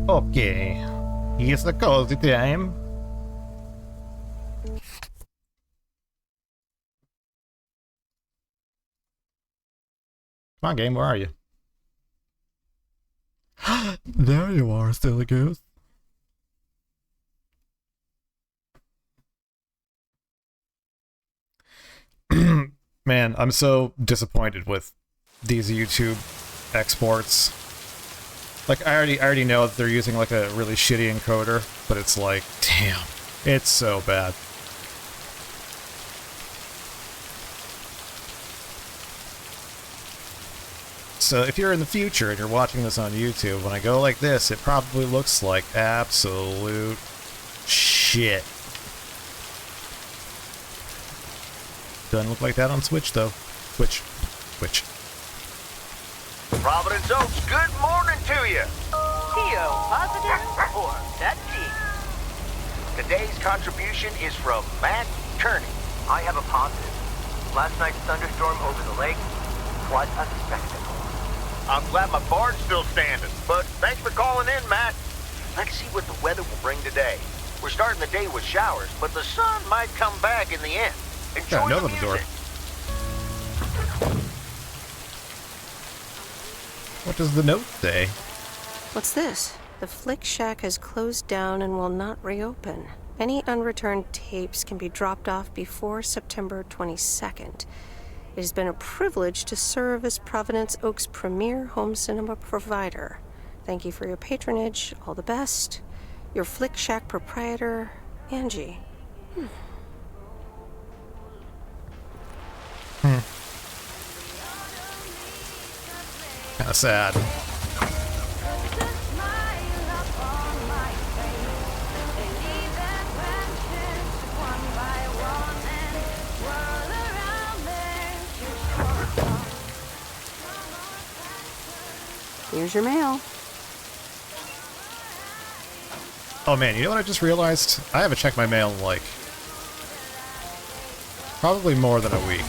Okay, here's the cozy time. Come on, game, where are you? There you are, silly goose. Man, I'm so disappointed with these YouTube exports. Like, I already know that they're using, like, a really shitty encoder, but it's like, damn, it's so bad. So if you're in the future and you're watching this on YouTube, when I go like this, it probably looks like absolute shit. Doesn't look like that on Switch, though. Twitch. Providence Oaks, good morning to you. T.O. positive or that T? Today's contribution is from Matt Kearney. I have a positive. Last night's thunderstorm over the lake, what a spectacle. I'm glad my barn's still standing, but thanks for calling in, Matt. Let's see what the weather will bring today. We're starting the day with showers, but the sun might come back in the end. Enjoy the music. Door. What does the note say? What's this? The Flick Shack has closed down and will not reopen. Any unreturned tapes can be dropped off before September 22nd. It has been a privilege to serve as Providence Oaks' premier home cinema provider. Thank you for your patronage. All the best. Your Flick Shack proprietor, Angie. Kinda sad. Here's your mail. Oh man, you know what I just realized? I haven't checked my mail in, like, probably more than a week.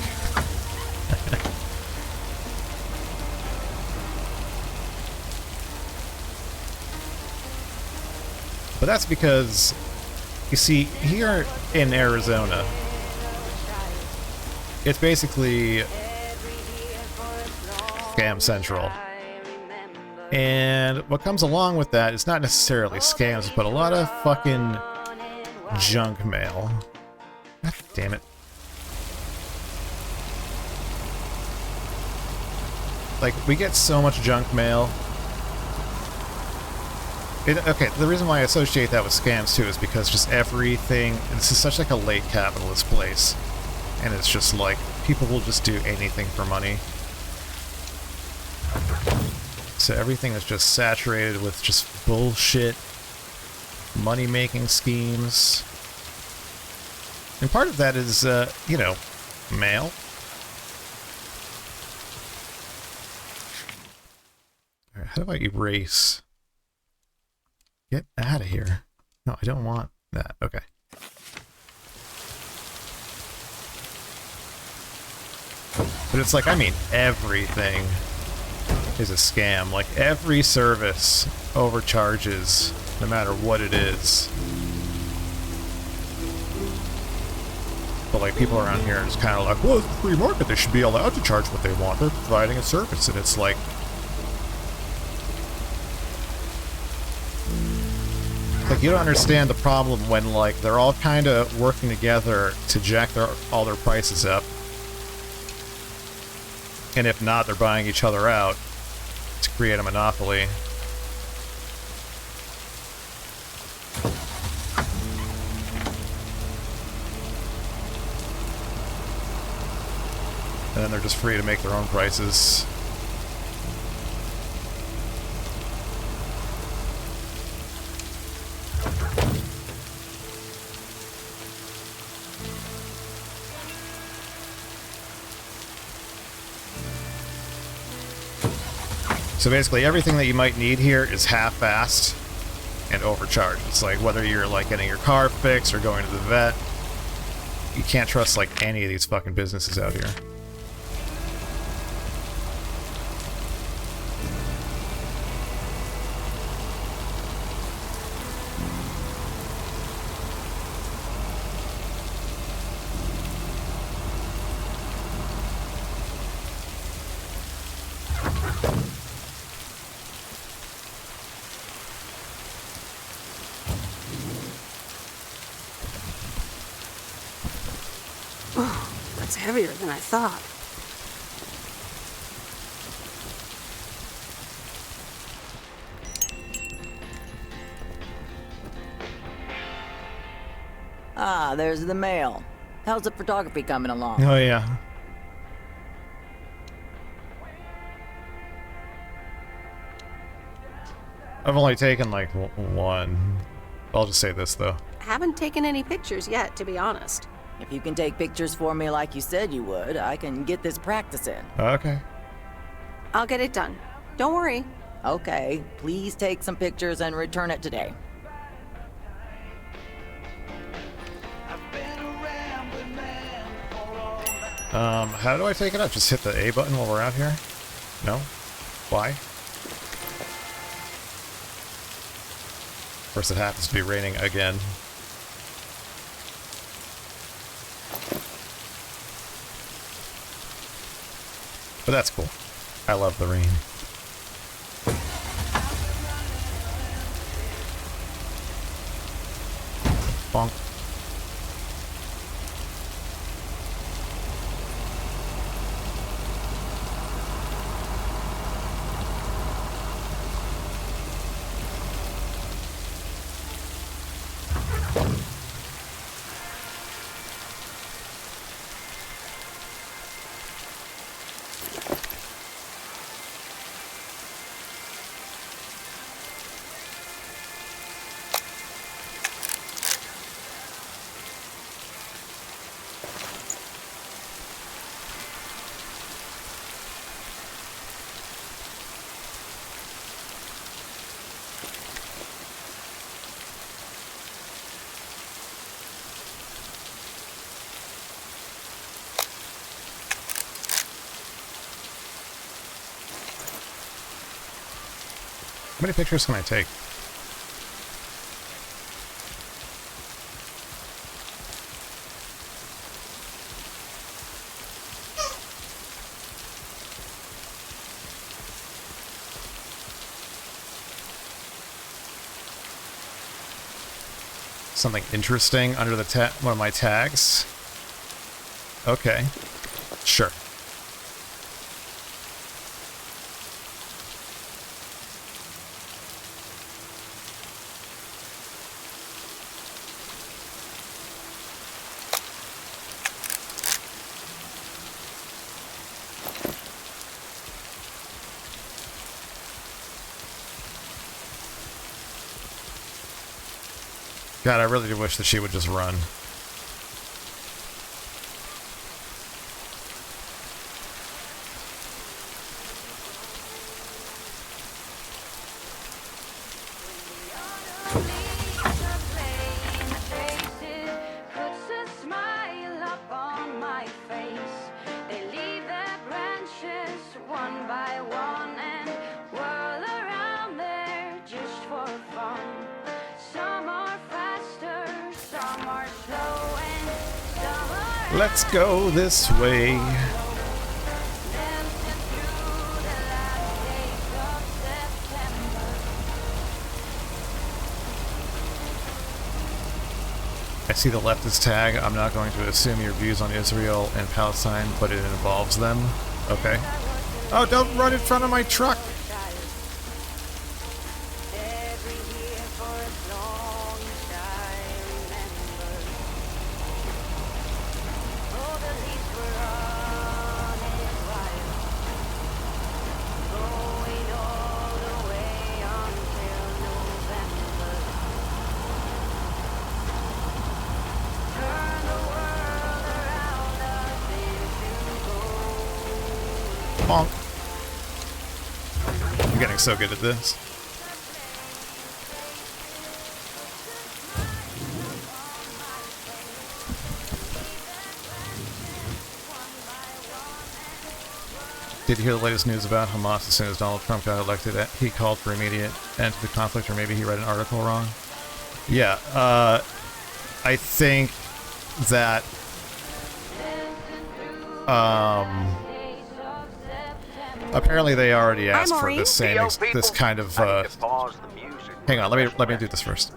But that's because, you see, here in Arizona, it's basically Scam Central. And what comes along with that is not necessarily scams, but a lot of fucking junk mail. God damn it. Like, we get so much junk mail. Okay, the reason why I associate that with scams, too, is because just everything... This is such, like, a late capitalist place. And it's just, like, people will just do anything for money. So everything is just saturated with just bullshit money-making schemes. And part of that is, you know, mail. All right, how do I erase? Get out of here. No, I don't want that. Okay. But it's like, I mean, everything is a scam. Like, every service overcharges, no matter what it is. But, like, people around here are just kind of like, well, it's a free market. They should be allowed to charge what they want. They're providing a service. And it's like... Like, you don't understand the problem when, like, they're all kind of working together to jack all their prices up. And if not, they're buying each other out to create a monopoly. And then they're just free to make their own prices. So basically everything that you might need here is half-assed and overcharged. It's like whether you're like getting your car fixed or going to the vet, you can't trust like any of these fucking businesses out here. Oh, that's heavier than I thought. Ah, there's the mail. How's the photography coming along? Oh, yeah. I've only taken, like, one. I'll just say this, though. Haven't taken any pictures yet, to be honest. If you can take pictures for me like you said you would, I can get this practice in. Okay. I'll get it done. Don't worry. Okay, please take some pictures and return it today. How do I take it out? Just hit the A button while we're out here? No? Why? Of course, it happens to be raining again. But that's cool. I love the rain. Bonk. How many pictures can I take? Something interesting under the one of my tags? Okay. Sure. God, I really do wish that she would just run. Let's go this way. I see the leftist tag. I'm not going to assume your views on Israel and Palestine, but it involves them. Okay. Oh, don't run in front of my truck! Bonk. I'm getting so good at this. Did you hear the latest news about Hamas? As soon as Donald Trump got elected, he called for immediate end to the conflict, or maybe he read an article wrong? Yeah, I think that Apparently they already asked for Maureen. this same this kind of I need to pause the music. hang on, let me do this first.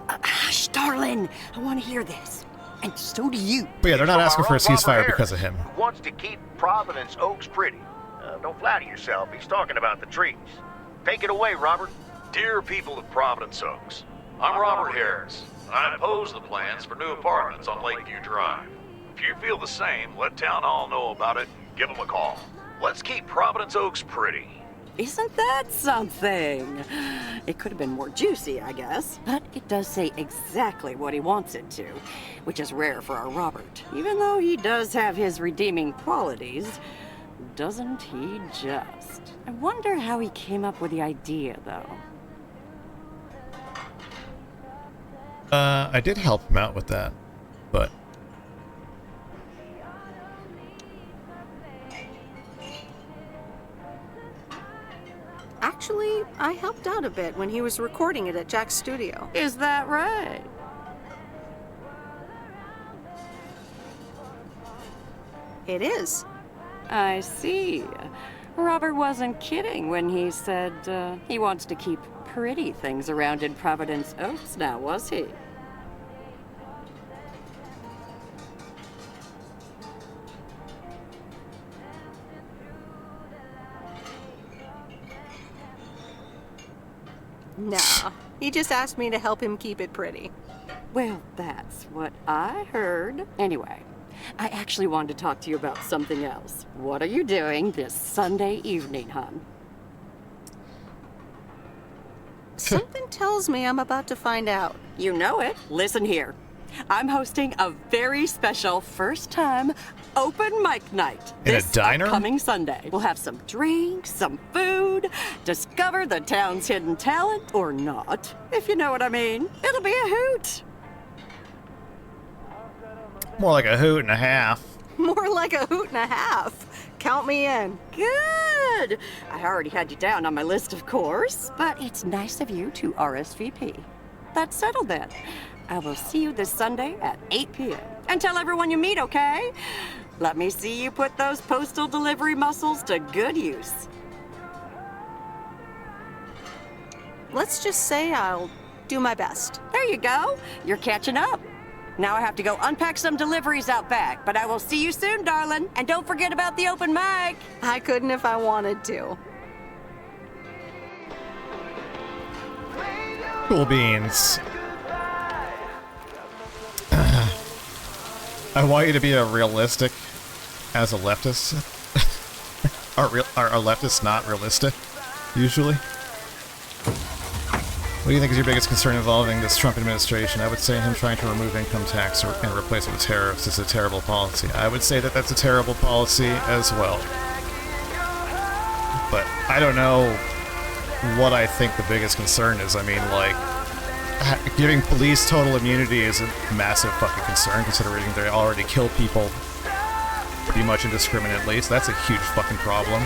Hush, darling. I want to hear this. And so do you. But yeah, they're not From asking our for a own Robert ceasefire Harris, because of him. who wants to keep Providence Oaks pretty. Don't flatter yourself. He's talking about the trees. Take it away, Robert. Dear people of Providence Oaks, I'm Robert Harris, and I oppose the plans for new apartments on Lakeview Drive. If you feel the same, let Town Hall know about it and give them a call. Let's keep Providence Oaks pretty. Isn't that something? It could have been more juicy, I guess. But it does say exactly what he wants it to, which is rare for our Robert. Even though he does have his redeeming qualities, doesn't he just? I wonder how he came up with the idea, though. I did help him out with that, but Actually, I helped out a bit when he was recording it at Jack's studio. Is that right? It is. I see. Robert wasn't kidding when he said he wants to keep pretty things around in Providence Oaks now, was he? No, he just asked me to help him keep it pretty. Well, that's what I heard. Anyway, I actually wanted to talk to you about something else. What are you doing this Sunday evening, hon? Something tells me I'm about to find out. You know it. Listen here. I'm hosting a very special first-time open mic night In a this diner? upcoming Sunday. We'll have some drinks, some food, discover the town's hidden talent, or not, if you know what I mean. It'll be a hoot. more like a hoot and a half. More like a hoot and a half. Count me in. Good. I already had you down on my list, of course, but it's nice of you to RSVP. That's settled then. I will see you this Sunday at 8 p.m. And tell everyone you meet, okay? Let me see you put those postal delivery muscles to good use. Let's just say I'll do my best. There you go. You're catching up. Now I have to go unpack some deliveries out back, but I will see you soon, darling. And don't forget about the open mic. I couldn't if I wanted to. Cool beans. I want you to be a realistic as a leftist. Are leftists not realistic, usually? What do you think is your biggest concern involving this Trump administration? I would say him trying to remove income tax and replace it with tariffs is a terrible policy. I would say that that's a terrible policy as well. But I don't know what I think the biggest concern is. I mean, like, giving police total immunity is a massive fucking concern, considering they already kill people pretty much indiscriminately, so that's a huge fucking problem.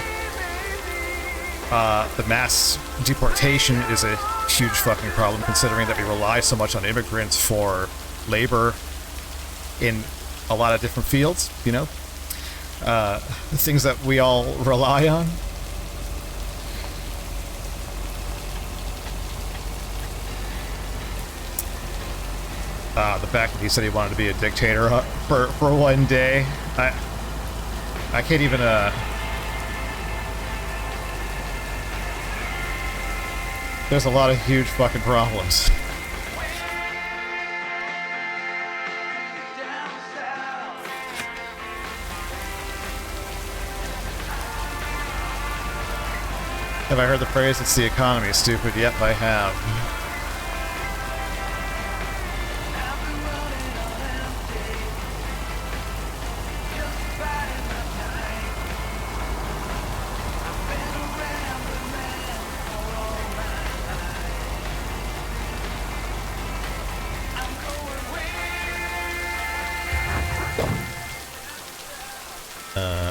The mass deportation is a huge fucking problem, considering that we rely so much on immigrants for labor in a lot of different fields, you know? The things that we all rely on. The fact that he said he wanted to be a dictator for one day, I can't even, there's a lot of huge fucking problems. Have I heard the phrase, it's the economy, stupid? Yep, I have.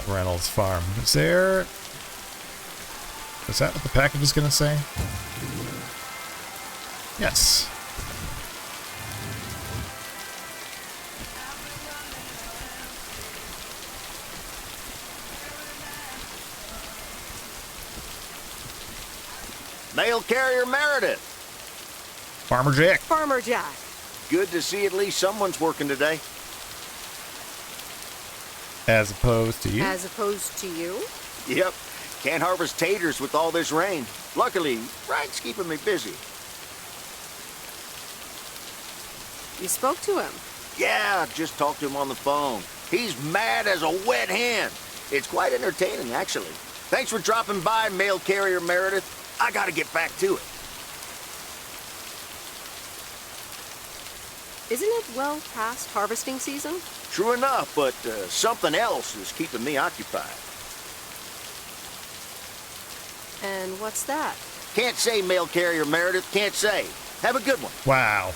Reynolds Farm. Is that what the package is gonna say? Yes. Mail carrier Meredith. Farmer Jack. Farmer Jack. Good to see at least someone's working today. As opposed to you? As opposed to you? Yep. Can't harvest taters with all this rain. Luckily, rain's keeping me busy. You spoke to him. Yeah, just talked to him on the phone. He's mad as a wet hen. It's quite entertaining, actually. Thanks for dropping by, mail carrier Meredith. I gotta get back to it. Isn't it well past harvesting season? True enough, but something else is keeping me occupied. And what's that? Can't say, mail carrier Meredith, can't say. Have a good one. Wow.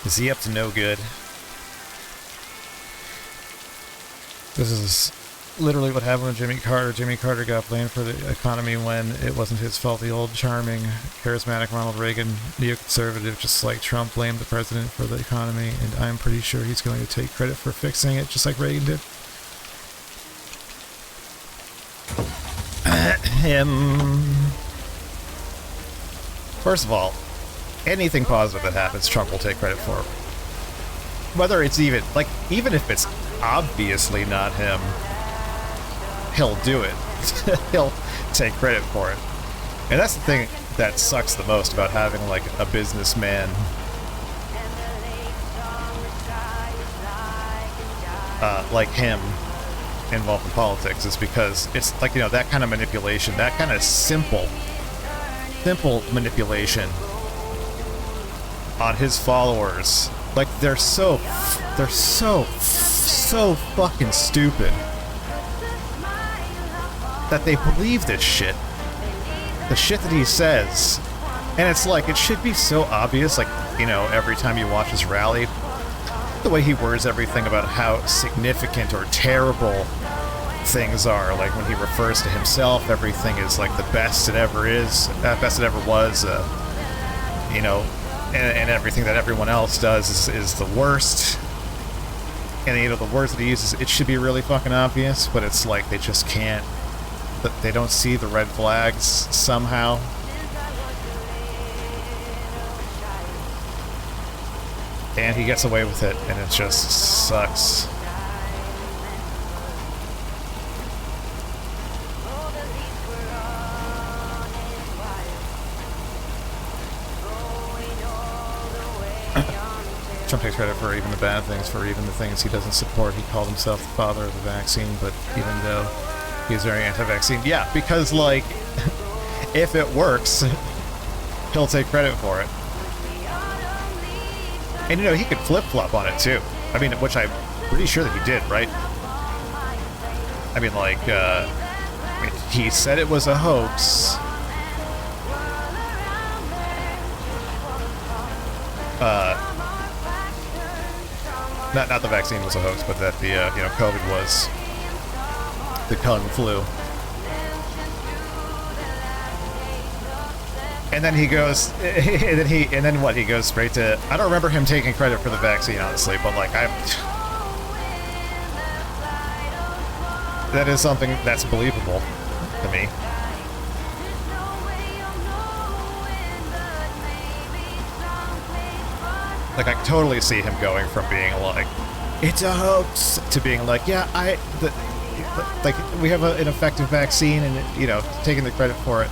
Is he up to no good? This is literally what happened with Jimmy Carter. Jimmy Carter got blamed for the economy when it wasn't his fault. The old, charming, charismatic Ronald Reagan, neoconservative, just like Trump, blamed the president for the economy, and I'm pretty sure he's going to take credit for fixing it, just like Reagan did. Him. First of all, anything positive that happens, Trump will take credit for. Whether it's even if it's obviously not him, he'll do it. He'll take credit for it. And that's the thing that sucks the most about having, like, a businessman like him involved in politics, is because it's like, you know, that kind of manipulation, that kind of simple manipulation on his followers. Like, they're so fucking stupid that they believe this shit. The shit that he says. And it's like, it should be so obvious, like, you know, every time you watch his rally, the way he words everything about how significant or terrible things are. Like, when he refers to himself, everything is like the best it ever is, best it ever was, you know, and everything that everyone else does is the worst. And, you know, the words that he uses, it should be really fucking obvious, but it's like they just can't. They don't see the red flags somehow. And he gets away with it, and it just sucks. Trump takes credit for even the bad things, for even the things he doesn't support. He called himself the father of the vaccine, but even though he's very anti-vaccine. Yeah, because, like, if it works, he'll take credit for it. And, you know, he could flip-flop on it, too. I mean, which I'm pretty sure that he did, right? I mean, like, he said it was a hoax. Not the vaccine was a hoax, but that the, you know, COVID was the Kung flu. And then he goes, and then what? He goes straight to, I don't remember him taking credit for the vaccine, honestly, but, like, that is something that's believable to me. Like, I can totally see him going from being like, it's a hoax, to being like, yeah, like, we have an effective vaccine, and, you know, taking the credit for it.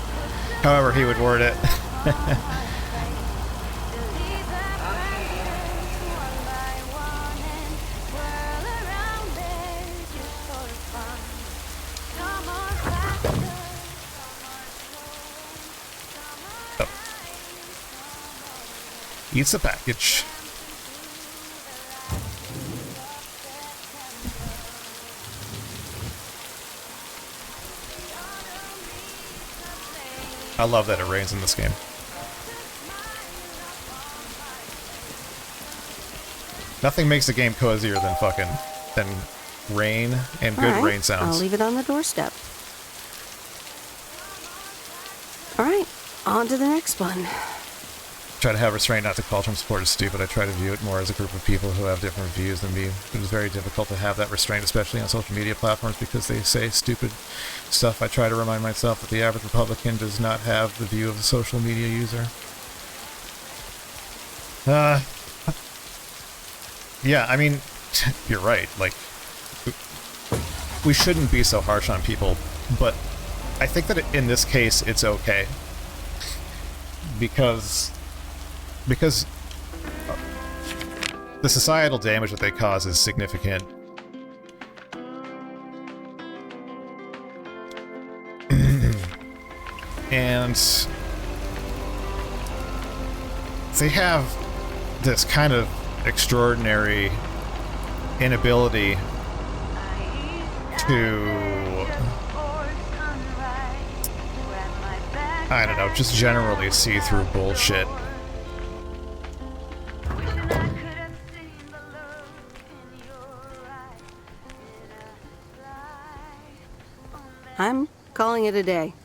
However he would word it. Oh. Eats the package. I love that it rains in this game. Nothing makes a game cozier than rain and good rain sounds. I'll leave it on the doorstep. All right, on to the next one. try to have restraint not to call Trump supporters stupid. I try to view it more as a group of people who have different views than me. It is very difficult to have that restraint, especially on social media platforms, because they say stupid stuff. I try to remind myself that the average Republican does not have the view of a social media user. Yeah, I mean, you're right. Like, we shouldn't be so harsh on people, but I think that in this case it's okay. Because the societal damage that they cause is significant. And they have this kind of extraordinary inability to, I don't know, just generally see through bullshit. I'm calling it a day.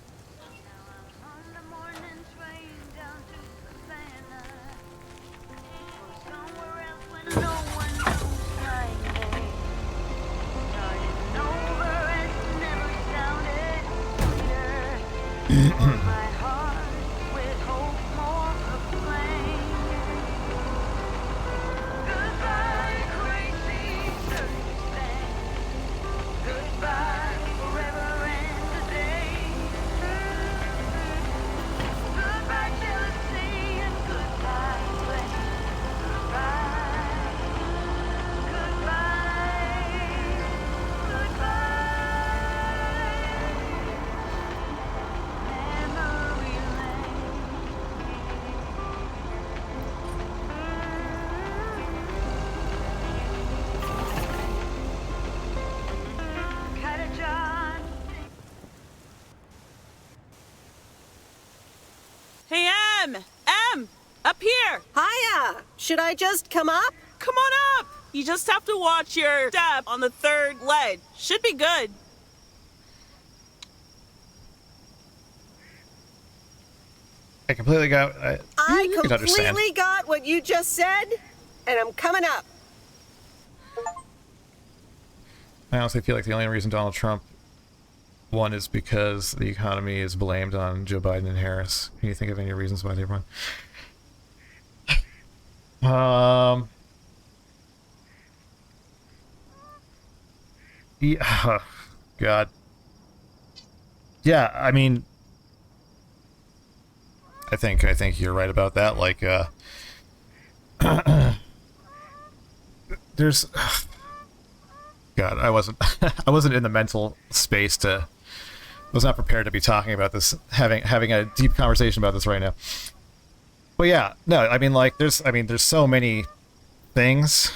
Hey, M! Up here! Hiya! Should I just come up? Come on up! You just have to watch your step on the third ledge. Should be good. I completely got... I you can understand. completely got what you just said, and I'm coming up. I honestly feel like the only reason Donald Trump won is because the economy is blamed on Joe Biden and Harris. Can you think of any reasons why they won? Yeah, God. Yeah, I mean, I think you're right about that. Like, there's, God, I wasn't in the mental space to, was not prepared to be talking about this, having a deep conversation about this right now. But yeah, no, I mean, like, there's so many things,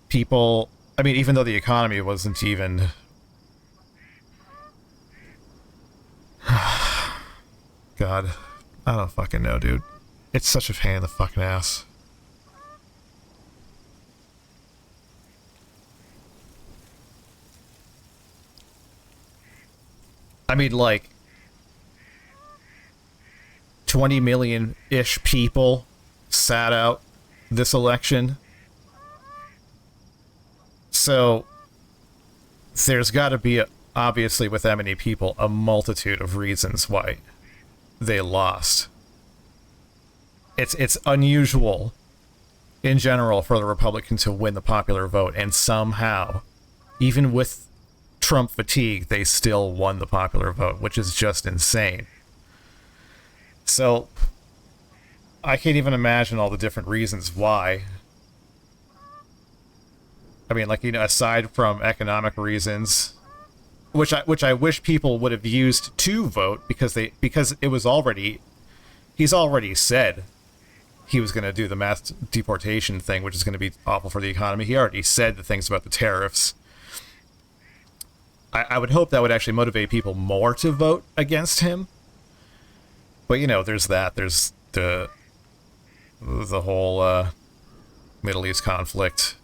people, I mean, even though the economy wasn't even, God, I don't fucking know, dude. It's such a pain in the fucking ass. I mean, like, 20 million-ish people sat out this election. So, there's got to be, obviously, with that many people, a multitude of reasons why they lost. It's unusual, in general, for the Republican to win the popular vote, and somehow, even with Trump fatigue, they still won the popular vote, which is just insane. So, I can't even imagine all the different reasons why. I mean, like, you know, aside from economic reasons, which I wish people would have used to vote, because it was already, he's already said he was going to do the mass deportation thing, which is going to be awful for the economy. He already said the things about the tariffs. I would hope that would actually motivate people more to vote against him. But, you know, there's that. There's the whole Middle East conflict.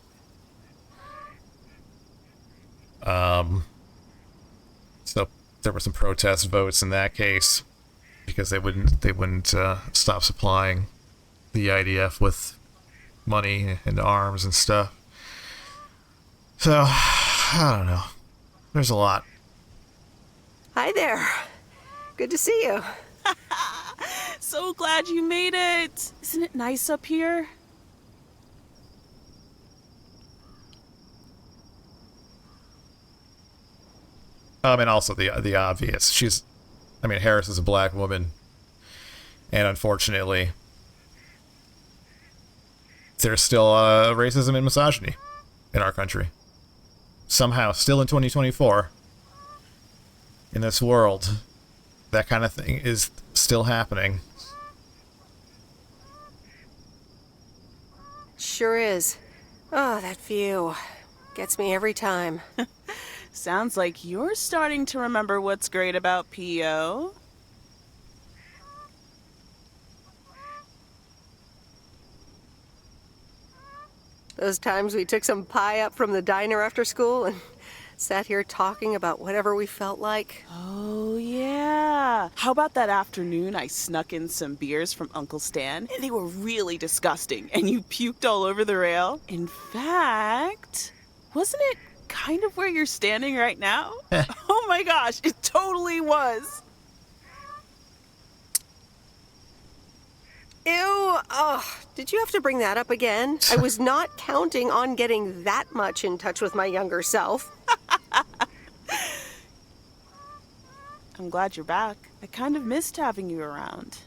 So there were some protest votes in that case. because they wouldn't stop supplying the IDF with money and arms and stuff. So, I don't know. There's a lot. Hi there. Good to see you. So glad you made it. Isn't it nice up here? And also the obvious. Harris is a black woman, and unfortunately, there's still racism and misogyny in our country. Somehow, still in 2024, in this world, that kind of thing is still happening. Sure is. Oh, that view. Gets me every time. Sounds like you're starting to remember what's great about P.O. Those times we took some pie up from the diner after school and sat here talking about whatever we felt like. Oh, yeah. How about that afternoon I snuck in some beers from Uncle Stan, and they were really disgusting, and you puked all over the rail? In fact, wasn't it kind of where you're standing right now? Oh my gosh, it totally was. Ew, oh, did you have to bring that up again? I was not counting on getting that much in touch with my younger self. I'm glad you're back. I kind of missed having you around.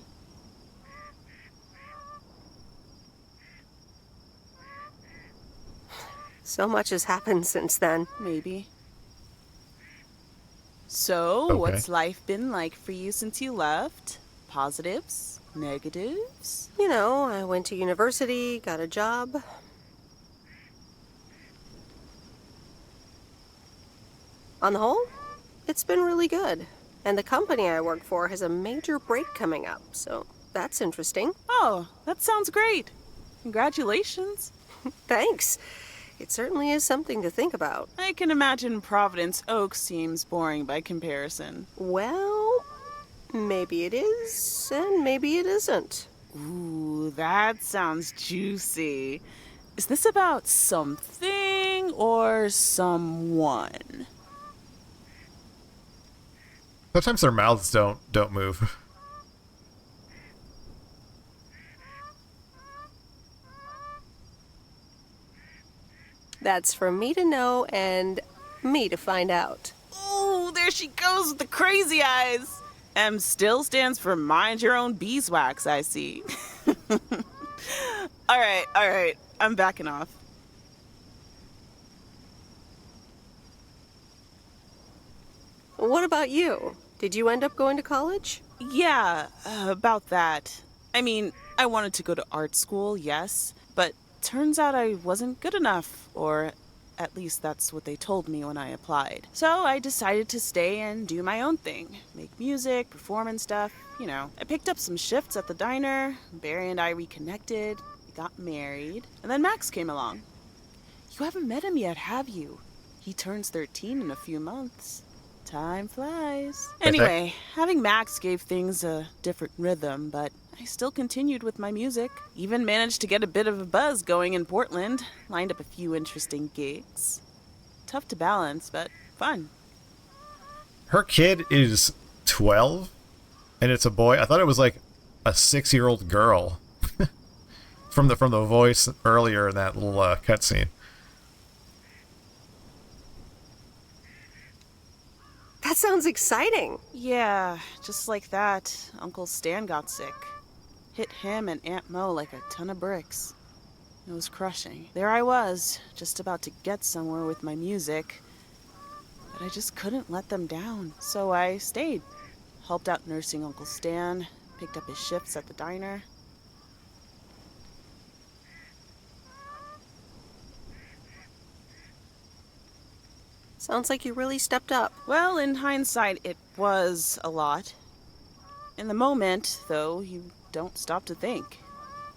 So much has happened since then. Maybe. So, Okay. What's life been like for you since you left? Positives? Negatives? You know, I went to university, got a job. On the whole, it's been really good. And the company I work for has a major break coming up, so that's interesting. Oh, that sounds great. Congratulations. Thanks. It certainly is something to think about. I can imagine Providence Oak seems boring by comparison. Well, maybe it is, and maybe it isn't. Ooh, that sounds juicy. Is this about something or someone? Sometimes their mouths don't move. That's for me to know and me to find out. Ooh, there she goes with the crazy eyes. M still stands for mind your own beeswax, I see. All right, I'm backing off. What about you? Did you end up going to college? Yeah, about that. I mean, I wanted to go to art school, yes, but turns out I wasn't good enough, or at least that's what they told me when I applied. So I decided to stay and do my own thing. Make music, perform and stuff, you know. I picked up some shifts at the diner, Barry and I reconnected, we got married, and then Max came along. You haven't met him yet, have you? He turns 13 in a few months. Time flies. Anyway, having Max gave things a different rhythm, but I still continued with my music. Even managed to get a bit of a buzz going in Portland. Lined up a few interesting gigs. Tough to balance, but fun. Her kid is 12, and it's a boy. I thought it was like a 6-year-old girl from the voice earlier in that little cutscene. That sounds exciting. Yeah, just like that, Uncle Stan got sick. Hit him and Aunt Mo like a ton of bricks. It was crushing. There I was, just about to get somewhere with my music, but I just couldn't let them down. So I stayed. Helped out nursing Uncle Stan, picked up his shifts at the diner. Sounds like you really stepped up. Well, in hindsight, it was a lot. In the moment, though, you don't stop to think.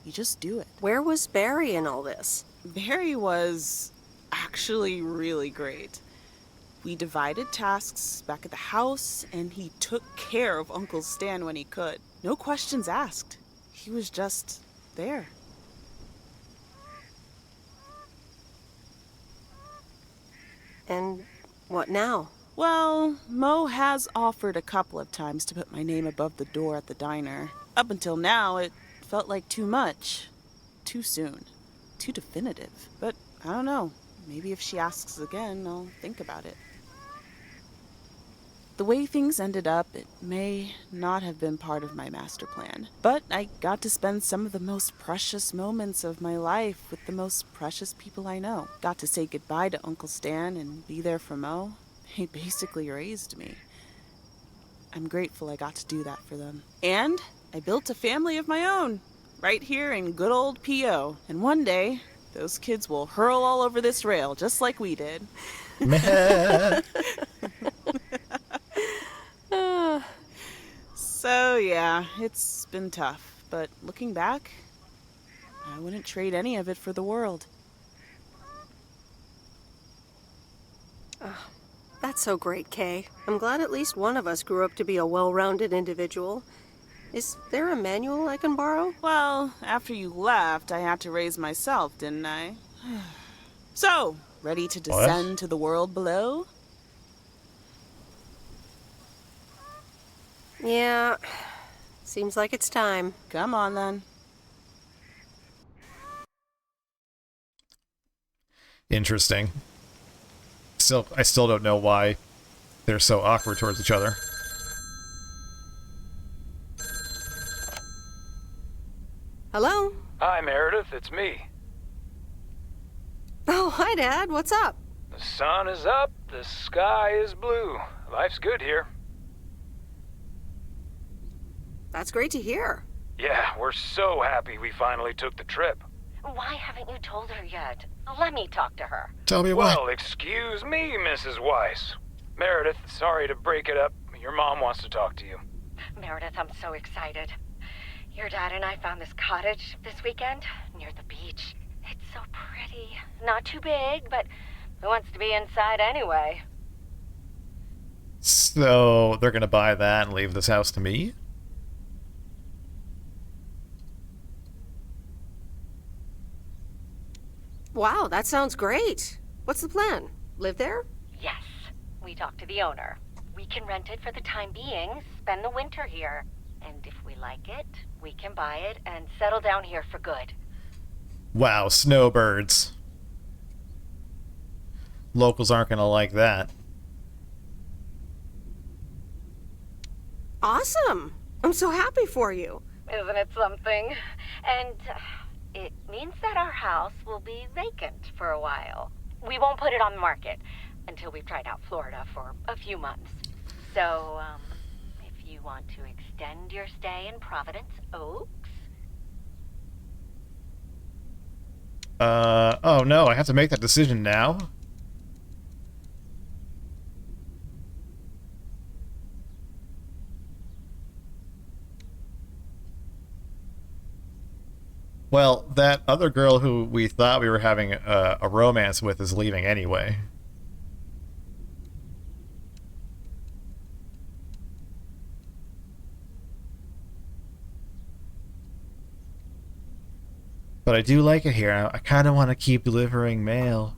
You just do it. Where was Barry in all this? Barry was actually really great. We divided tasks back at the house, and he took care of Uncle Stan when he could. No questions asked. He was just there. And what now? Well, Mo has offered a couple of times to put my name above the door at the diner. Up until now, it felt like too much. Too soon. Too definitive. But I don't know. Maybe if she asks again, I'll think about it. The way things ended up, it may not have been part of my master plan. But I got to spend some of the most precious moments of my life with the most precious people I know. Got to say goodbye to Uncle Stan and be there for Mo. He basically raised me. I'm grateful I got to do that for them. And I built a family of my own, right here in good old P.O. And one day, those kids will hurl all over this rail, just like we did. So yeah, it's been tough. But looking back, I wouldn't trade any of it for the world. That's so great, Kay. I'm glad at least one of us grew up to be a well-rounded individual. Is there a manual I can borrow? Well, after you left, I had to raise myself, didn't I? So, ready to descend to the world below? Yeah, seems like it's time. Come on, then. Interesting. I still don't know why they're so awkward towards each other. Hello? Hi, Meredith. It's me. Oh, hi, Dad. What's up? The sun is up. The sky is blue. Life's good here. That's great to hear. Yeah, we're so happy we finally took the trip. Why haven't you told her yet? Let me talk to her. Tell me what? Well, excuse me, Mrs. Weiss. Meredith, sorry to break it up. Your mom wants to talk to you. Meredith, I'm so excited. Your dad and I found this cottage this weekend near the beach. It's so pretty. Not too big, but who wants to be inside anyway? So, they're gonna buy that and leave this house to me? Wow, that sounds great. What's the plan? Live there? Yes. We talked to the owner. We can rent it for the time being, spend the winter here. And if we like it, we can buy it and settle down here for good. Wow, snowbirds. Locals aren't gonna like that. Awesome! I'm so happy for you. Isn't it something? And it means that our house will be vacant for a while. We won't put it on the market until we've tried out Florida for a few months. So, if you want to extend your stay in Providence Oaks... Oh no, I have to make that decision now? Well, that other girl who we thought we were having a romance with is leaving anyway. But I do like it here. I kind of want to keep delivering mail.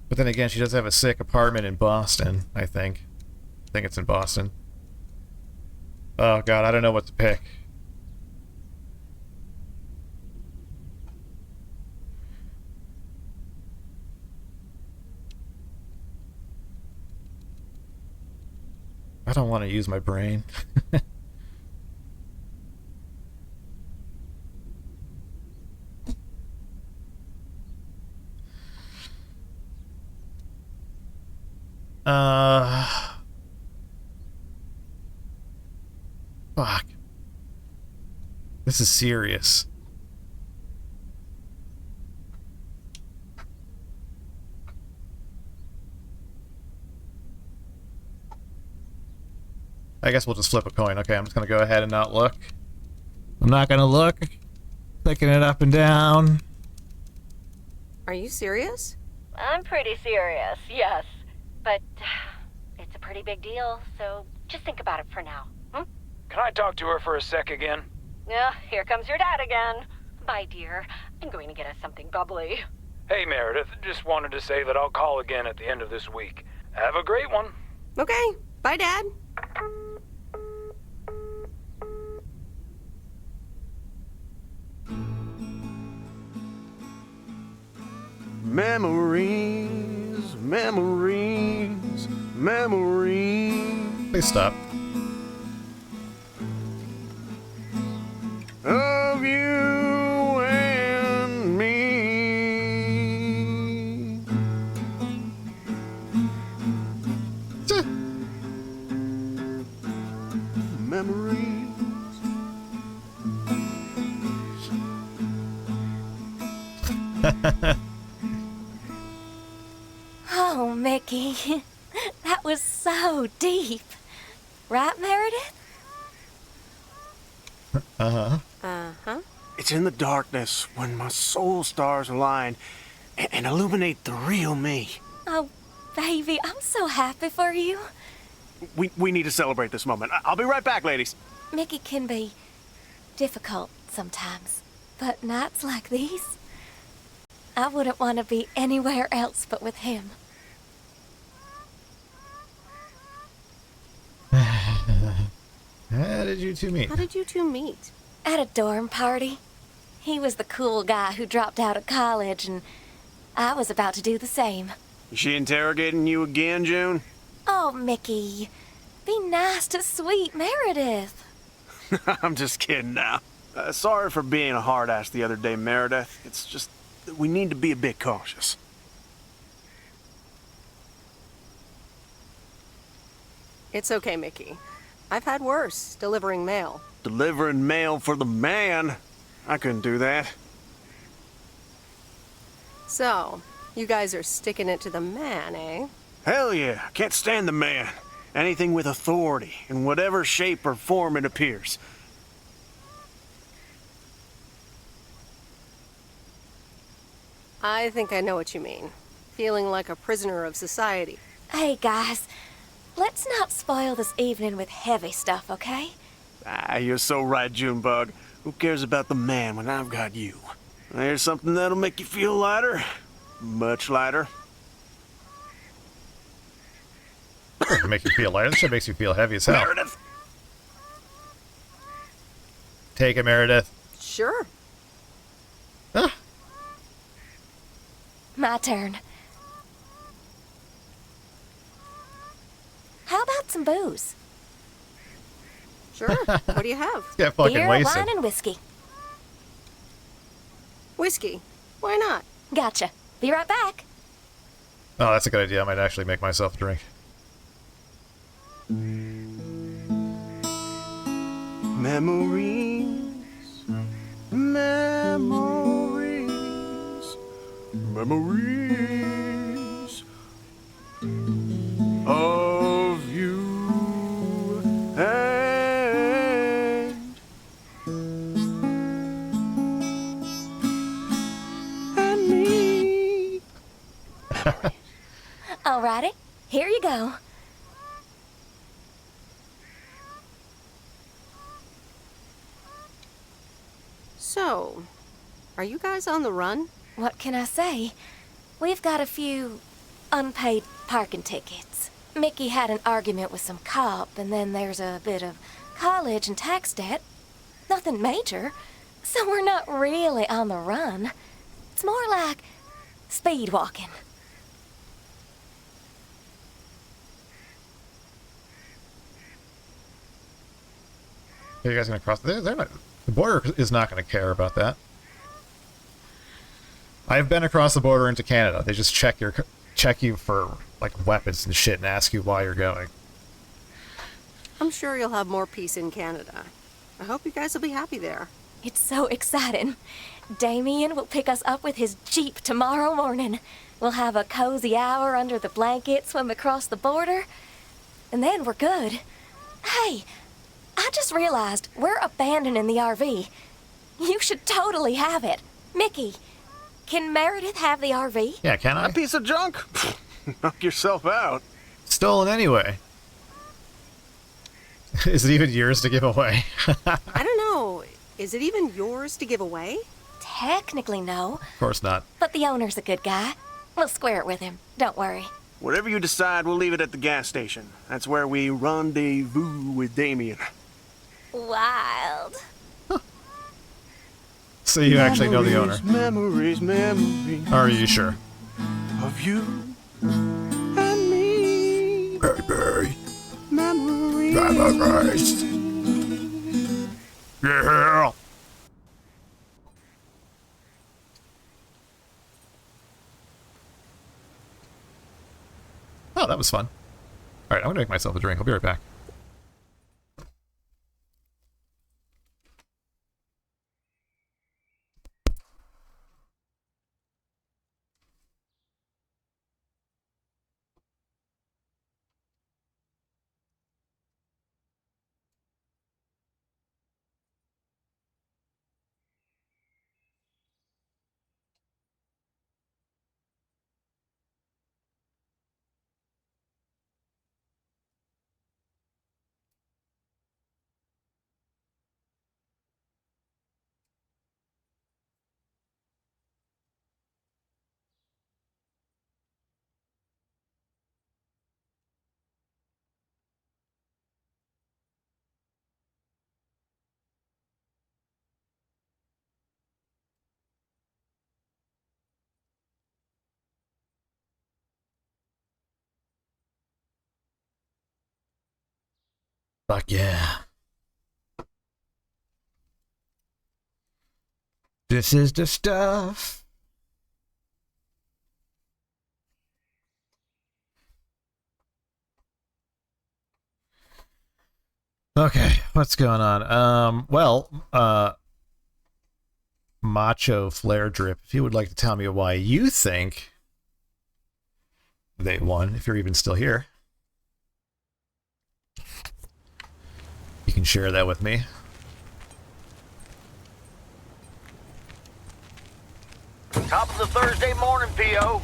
But then again, she does have a sick apartment in Boston, I think. I think it's in Boston. Oh god, I don't know what to pick. I don't want to use my brain. Fuck. This is serious. I guess we'll just flip a coin. Okay, I'm just gonna go ahead and not look. I'm not gonna look. Clicking it up and down. Are you serious? I'm pretty serious, yes. But it's a pretty big deal, so just think about it for now. Can I talk to her for a sec again? Yeah, here comes your dad again. Bye, dear. I'm going to get us something bubbly. Hey, Meredith, just wanted to say that I'll call again at the end of this week. Have a great one. Okay. Bye, Dad. Memories, memories, memories. Please stop. Of you and me. Memories. Oh, Mickey. That was so deep. Right, Meredith? Uh-huh. Uh-huh. It's in the darkness when my soul stars align and illuminate the real me. Oh, baby, I'm so happy for you. We need to celebrate this moment. I'll be right back, ladies. Mickey can be difficult sometimes, but nights like these, I wouldn't want to be anywhere else but with him. How did you two meet? How did you two meet? At a dorm party. He was the cool guy who dropped out of college, and I was about to do the same. Is she interrogating you again, June? Oh, Mickey, be nice to sweet Meredith. I'm just kidding now. Sorry for being a hard ass the other day, Meredith. It's just that we need to be a bit cautious. It's okay, Mickey. I've had worse, delivering mail. Delivering mail for the man? I couldn't do that. So, you guys are sticking it to the man, eh? Hell yeah, can't stand the man. Anything with authority, in whatever shape or form it appears. I think I know what you mean. Feeling like a prisoner of society. Hey, guys, let's not spoil this evening with heavy stuff, okay? Ah, you're so right, Junebug. Who cares about the man when I've got you? Here's something that'll make you feel lighter. Much lighter. Doesn't make you feel lighter. This shit makes you feel heavy as hell. Meredith! Take it, Meredith. Sure. Huh? My turn. How about some booze? Sure. What do you have? Get fucking Beer, wasted. wine, and whiskey. Whiskey. Why not? Gotcha. Be right back. Oh, that's a good idea. I might actually make myself a drink. Memories, memories, memories of you and me. Alrighty, here you go. So, are you guys on the run? What can I say? We've got a few unpaid parking tickets. Mickey had an argument with some cop, and then there's a bit of college and tax debt. Nothing major, so we're not really on the run. It's more like speed walking. Are you guys gonna cross? They're not. The border is not gonna care about that. I've been across the border into Canada. They just check you for like weapons and shit and ask you why you're going. I'm sure you'll have more peace in Canada. I hope you guys will be happy there. It's so exciting. Damien will pick us up with his Jeep tomorrow morning. We'll have a cozy hour under the blankets when we cross the border, and then we're good. Hey, I just realized we're abandoning the RV. You should totally have it. Mickey, Can Meredith have the RV? Yeah, can I? A piece of junk? Knock yourself out. Stolen anyway. Is it even yours to give away? I don't know. Is it even yours to give away? Technically, no. Of course not. But the owner's a good guy. We'll square it with him. Don't worry. Whatever you decide, we'll leave it at the gas station. That's where we rendezvous with Damien. Wild. So you actually know the owner. Memories. Are you sure? Of you and me. Baby. Memories. Yeah. Oh, that was fun. Alright, I'm gonna make myself a drink. I'll be right back. Fuck yeah. This is the stuff. Okay, what's going on? Macho Flare Drip, if you would like to tell me why you think they won, if you're even still here, you can share that with me. Top of the Thursday morning, P.O.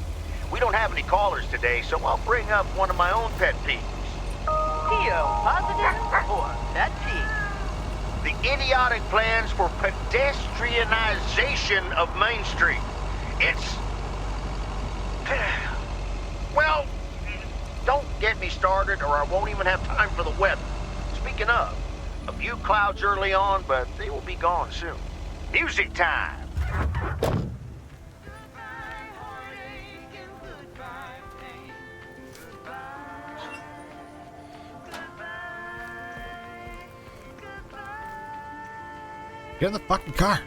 We don't have any callers today, so I'll bring up one of my own pet peeves. P.O. positive or pet peeve? The idiotic plans for pedestrianization of Main Street. It's... Well, don't get me started or I won't even have time for the weather. Speaking of, a few clouds early on, but they will be gone soon. Music time! Get in the fucking car.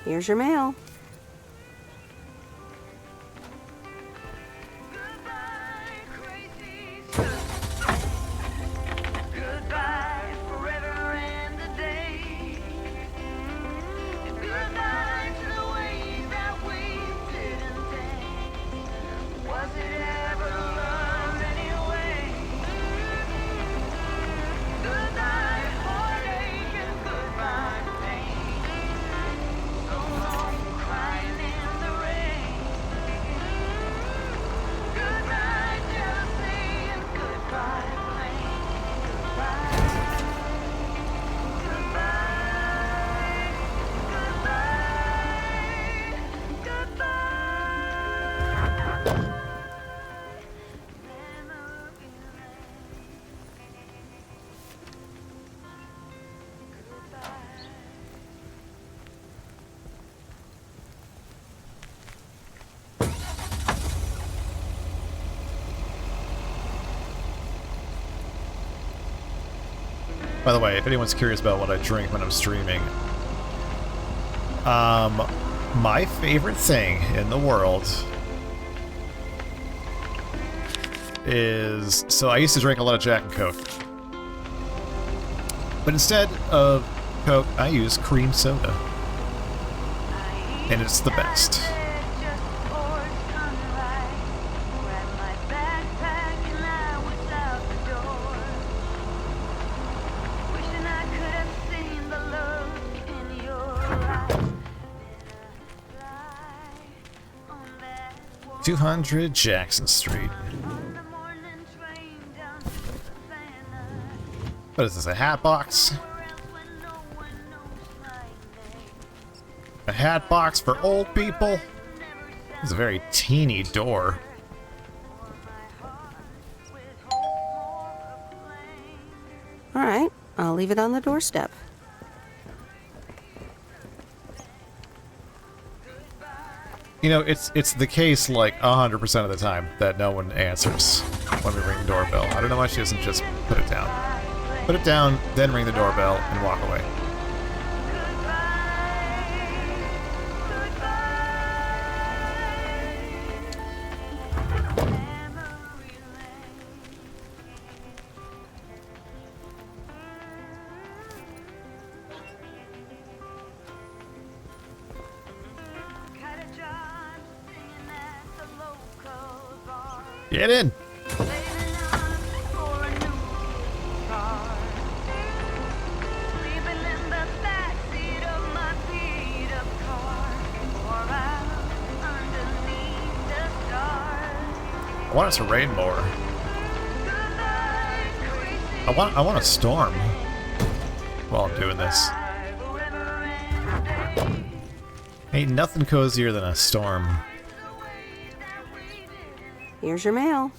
Here's your mail. By the way, if anyone's curious about what I drink when I'm streaming, my favorite thing in the world is... So I used to drink a lot of Jack and Coke. But instead of Coke, I use cream soda. And it's the best. $200 Jackson Street. What is this, a hat box? A hat box for old people? It's a very teeny door. All right, I'll leave it on the doorstep. You know, it's the case like 100% of the time that no one answers when we ring the doorbell. I don't know why she doesn't just put it down. Put it down, then ring the doorbell and walk away. Get in! I want it to rain more. I want a storm while I'm doing this. Ain't nothing cozier than a storm. Here's your mail.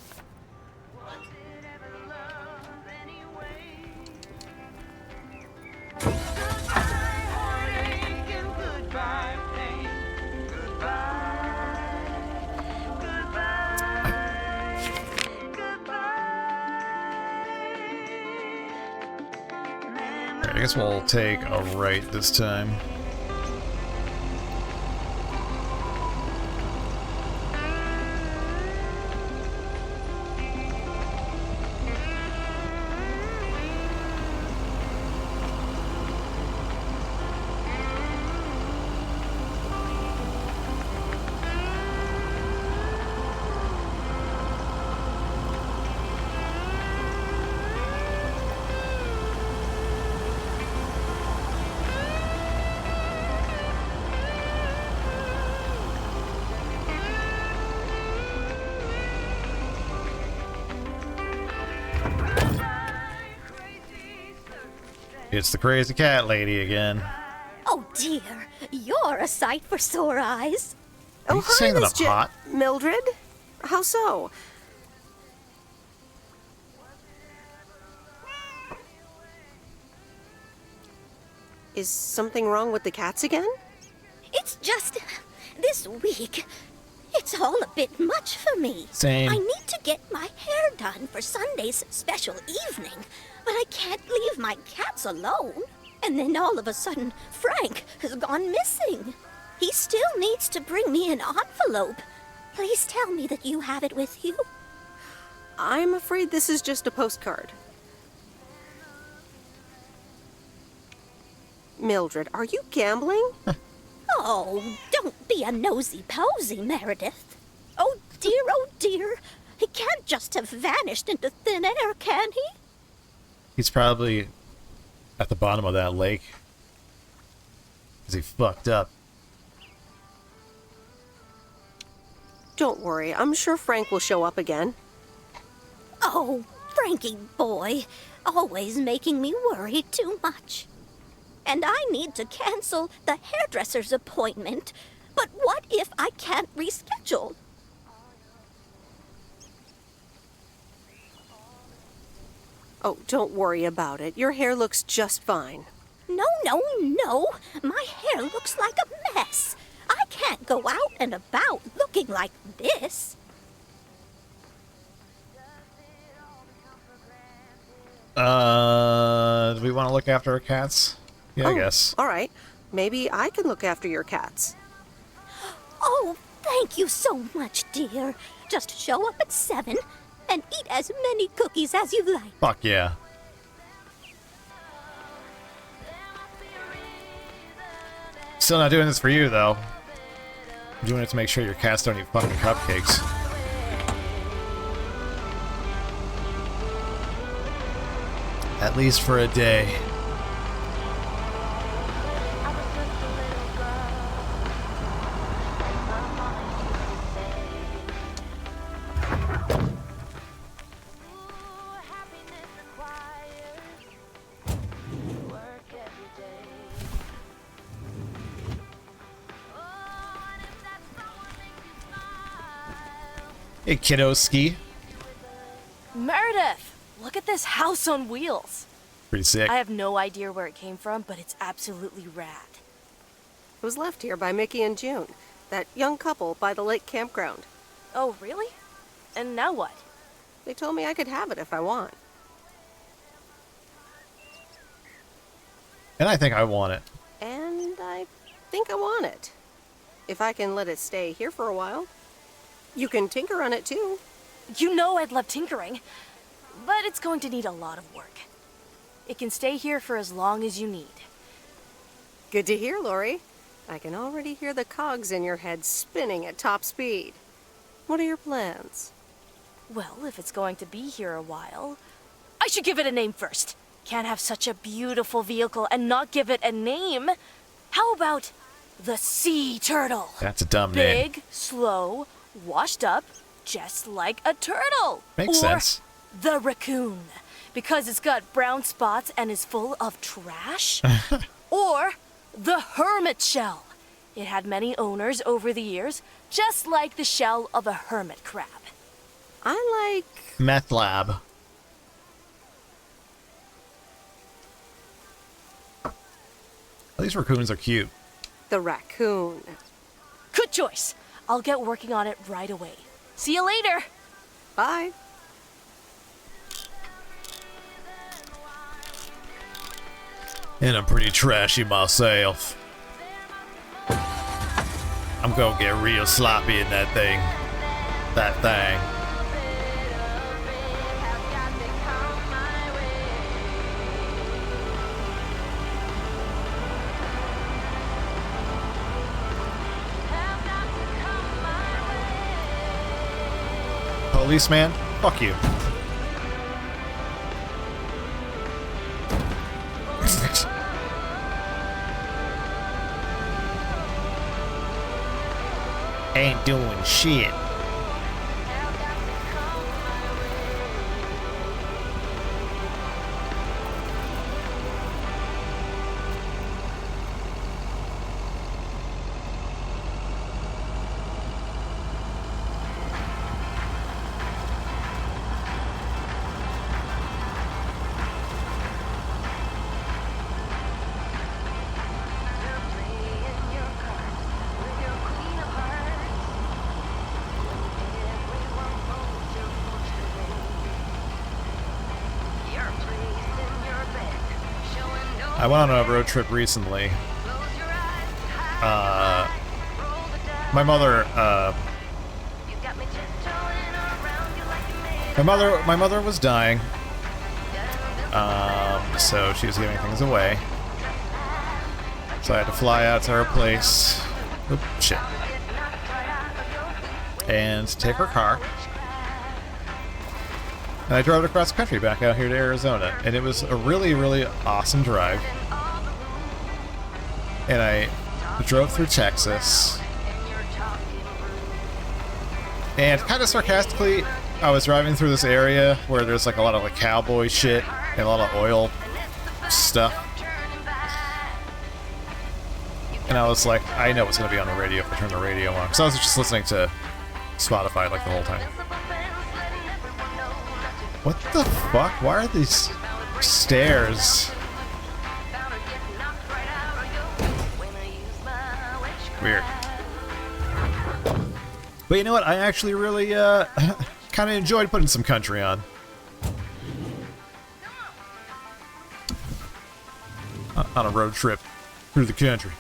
I guess we'll take a right this time. It's the crazy cat lady again. Oh dear, you're a sight for sore eyes. Are you saying that I'm hot? Mildred? How so? Is something wrong with the cats again? It's just this week. It's all a bit much for me. Same. I need to get my hair done for Sunday's special evening, but I can't leave my cats alone. And then all of a sudden, Frank has gone missing. He still needs to bring me an envelope. Please tell me that you have it with you. I'm afraid this is just a postcard. Mildred, are you gambling? Oh, don't be a nosy-posy, Meredith. Oh dear, he can't just have vanished into thin air, can he? He's probably at the bottom of that lake. Because he fucked up. Don't worry, I'm sure Frank will show up again. Oh, Frankie boy, always making me worry too much. And I need to cancel the hairdresser's appointment. But what if I can't reschedule? Oh, don't worry about it. Your hair looks just fine. No. My hair looks like a mess. I can't go out and about looking like this. Do we want to look after our cats? Yeah, I guess. All right. Maybe I can look after your cats. Oh, thank you so much, dear. Just show up at 7 and eat as many cookies as you like. Fuck yeah. Still not doing this for you, though. I'm doing it to make sure your cats don't eat fucking cupcakes. At least for a day. Hey, kiddoski. Meredith! Look at this house on wheels. Pretty sick. I have no idea where it came from, but it's absolutely rad. It was left here by Mickey and June, that young couple by the lake campground. Oh, really? And now what? They told me I could have it if I want. And I think I want it. And I think I want it. If I can let it stay here for a while. You can tinker on it too. You know I'd love tinkering, but it's going to need a lot of work. It can stay here for as long as you need. Good to hear, Lori. I can already hear the cogs in your head spinning at top speed. What are your plans? Well, if it's going to be here a while, I should give it a name first. Can't have such a beautiful vehicle and not give it a name. How about the Sea Turtle? That's a dumb name. Big, slow, washed up, just like a turtle. Makes sense. The Raccoon, because it's got brown spots and is full of trash. Or the Hermit Shell. It had many owners over the years, just like the shell of a hermit crab. I like... Meth lab. These raccoons are cute. The Raccoon. Good choice. I'll get working on it right away. See you later. Bye. And I'm pretty trashy myself. I'm gonna get real sloppy in that thing. That thing. Policeman, fuck you. Ain't doing shit. I went on a road trip recently. My mother was dying. So she was giving things away. So I had to fly out to her place. Oop, shit. And take her car. And I drove it across the country back out here to Arizona. And it was a really, really awesome drive. And I drove through Texas. And kind of sarcastically, I was driving through this area where there's like a lot of like cowboy shit and a lot of oil stuff. And I was like, I know what's going to be on the radio if I turn the radio on. Because I was just listening to Spotify like the whole time. What the fuck? Why are these stairs? Weird. But you know what? I actually really, kind of enjoyed putting some country on. on a road trip through the country.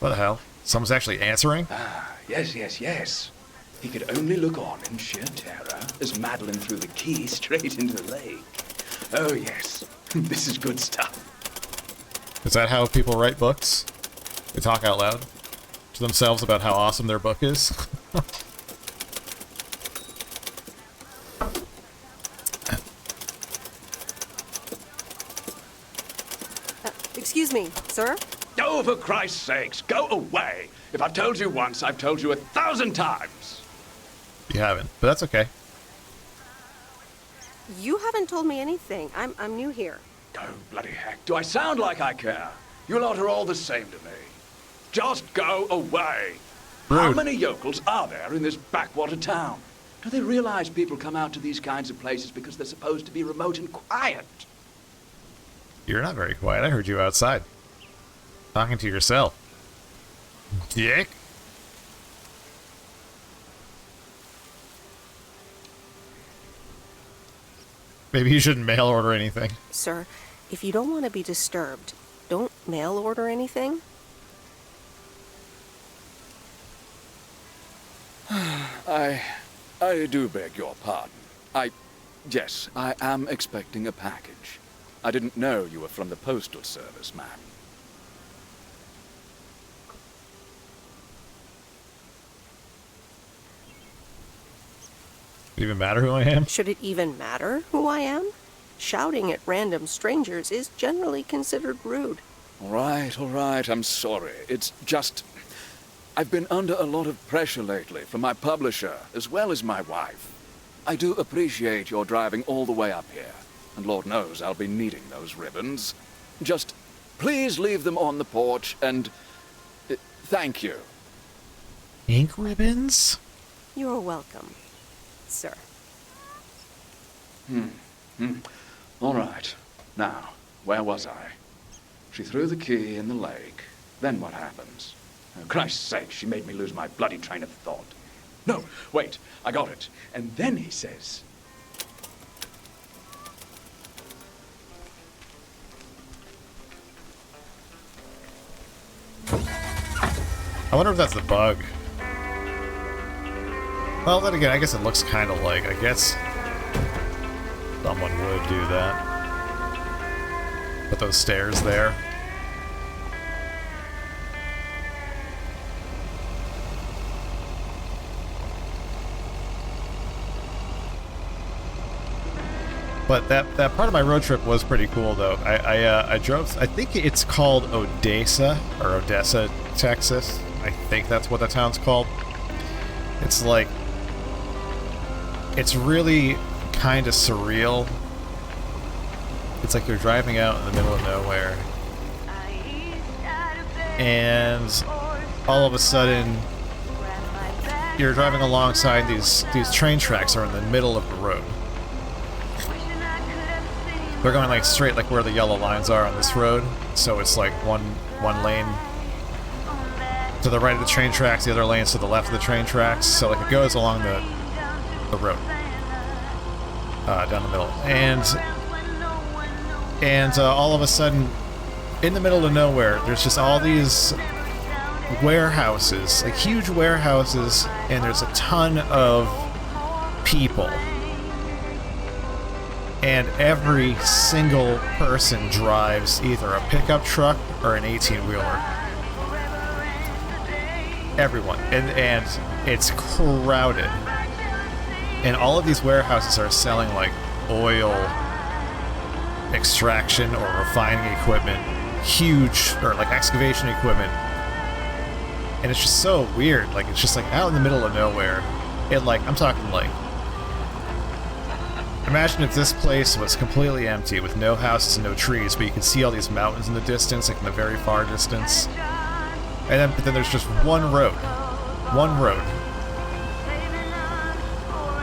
What the hell? Someone's actually answering? Ah, yes. He could only look on in sheer terror as Madeline threw the key straight into the lake. Oh, yes. This is good stuff. Is that how people write books? They talk out loud to themselves about how awesome their book is? Excuse me, sir? Oh, for Christ's sakes, go away! If I've told you once, I've told you 1,000 times! You haven't, but that's okay. You haven't told me anything. I'm new here. Oh, bloody heck. Do I sound like I care? You lot are all the same to me. Just go away! Rude. How many yokels are there in this backwater town? Do they realize people come out to these kinds of places because they're supposed to be remote and quiet? You're not very quiet. I heard you outside. Talking to yourself. Dick? Maybe you shouldn't mail order anything. Sir, if you don't want to be disturbed, don't mail order anything. I do beg your pardon. Yes, I am expecting a package. I didn't know you were from the Postal Service, ma'am. Does it even matter who I am? Should it even matter who I am? Shouting at random strangers is generally considered rude. All right, I'm sorry. It's just... I've been under a lot of pressure lately from my publisher, as well as my wife. I do appreciate your driving all the way up here, and Lord knows I'll be needing those ribbons. Just please leave them on the porch, and... thank you. Ink ribbons? You're welcome, sir. All right. Now, where was I? She threw the key in the lake. Then what happens? Oh, Christ's sake, she made me lose my bloody train of thought. No, wait, I got it. And then he says... I wonder if that's the bug. Well, then again, I guess it looks kind of like, I guess someone would do that. Put those stairs there. But that part of my road trip was pretty cool, though. I drove. I think it's called Odessa or Odessa, Texas. I think that's what the town's called. It's like, it's really kind of surreal. It's like you're driving out in the middle of nowhere, and all of a sudden, you're driving alongside these train tracks are in the middle of the road. They're going like straight, like where the yellow lines are on this road. So it's like one lane to the right of the train tracks, the other lane's to the left of the train tracks. So like it goes along the road, down the middle, and all of a sudden, in the middle of nowhere, there's just all these warehouses, like huge warehouses, and there's a ton of people. And every single person drives either a pickup truck or an 18-wheeler. Everyone. And it's crowded. And all of these warehouses are selling, like, oil extraction or refining equipment. Huge, or, like, excavation equipment. And it's just so weird. Like, it's just, like, out in the middle of nowhere. And, like, I'm talking, like... Imagine if this place was completely empty with no houses and no trees, but you can see all these mountains in the distance, like in the very far distance. And but then there's just one road. One road.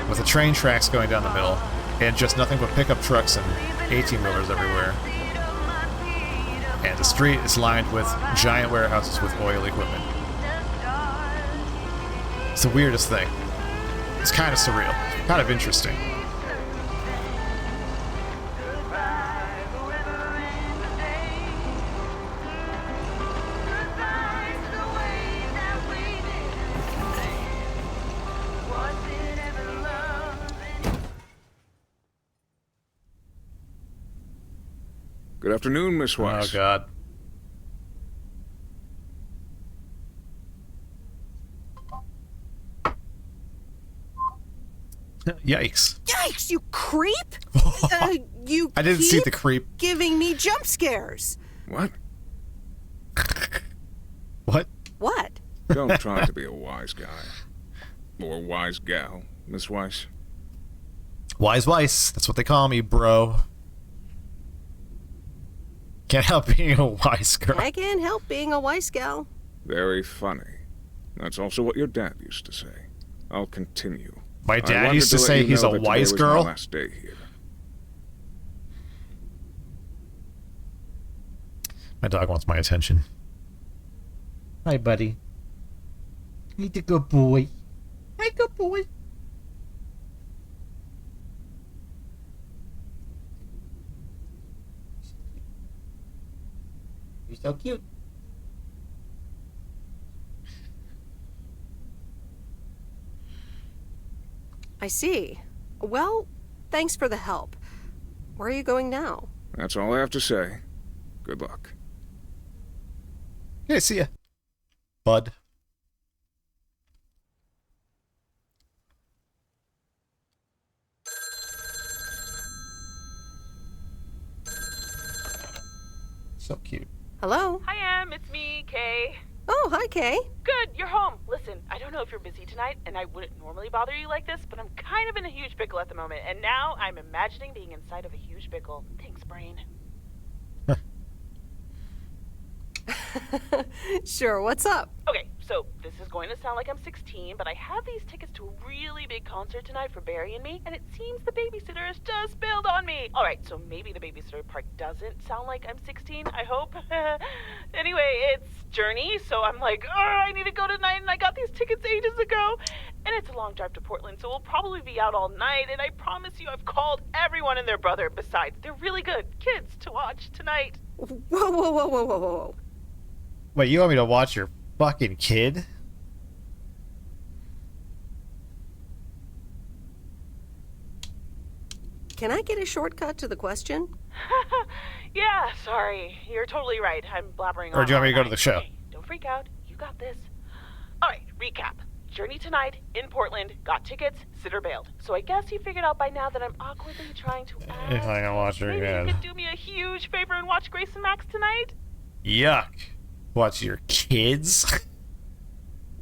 With the train tracks going down the middle, and just nothing but pickup trucks and 18-wheelers everywhere. And the street is lined with giant warehouses with oil equipment. It's the weirdest thing. It's kind of surreal. Kind of interesting. Good afternoon, Miss Weiss. Oh, God. Yikes. Yikes, you creep! You I didn't see the creep. Giving me jump scares. What? What? What? Don't try to be a wise guy. Or wise gal, Miss Weiss. Wise Weiss. That's what they call me, bro. Can't help being a wise girl. I can't help being a wise gal. Very funny. That's also what your dad used to say. I'll continue. My dad used to say he's a wise girl? My last day here. My dog wants my attention. Hi, buddy. He's a good boy. Hi, good boy. You're so cute. I see. Well, thanks for the help. Where are you going now? That's all I have to say. Good luck. Okay, see ya, bud. So cute. Hello? Hi, Em. It's me, Kay. Oh, hi, Kay. Good, you're home. Listen, I don't know if you're busy tonight, and I wouldn't normally bother you like this, but I'm kind of in a huge pickle at the moment, and now I'm imagining being inside of a huge pickle. Thanks, brain. Sure, what's up? Okay, so this is going to sound like I'm 16, but I have these tickets to a really big concert tonight for Barry and me, and it seems the babysitter has just bailed on me. All right, so maybe the babysitter part doesn't sound like I'm 16, I hope. Anyway, it's Journey, so I'm like, I need to go tonight, and I got these tickets ages ago. And it's a long drive to Portland, so we'll probably be out all night, and I promise you I've called everyone and their brother. Besides, they're really good kids to watch tonight. Whoa, whoa, whoa, whoa, whoa, whoa. Wait, you want me to watch your fucking kid? Can I get a shortcut to the question? Yeah, sorry. You're totally right. I'm blabbering on. Or do you want me to go to the show? Okay, don't freak out. You got this. All right, recap. Journey tonight in Portland, got tickets, sitter bailed. So I guess he figured out by now that I'm awkwardly trying to ask. If I can watch her Maybe again. you could do me a huge favor and watch Grace and Max tonight? Yuck. Watch your kids?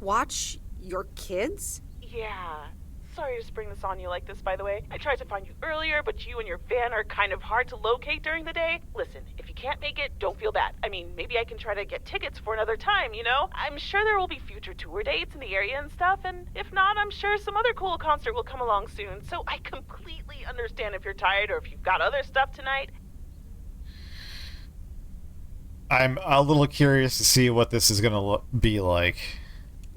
Watch your kids? Yeah. Sorry to spring this on you like this, by the way. I tried to find you earlier, but you and your van are kind of hard to locate during the day. Listen, if you can't make it, don't feel bad. I mean, maybe I can try to get tickets for another time, you know? I'm sure there will be future tour dates in the area and stuff, and if not, I'm sure some other cool concert will come along soon. So I completely understand if you're tired or if you've got other stuff tonight. I'm a little curious to see what this is gonna be like.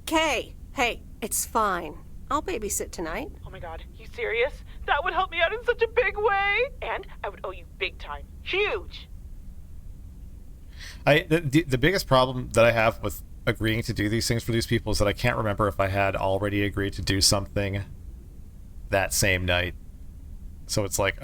Kay, hey, it's fine. I'll babysit tonight. Oh my god, you serious? That would help me out in such a big way! And I would owe you big time. Huge! The biggest problem that I have with agreeing to do these things for these people is that I can't remember if I had already agreed to do something that same night. So it's like,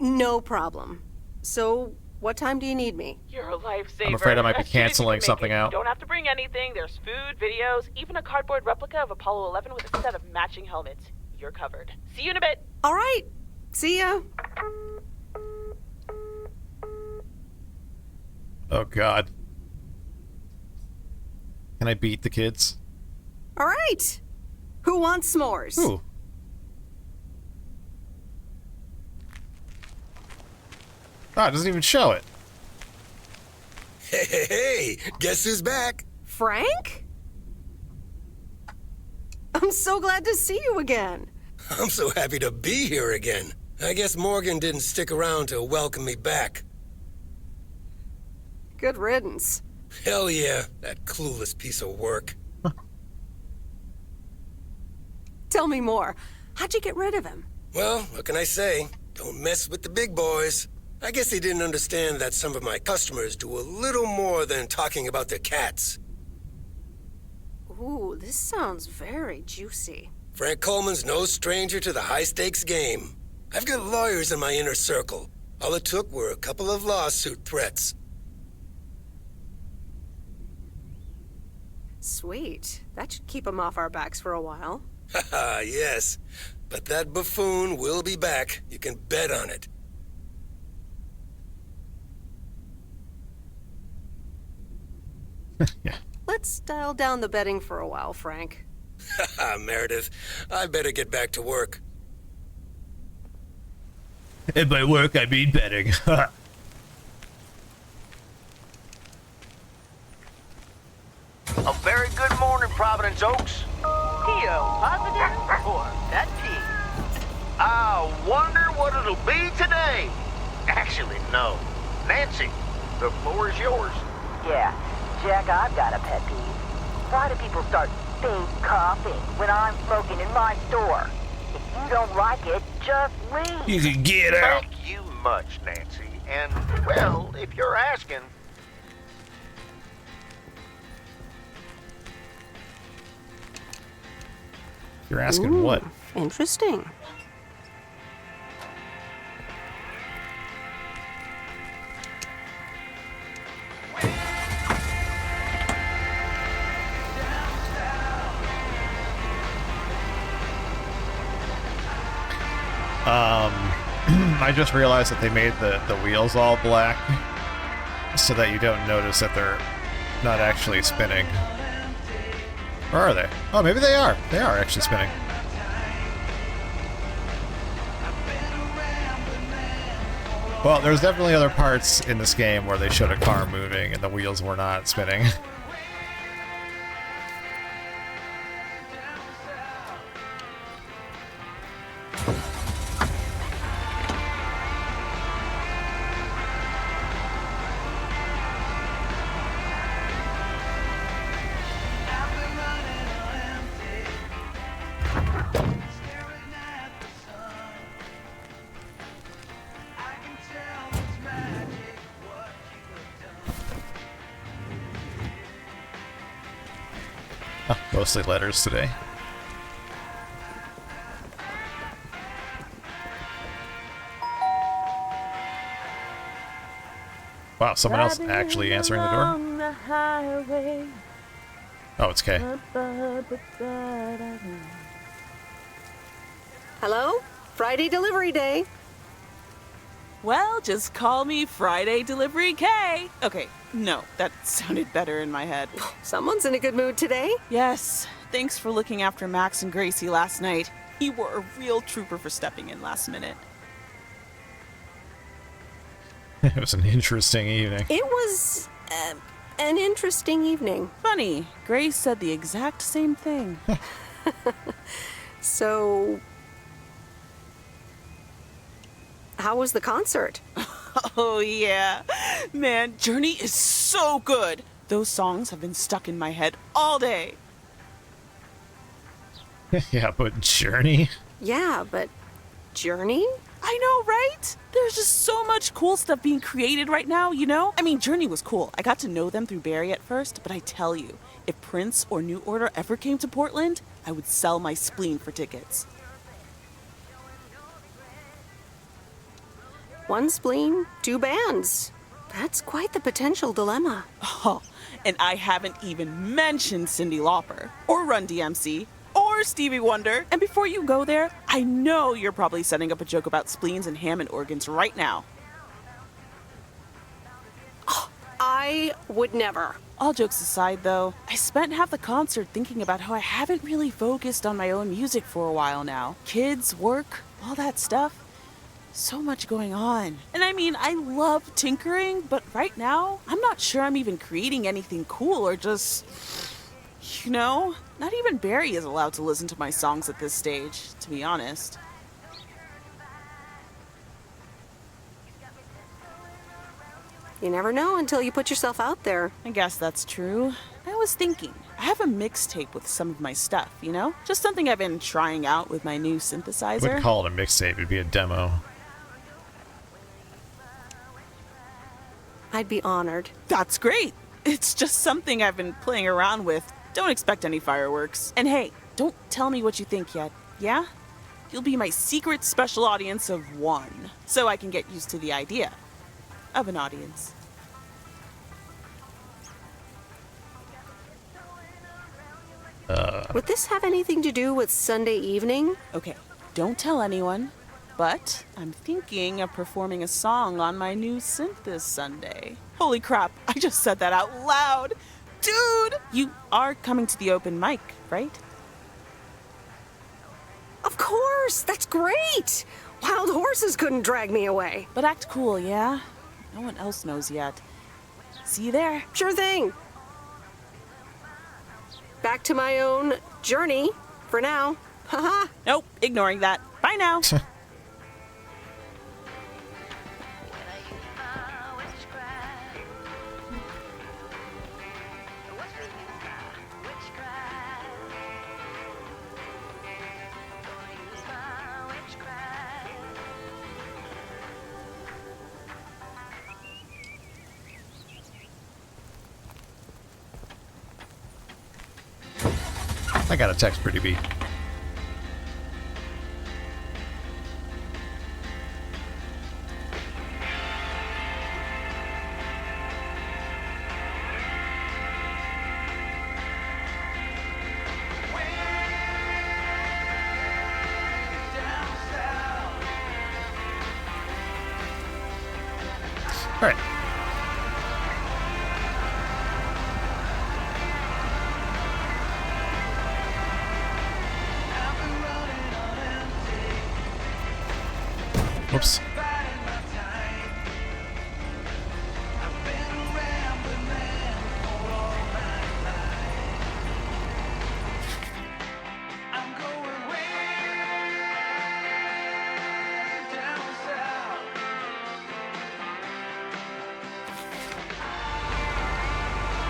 No problem. So, what time do you need me? You're a lifesaver. I'm afraid I might be As soon as you canceling can make something it. out. You don't have to bring anything. There's food, videos, even a cardboard replica of Apollo 11 with a set of matching helmets. You're covered. See you in a bit. All right. See ya. oh god. Can I beat the kids? All right. Who wants s'mores? Ooh. Oh, it doesn't even show it. Hey, guess who's back? Frank? I'm so glad to see you again. I'm so happy to be here again. I guess Morgan didn't stick around to welcome me back. Good riddance. Hell yeah, that clueless piece of work. Tell me more. How'd you get rid of him? Well, what can I say? Don't mess with the big boys. I guess he didn't understand that some of my customers do a little more than talking about their cats. Ooh, this sounds very juicy. Frank Coleman's no stranger to the high-stakes game. I've got lawyers in my inner circle. All it took were a couple of lawsuit threats. Sweet. That should keep him off our backs for a while. Haha, yes. But that buffoon will be back. You can bet on it. Yeah. Let's dial down the betting for a while, Frank. Haha, Meredith. I better get back to work. And by work, I mean betting. A very good morning, Providence Oaks. P.O. positive or that P? I wonder what it'll be today. Actually, no. Nancy, the floor is yours. Yeah, Jack, I've got a pet peeve. Why do people start fake coughing when I'm smoking in my store? If you don't like it, just leave. You can get out. Thank you much, Nancy. And, well, if you're asking... You're asking what? Interesting. I just realized that they made the wheels all black so that you don't notice that they're not actually spinning. Or are they? Oh, maybe they are. They are actually spinning. Well, there's definitely other parts in this game where they showed a car moving and the wheels were not spinning. Mostly letters today. Wow, someone else actually answering the door? Oh, it's Kay. Hello? Friday delivery day. Well, just call me Friday Delivery K. Okay, no, that sounded better in my head. Someone's in a good mood today. Yes, thanks for looking after Max and Gracie last night. You were a real trooper for stepping in last minute. It was an interesting evening. It was an interesting evening. Funny, Grace said the exact same thing. So, how was the concert? Oh, yeah. Man, Journey is so good. Those songs have been stuck in my head all day. Yeah, but Journey? Yeah, but Journey? I know, right? There's just so much cool stuff being created right now, you know? I mean, Journey was cool. I got to know them through Barry at first, but I tell you, if Prince or New Order ever came to Portland, I would sell my spleen for tickets. One spleen, two bands. That's quite the potential dilemma. Oh, and I haven't even mentioned Cyndi Lauper, or Run DMC, or Stevie Wonder. And before you go there, I know you're probably setting up a joke about spleens and Hammond organs right now. Oh, I would never. All jokes aside, though, I spent half the concert thinking about how I haven't really focused on my own music for a while now. Kids, work, all that stuff. So much going on. And I mean, I love tinkering, but right now, I'm not sure I'm even creating anything cool or just, you know, not even Barry is allowed to listen to my songs at this stage, to be honest. You never know until you put yourself out there. I guess that's true. I was thinking, I have a mixtape with some of my stuff, you know? Just something I've been trying out with my new synthesizer. I wouldn't call it a mixtape, it'd be a demo. I'd be honored. That's great. It's just something I've been playing around with. Don't expect any fireworks. And hey, don't tell me what you think yet, yeah? You'll be my secret special audience of one, so I can get used to the idea of an audience. Would this have anything to do with Sunday evening? Okay, don't tell anyone, but I'm thinking of performing a song on my new synth this Sunday. Holy crap, I just said that out loud! Dude! You are coming to the open mic, right? Of course! That's great! Wild horses couldn't drag me away. But act cool, yeah? No one else knows yet. See you there. Sure thing. Back to my own journey for now. Haha. Nope, ignoring that. Bye now. I got a text pretty beat. All right. Whoops.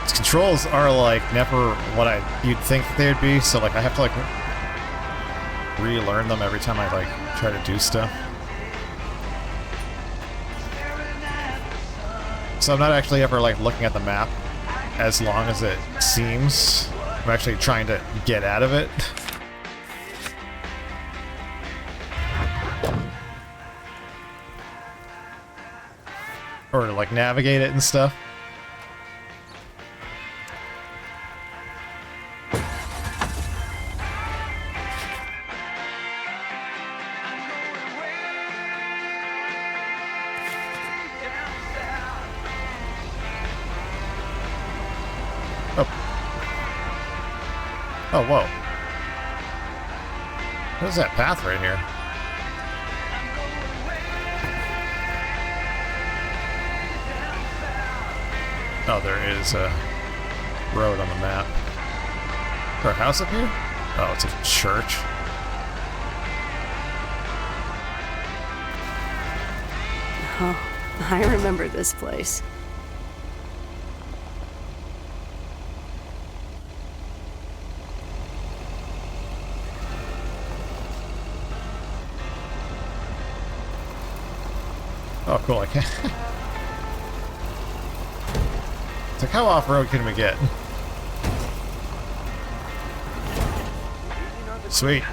Its controls are like never what you'd think that they'd be, so like I have to like relearn them every time I like try to do stuff. So I'm not actually ever like looking at the map as long as it seems. I'm actually trying to get out of it. Or to like navigate it and stuff. Oh, whoa. What is that path right here? Oh, there is a road on the map. Is there a house up here? Oh, it's a church. Oh, I remember this place. Oh, cool, I can't. It's like, how off-road can we get? Sweet.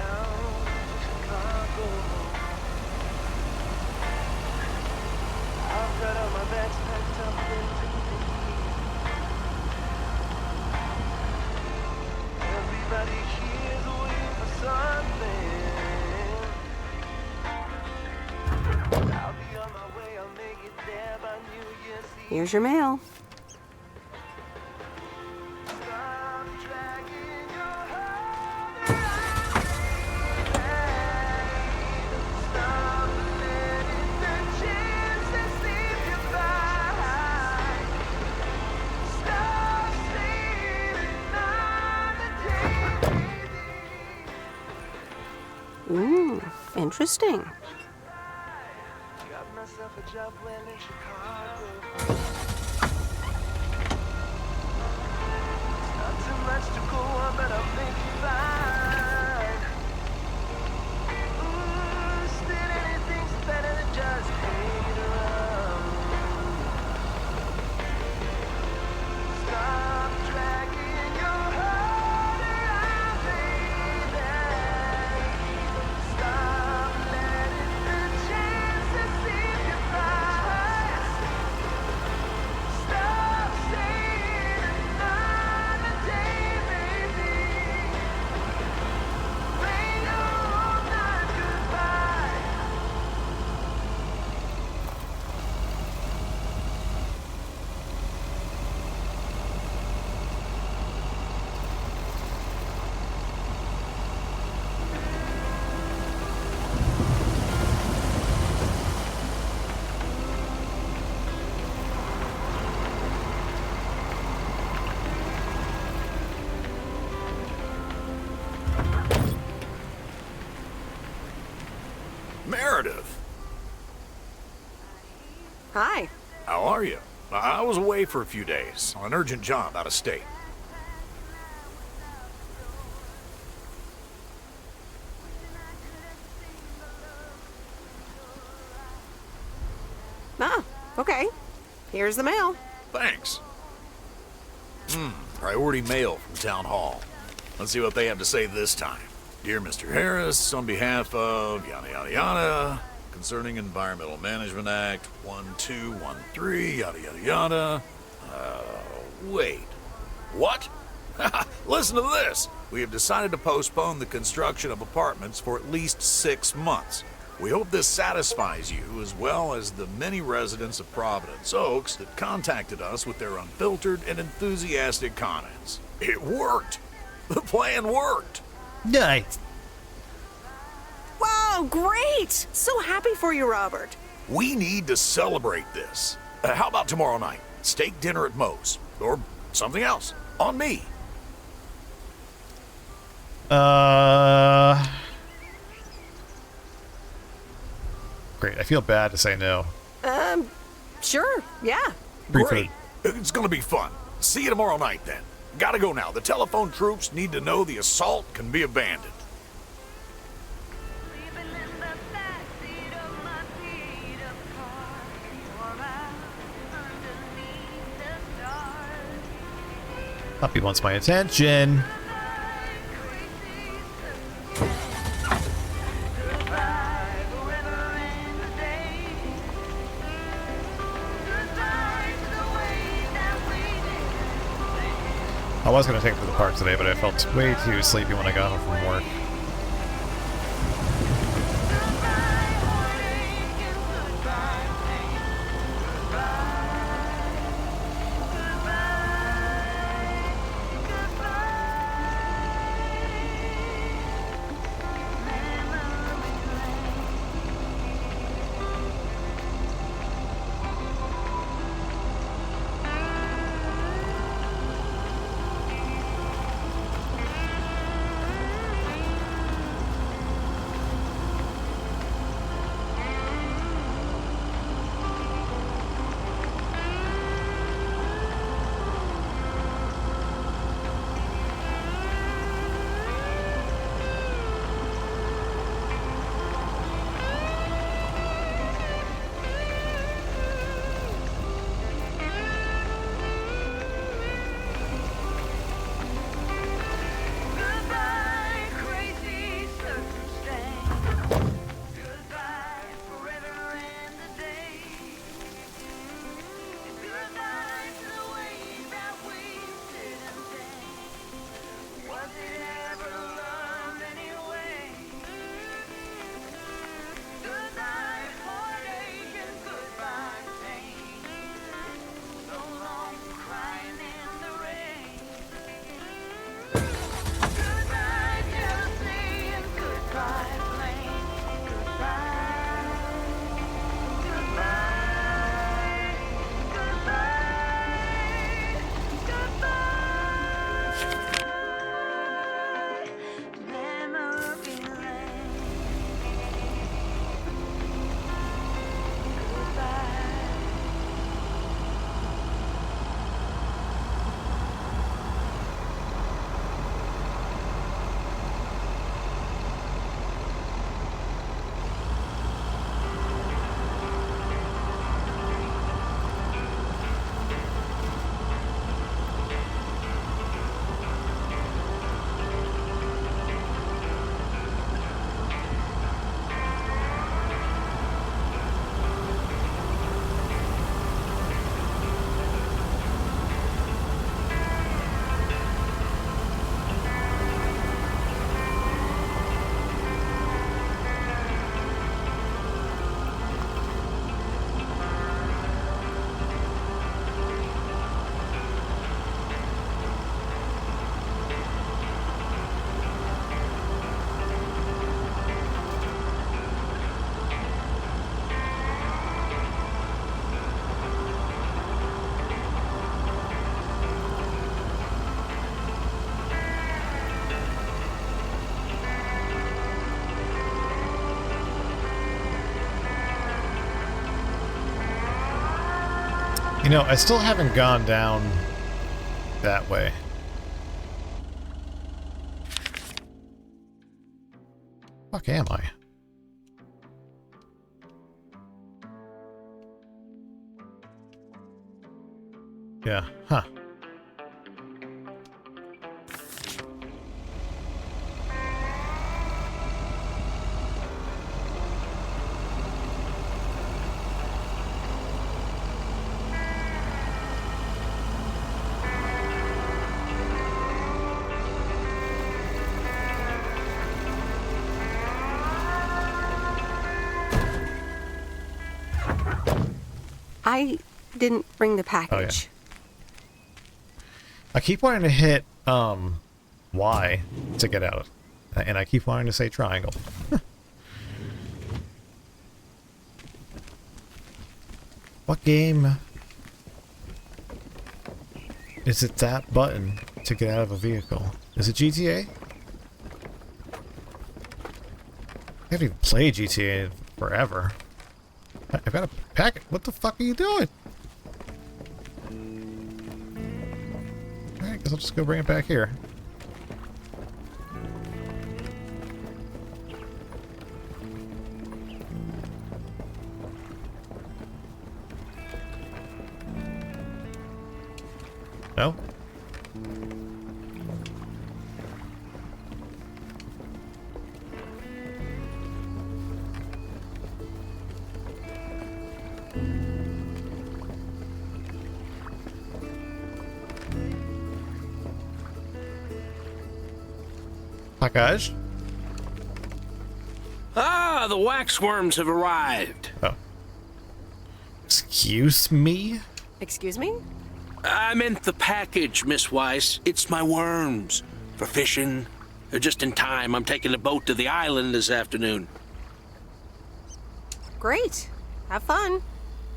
Here's your mail. Ooh, interesting. Hi. How are you? I was away for a few days on an urgent job out of state. Ah, okay. Here's the mail. Thanks. Priority mail from Town Hall. Let's see what they have to say this time. Dear Mr. Harris, on behalf of yada yada yada, concerning Environmental Management Act 1213, yada yada yada. Wait. What? Listen to this. We have decided to postpone the construction of apartments for at least 6 months. We hope this satisfies you, as well as the many residents of Providence Oaks that contacted us with their unfiltered and enthusiastic comments. It worked! The plan worked! Nice. Wow, great! So happy for you, Robert. We need to celebrate this. How about tomorrow night? Steak dinner at Moe's. Or something else. On me. Great. I feel bad to say no. Sure, yeah. Great. It's gonna be fun. See you tomorrow night, then. Gotta go now. The telephone troops need to know the assault can be abandoned. Puppy wants my attention. I was going to take him to the park today, but I felt way too sleepy when I got home from work. You know, I still haven't gone down that way. Fuck am I? Yeah, huh. I didn't bring the package. Oh, yeah. I keep wanting to hit Y to get out, and I keep wanting to say triangle. What game is it that button to get out of a vehicle? Is it GTA? I haven't even played GTA in forever. I've got a packet. What the fuck are you doing? Alright, guess I'll just go bring it back here. No? Package? Ah, the waxworms have arrived. Oh. Excuse me? Excuse me? I meant the package, Miss Weiss. It's my worms. For fishing. They're just in time. I'm taking a boat to the island this afternoon. Great. Have fun.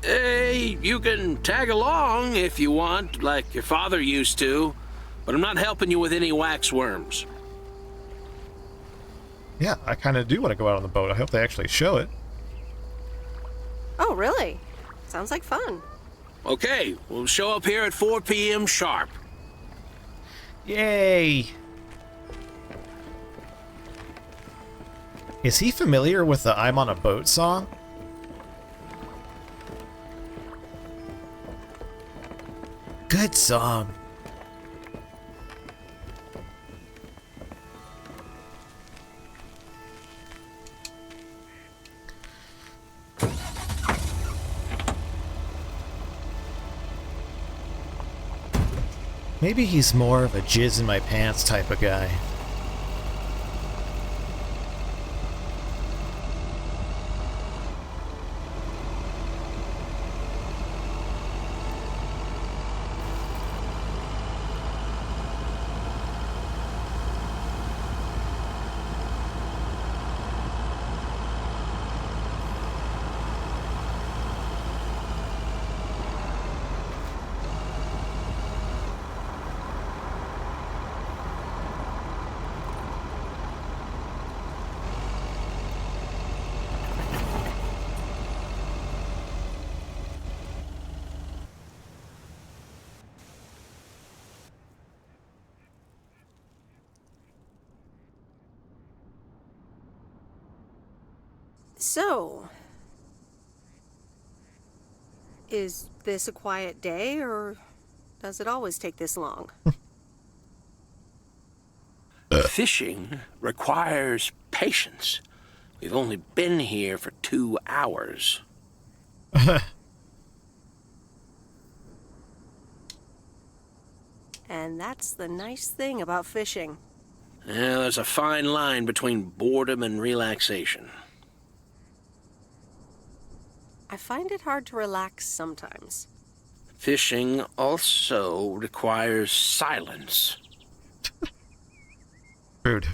Hey, you can tag along if you want, like your father used to. But I'm not helping you with any waxworms. Yeah, I kind of do want to go out on the boat. I hope they actually show it. Oh, really? Sounds like fun. Okay, we'll show up here at 4 p.m. sharp. Yay! Is he familiar with the I'm on a Boat song? Good song. Maybe he's more of a jizz in my pants type of guy. So, is this a quiet day, or does it always take this long? Fishing requires patience. We've only been here for 2 hours. And that's the nice thing about fishing. Yeah, there's a fine line between boredom and relaxation. I find it hard to relax sometimes. Fishing also requires silence. Rude.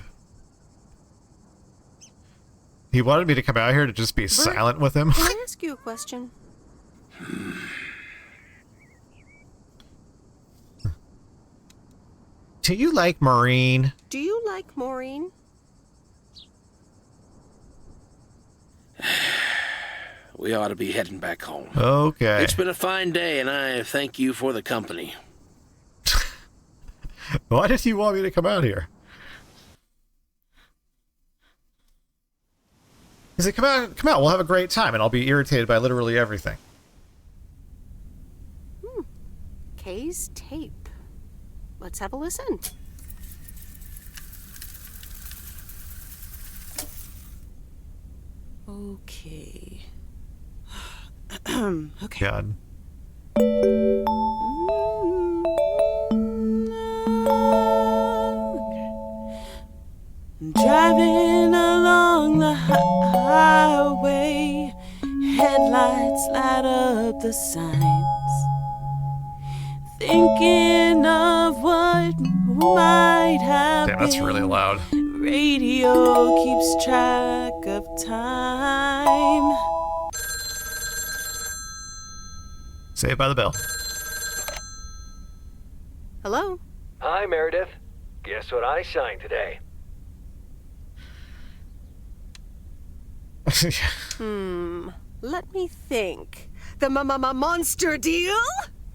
He wanted me to come out here to just be silent with him. Can I ask you a question? Do you like Maureen? Do you like Maureen? We ought to be heading back home. Okay. It's been a fine day, and I thank you for the company. Why did you want me to come out here? He said, come out, we'll have a great time, and I'll be irritated by literally everything. Kay's tape. Let's have a listen. Okay. Okay. God. Driving along the highway, headlights light up the signs. Thinking of what might have Damn, that's really loud. Radio keeps track of time. Saved by the bell. Hello? Hi, Meredith. Guess what I signed today? Let me think. The monster deal?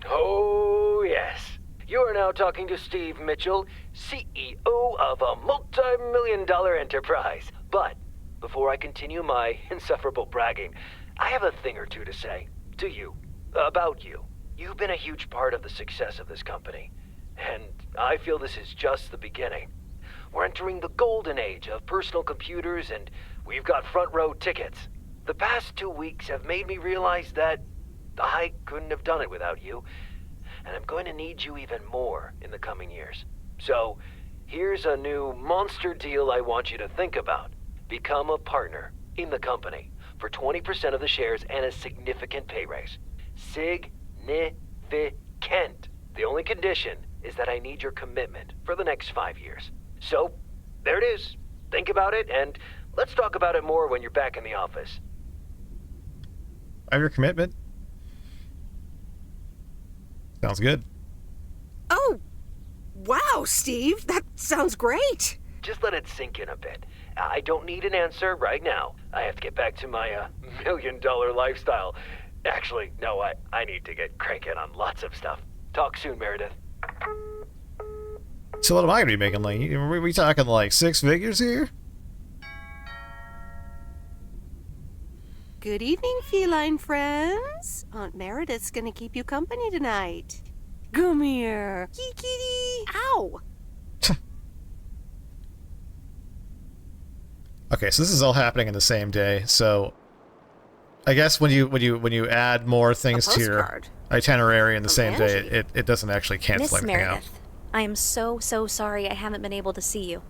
Oh, yes. You are now talking to Steve Mitchell, CEO of a multi-million-dollar enterprise. But before I continue my insufferable bragging, I have a thing or two to say to you, about you. You've been a huge part of the success of this company, and I feel this is just the beginning. We're entering the golden age of personal computers, and we've got front row tickets. The past 2 weeks have made me realize that I couldn't have done it without you, and I'm going to need you even more in the coming years. So, here's a new monster deal I want you to think about. Become a partner in the company for 20% of the shares and a significant pay raise. Significant. The only condition is that I need your commitment for the next 5 years. So, there it is. Think about it, and let's talk about it more when you're back in the office. I have your commitment. Sounds good. Oh, wow, Steve. That sounds great. Just let it sink in a bit. I don't need an answer right now. I have to get back to my million-dollar lifestyle. Actually, no, I need to get cranking on lots of stuff. Talk soon, Meredith. So what am I going to be making? Like, are we talking like 6 figures here? Good evening, feline friends. Aunt Meredith's gonna keep you company tonight. Come here. Kitty. Ow. Okay, so this is all happening in the same day. So I guess when you add more things to your itinerary in the same day, it doesn't actually cancel Miss everything out. Meredith, I am so sorry I haven't been able to see you.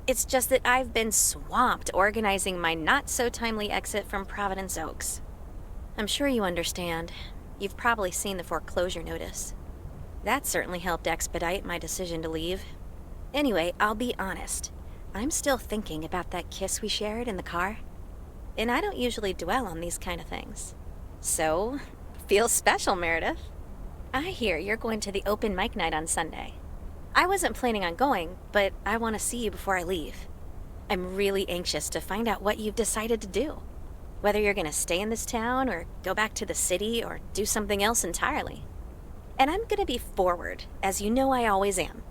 It's just that I've been swamped organizing my not-so-timely exit from Providence Oaks. I'm sure you understand. You've probably seen the foreclosure notice. That certainly helped expedite my decision to leave. Anyway, I'll be honest. I'm still thinking about that kiss we shared in the car. And I don't usually dwell on these kind of things. So, feels special, Meredith. I hear you're going to the open mic night on Sunday. I wasn't planning on going, but I want to see you before I leave. I'm really anxious to find out what you've decided to do. Whether you're going to stay in this town, or go back to the city, or do something else entirely. And I'm going to be forward, as you know I always am.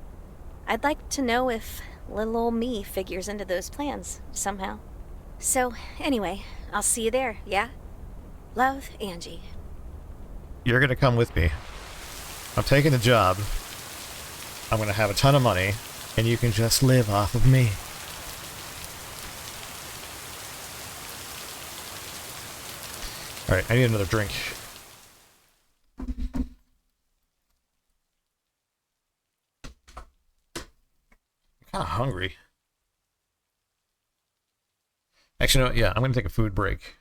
I'd like to know if little old me figures into those plans, somehow. So, anyway, I'll see you there, yeah? Love, Angie. You're going to come with me. I'm taking the job. I'm going to have a ton of money, and you can just live off of me. Alright, I need another drink. I'm kind of hungry. Actually, no, yeah, I'm going to take a food break.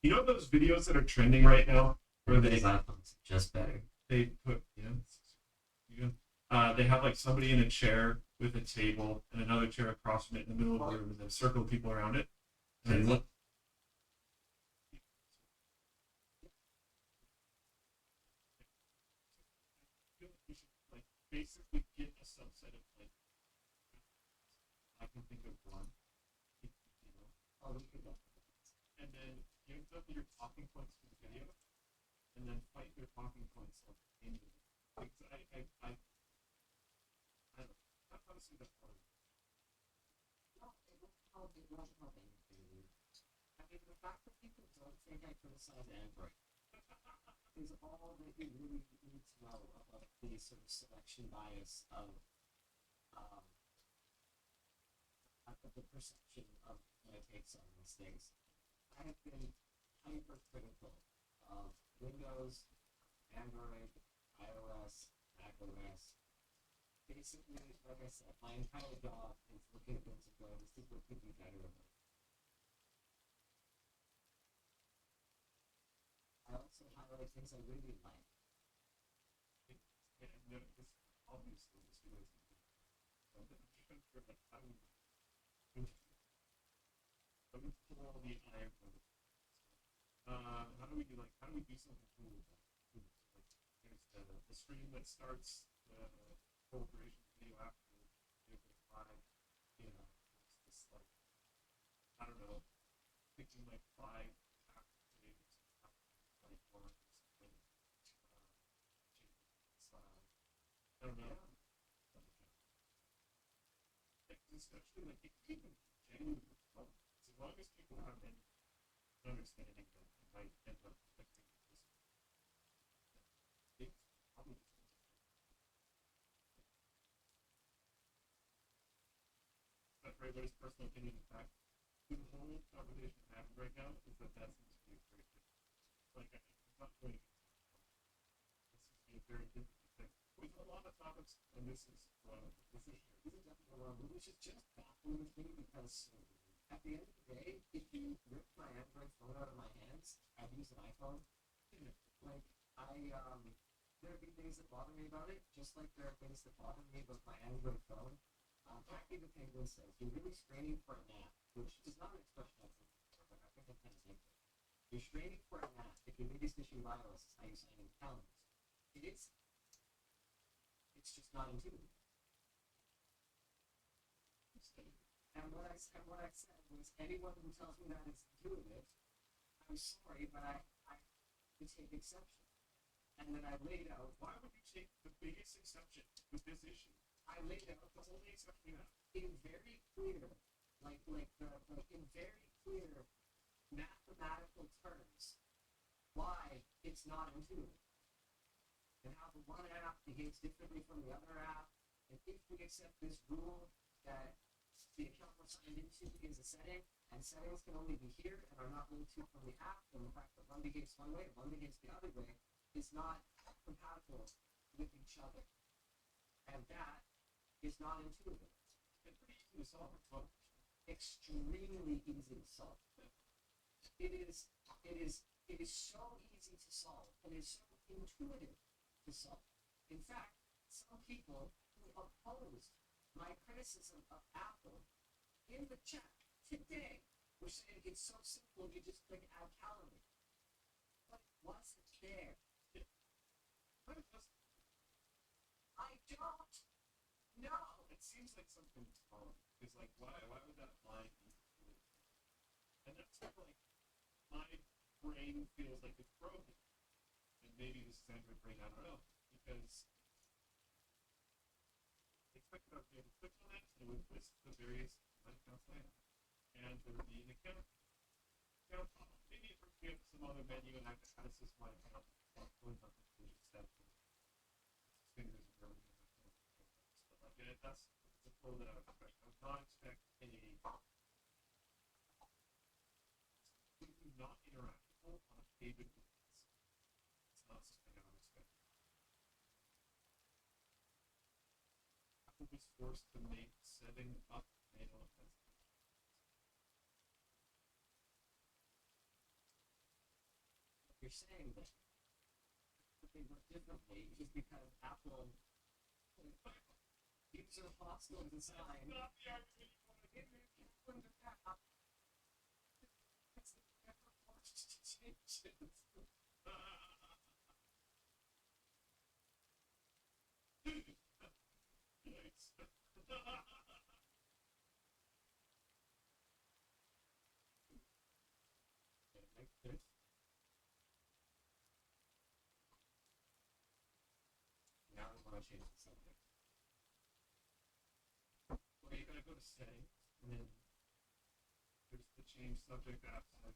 You know those videos that are trending right now, where they iPhones just better. They put they have like somebody in a chair with a table and another chair across from it in the middle of the room, and then circle of people around it. And it's like, we should like basically get a subset of like I can think of one. And then give them your talking points for the video, and then fight their talking points like in the video. I don't know. That's honestly the part. No, it won't help anything. I mean, the fact that people don't think I criticize Android is all that you really need to know about the sort of selection bias of the perception of my takes on these things. I have been hypercritical of Windows, Android, iOS, macOS. Basically, like I said, my entire job is looking at things and going, this is what could be better about it. I also highlight things I really like. And this obviously this video is how do we do something cool with that? Like, there's the stream that starts the whole creation video after you go live. You know, there's this like I don't know, picking like 5 after videos, like one or something. I don't know. Especially like it can even genuinely fun. As long as people have an understanding that it might end up affecting this. It's probably that's for everybody's personal opinion. In fact, the whole conversation I'm having right now is that seems to be a very different. Like I'm not going to. This seems to be a very different thing. With a lot of topics, and this is definitely one, which is just baffling to me because at the end of the day, if you rip my Android phone out of my hands, I've used an iPhone. Like there be things that bother me about it, just like there are things that bother me about my Android phone. Happy the Penguin says you're really straining for a nap, which is not an expression I've heard before, but I think I kind of think it. You're straining for a nap if your biggest issue with iOS is how you sign in calendars. It's just not intuitive. And what I said was anyone who tells me that it's intuitive, I'm sorry, but I would take exception. And then I laid out why would you take the biggest exception with this issue? I laid out the only exception in very clear, in very clear mathematical terms why it's not intuitive. And how the one app behaves differently from the other app. And if we accept this rule that the account we're signed into is a setting, and settings can only be here and are not linked to from the app, and the fact that one behaves one way and one behaves the other way is not compatible with each other. And that is not intuitive. It's pretty easy to solve. Extremely easy to solve. It is so easy to solve, and it is so intuitive to solve. In fact, some people who opposed my criticism of Apple in the chat today were saying it's so simple, you just click add calendar. But it wasn't there. I don't know. It seems like something's wrong. It's like, why would that line be true? And that's sort of like, my brain feels like it's broken. And maybe this is Android brain, I don't know. Because expected I would be able to click on it, and it would list the various accounts I have. And there would be an account. Maybe it would give some other menu, and I have to access my account. Going up the collision step. Fingers and everything like that. But like that's the flow that I would expect. I would not expect completely not interactable on a favorite device. It's not something I would expect. Apple was forced to make setting up mail as you're saying that they work differently is because Apple user hostile design. Now we want to change the subject. Well, you gotta go to settings, and then there's the change subject option.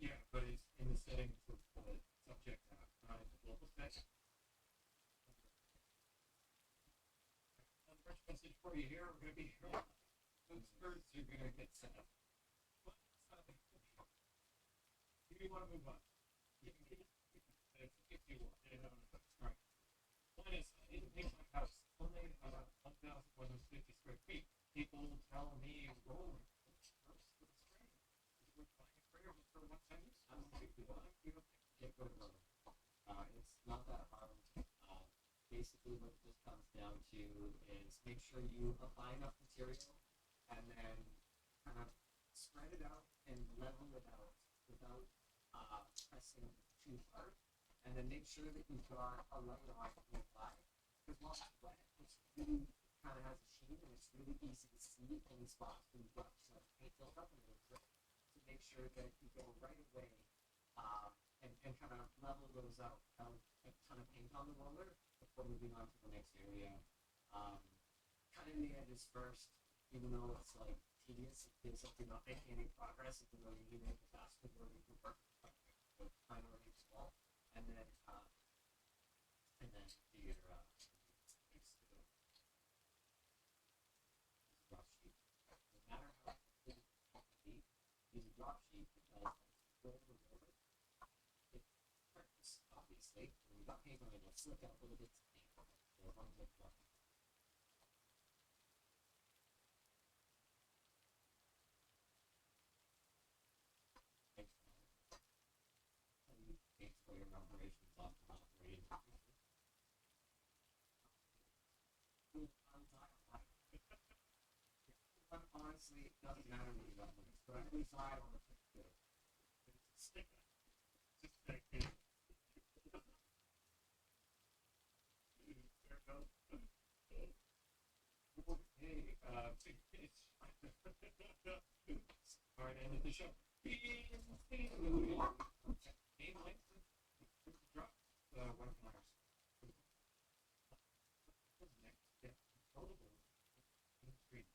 Yeah, but it's in the settings of the subject app, not in the global text. First message for you here, we're gonna be here. Those birds are gonna get set up. Do you want to move on? If you want. Right. One is, I didn't paint my house. Only 1,150 square feet. People tell me rolling. It's gross, but it's great. Is it worth buying a sprayer for 1 time use? I don't think we want to. You don't think? Yeah, go to rolling. It's not that hard. Basically, what it just comes down to is make sure you apply enough material and then kind of spread it out and level it out without pressing too hard. And then make sure that you've got a layer on the apply. Because while it's wet, it's really kind of has a sheen and it's really easy to see any spots when you've got some paint built up and it's great. So make sure that you go right away and kind of level those out without a ton of paint on the roller before moving on to the next area. Cutting the edges first, even though it's like tedious, it feels like you're not making any progress, even though you make the vast majority of your work with minority wall, and then do your next drop sheet. No matter how big it be, use a drop sheet because roll the roller. It hurts, obviously. When you got paint on it, it'll slick out little bits of paint. So as long as it's drop. Honestly, it doesn't matter what you got links, but at least I want to pick good. It's a sticker. Just like it. Hey, big pitch. Alright, end of the show. Name links to drop. One of ours. Next, yeah, foldable. Screen.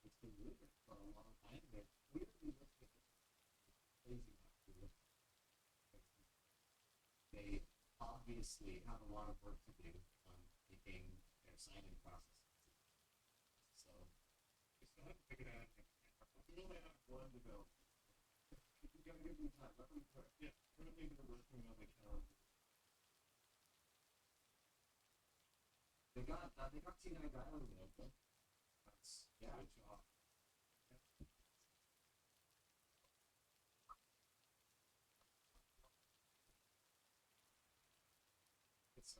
It's been rumored for a long time that weirdly looking crazy enough to look. They obviously have a lot of work to do on making their sign-in process. So we still haven't figured out we only have one to go. You gotta give them time. Let them cook. Yeah, currently they're working on the calendar. They got T9 Island open. That's good job. It's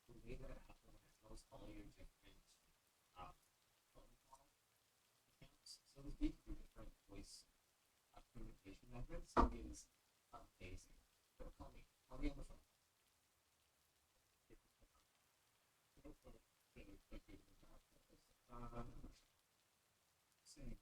the way that Apple handles all your different phone call accounts, so to speak, through different voice communication methods is amazing. So call me on the phone. Same.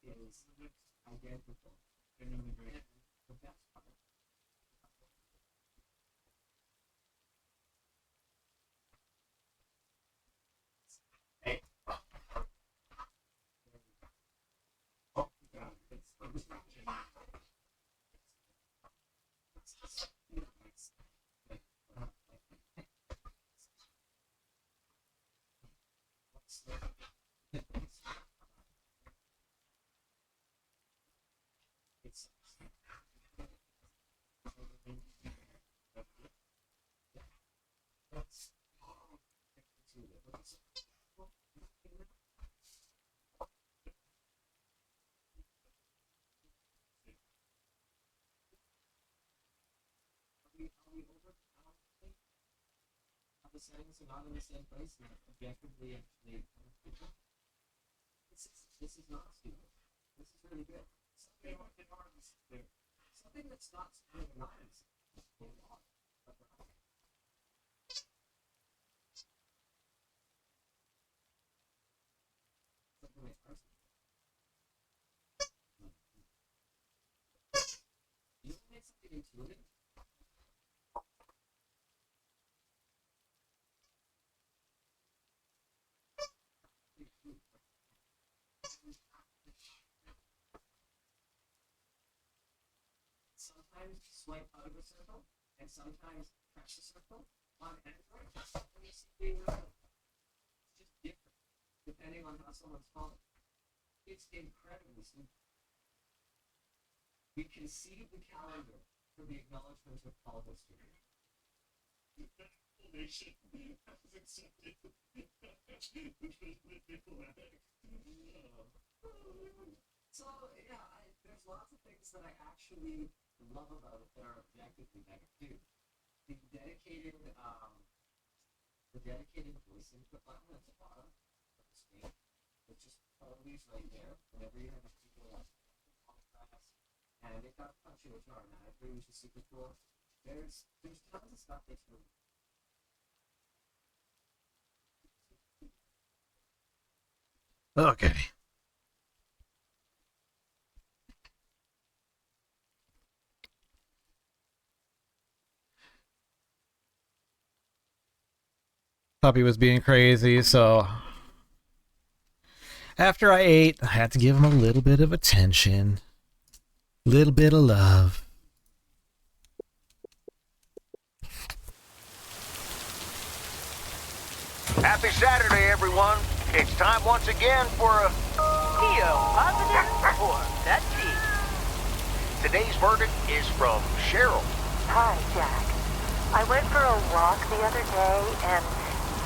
Is identical. And the best part. Hey. Oh, God. The settings are not in the same place and objectively actually this is not stupid. This is really good. Something that's not stupid nice. Something like person. You don't make something intuitive. Sometimes swipe out of a circle, and sometimes press the circle on Android. It's just different, depending on how someone's calling. It's incredibly simple. We conceive the calendar for the acknowledgement of call history. So, yeah, there's lots of things that I actually love about it that are objectively better too. The dedicated voice input button at the bottom of the screen, it's just always right there whenever you have people like class, and it got punctuation automatically, which is super cool. There's tons of stuff that's really Okay. Puppy was being crazy, so after I ate, I had to give him a little bit of attention, a little bit of love. Happy Saturday, everyone. It's time once again for a Theo, positive or that tea? Today's verdict is from Cheryl. Hi, Jack. I went for a walk the other day and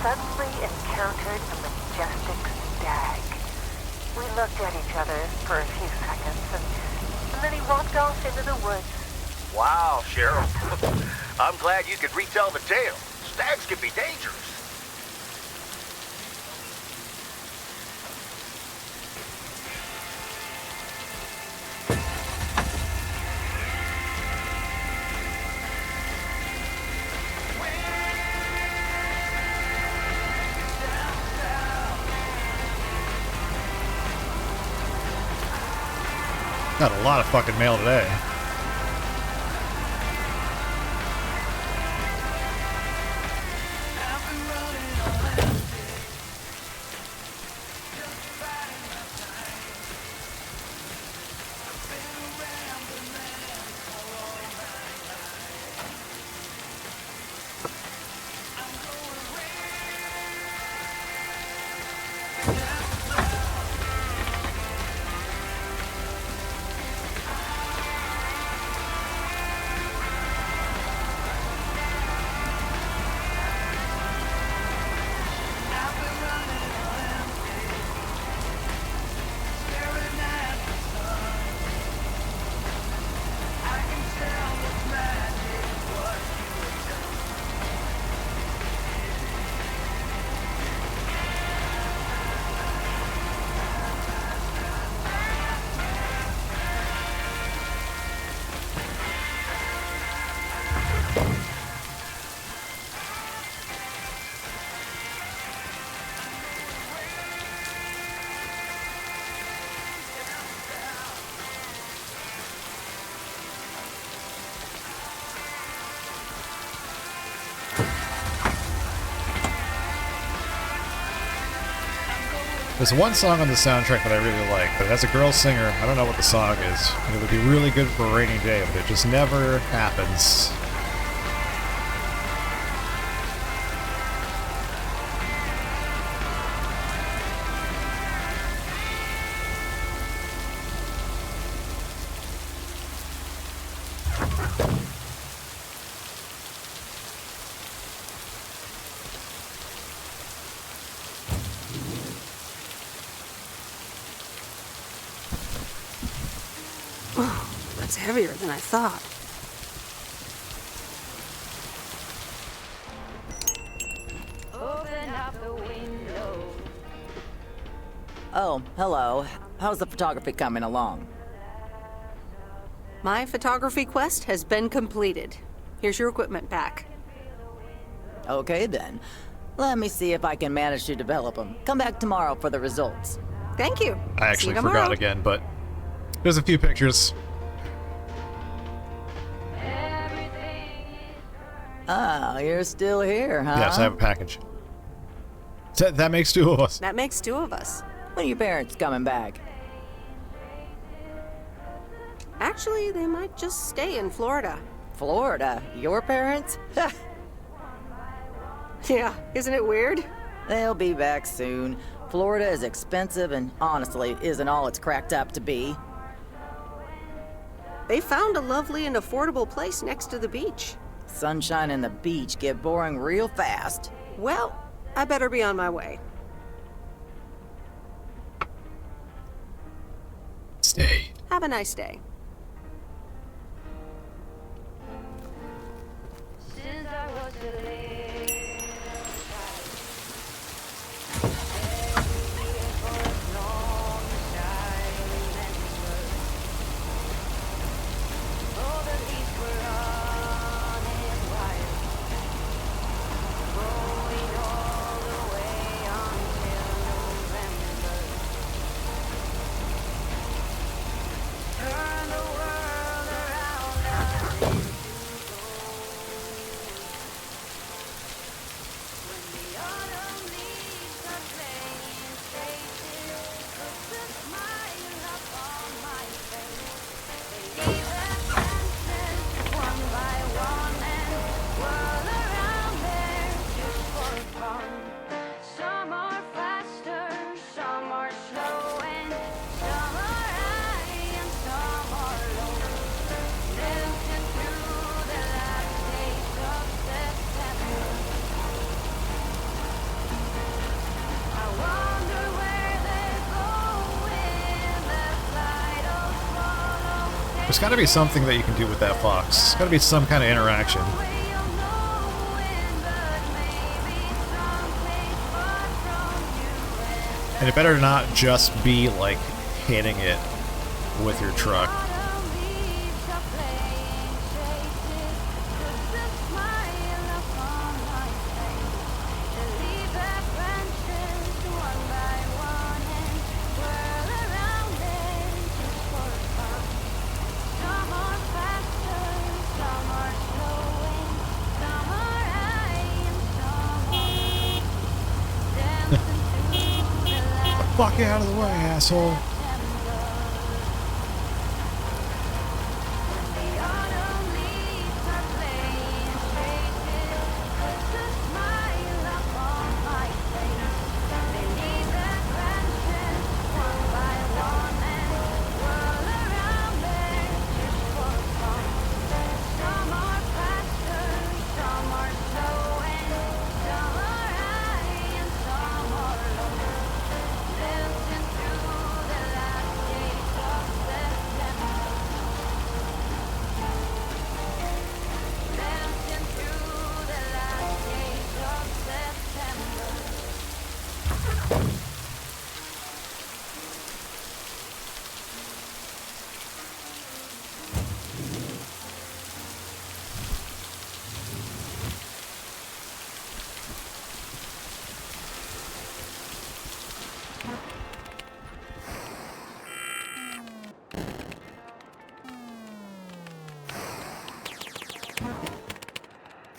suddenly encountered a majestic stag. We looked at each other for a few seconds, and then he walked off into the woods. Wow, Cheryl. I'm glad you could retell the tale. Stags can be dangerous. Got a lot of fucking mail today. There's one song on the soundtrack that I really like, but it has a girl singer. I don't know what the song is. And it would be really good for a rainy day, but it just never happens. That's heavier than I thought. Open up the window. Oh, hello. How's the photography coming along? My photography quest has been completed. Here's your equipment back. Okay then. Let me see if I can manage to develop them. Come back tomorrow for the results. Thank you. I actually forgot again, but there's a few pictures. Ah, you're still here, huh? Yes, I have a package. That makes two of us. That makes two of us. When are your parents coming back? Actually, they might just stay in Florida. Florida? Your parents? Yeah, isn't it weird? They'll be back soon. Florida is expensive and honestly isn't all it's cracked up to be. They found a lovely and affordable place next to the beach. Sunshine and the beach get boring real fast. Well, I better be on my way. Stay. Have a nice day. Since I was a little child, every was long silent word. All the leaves were running wild, growing all the way until November. Turn the world around us. When the autumn leaves are playing faces, puts a smile upon my face. They leave their fences one by one and whirl around there just for fun. Some are faster, some are slow, and some are high and some are low. Dancing through the last days of September. I wonder where they go in the flight of swallows. There's got to be something that you can do with that fox. There's got to be some kind of interaction. And it better not just be like hitting it with your truck. Fuck out of the way, asshole.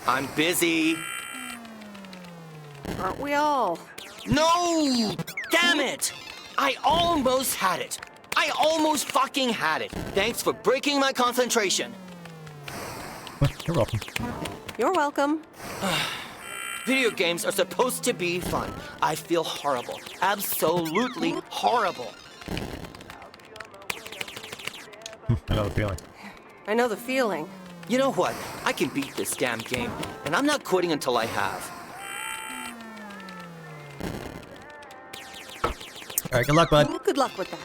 I'm busy. Aren't we all? No! Damn it! I almost had it. I almost fucking had it. Thanks for breaking my concentration. You're welcome. You're welcome. Video games are supposed to be fun. I feel horrible. Absolutely horrible. I know the feeling. I know the feeling. You know what? I can beat this damn game, and I'm not quitting until I have. All right, good luck, bud. Good luck with that.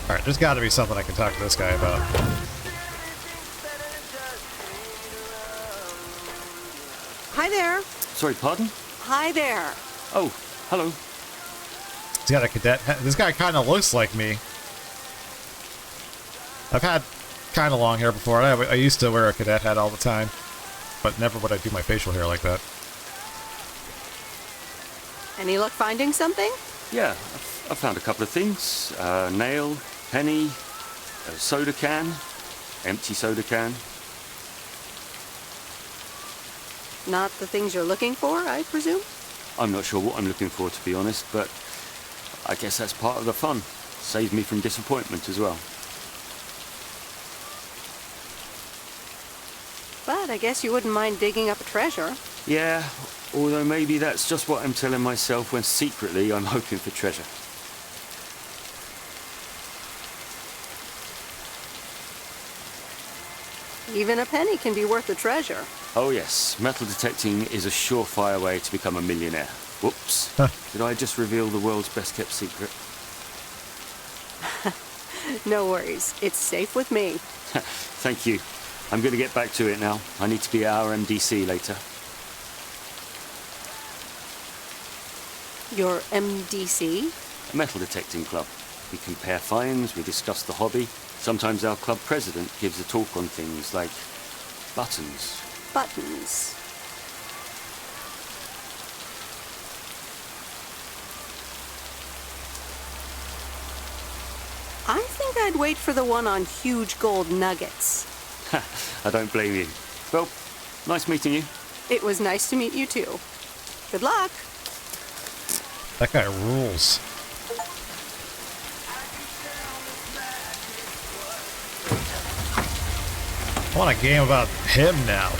All right, there's got to be something I can talk to this guy about. Hi there. Sorry, pardon? Hi there. Oh, hello. He's got a cadet hat. This guy kind of looks like me. I've had kind of long hair before. I used to wear a cadet hat all the time, but never would I do my facial hair like that. Any luck finding something? Yeah, I found a couple of things. Nail, penny, a soda can, empty soda can. Not the things you're looking for, I presume? I'm not sure what I'm looking for, to be honest, but I guess that's part of the fun. Saved me from disappointment as well. But I guess you wouldn't mind digging up a treasure. Yeah, although maybe that's just what I'm telling myself when secretly I'm hoping for treasure. Even a penny can be worth a treasure. Oh yes, metal detecting is a surefire way to become a millionaire. Whoops. Did I just reveal the world's best kept secret? No worries. It's safe with me. Thank you. I'm going to get back to it now. I need to be at our MDC later. Your MDC? A metal detecting club. We compare finds, we discuss the hobby. Sometimes our club president gives a talk on things like buttons. Buttons. I think I'd wait for the one on huge gold nuggets. I don't blame you. Well, nice meeting you. It was nice to meet you too. Good luck. That guy rules. I want a game about him now.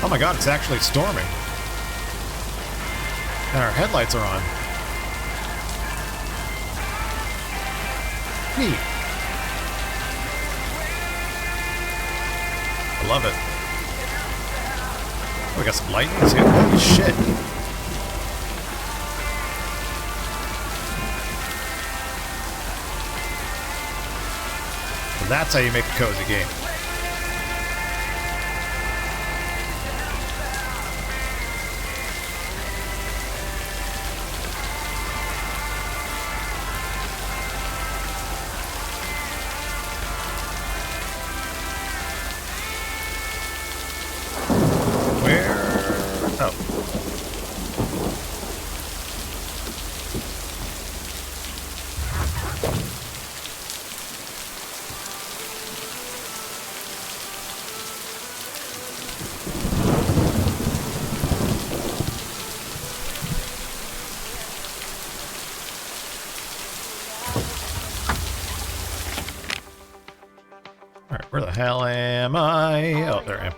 Oh my god, it's actually storming. And our headlights are on. Neat. I love it. Oh, we got some lightning too. Holy shit. So that's how you make a cozy game. Alright, where the hell am I? Oh, there I am.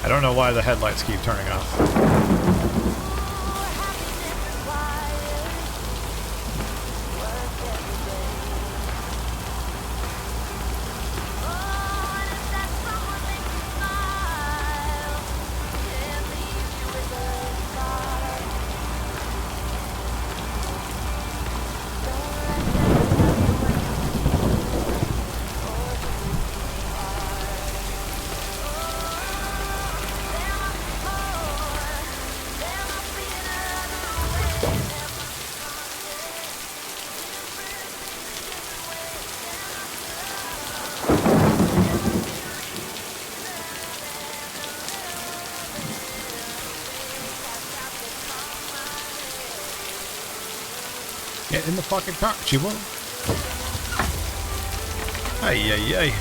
I don't know why the headlights keep turning off. Get in the fucking car, she won't. Ay, ay, ay.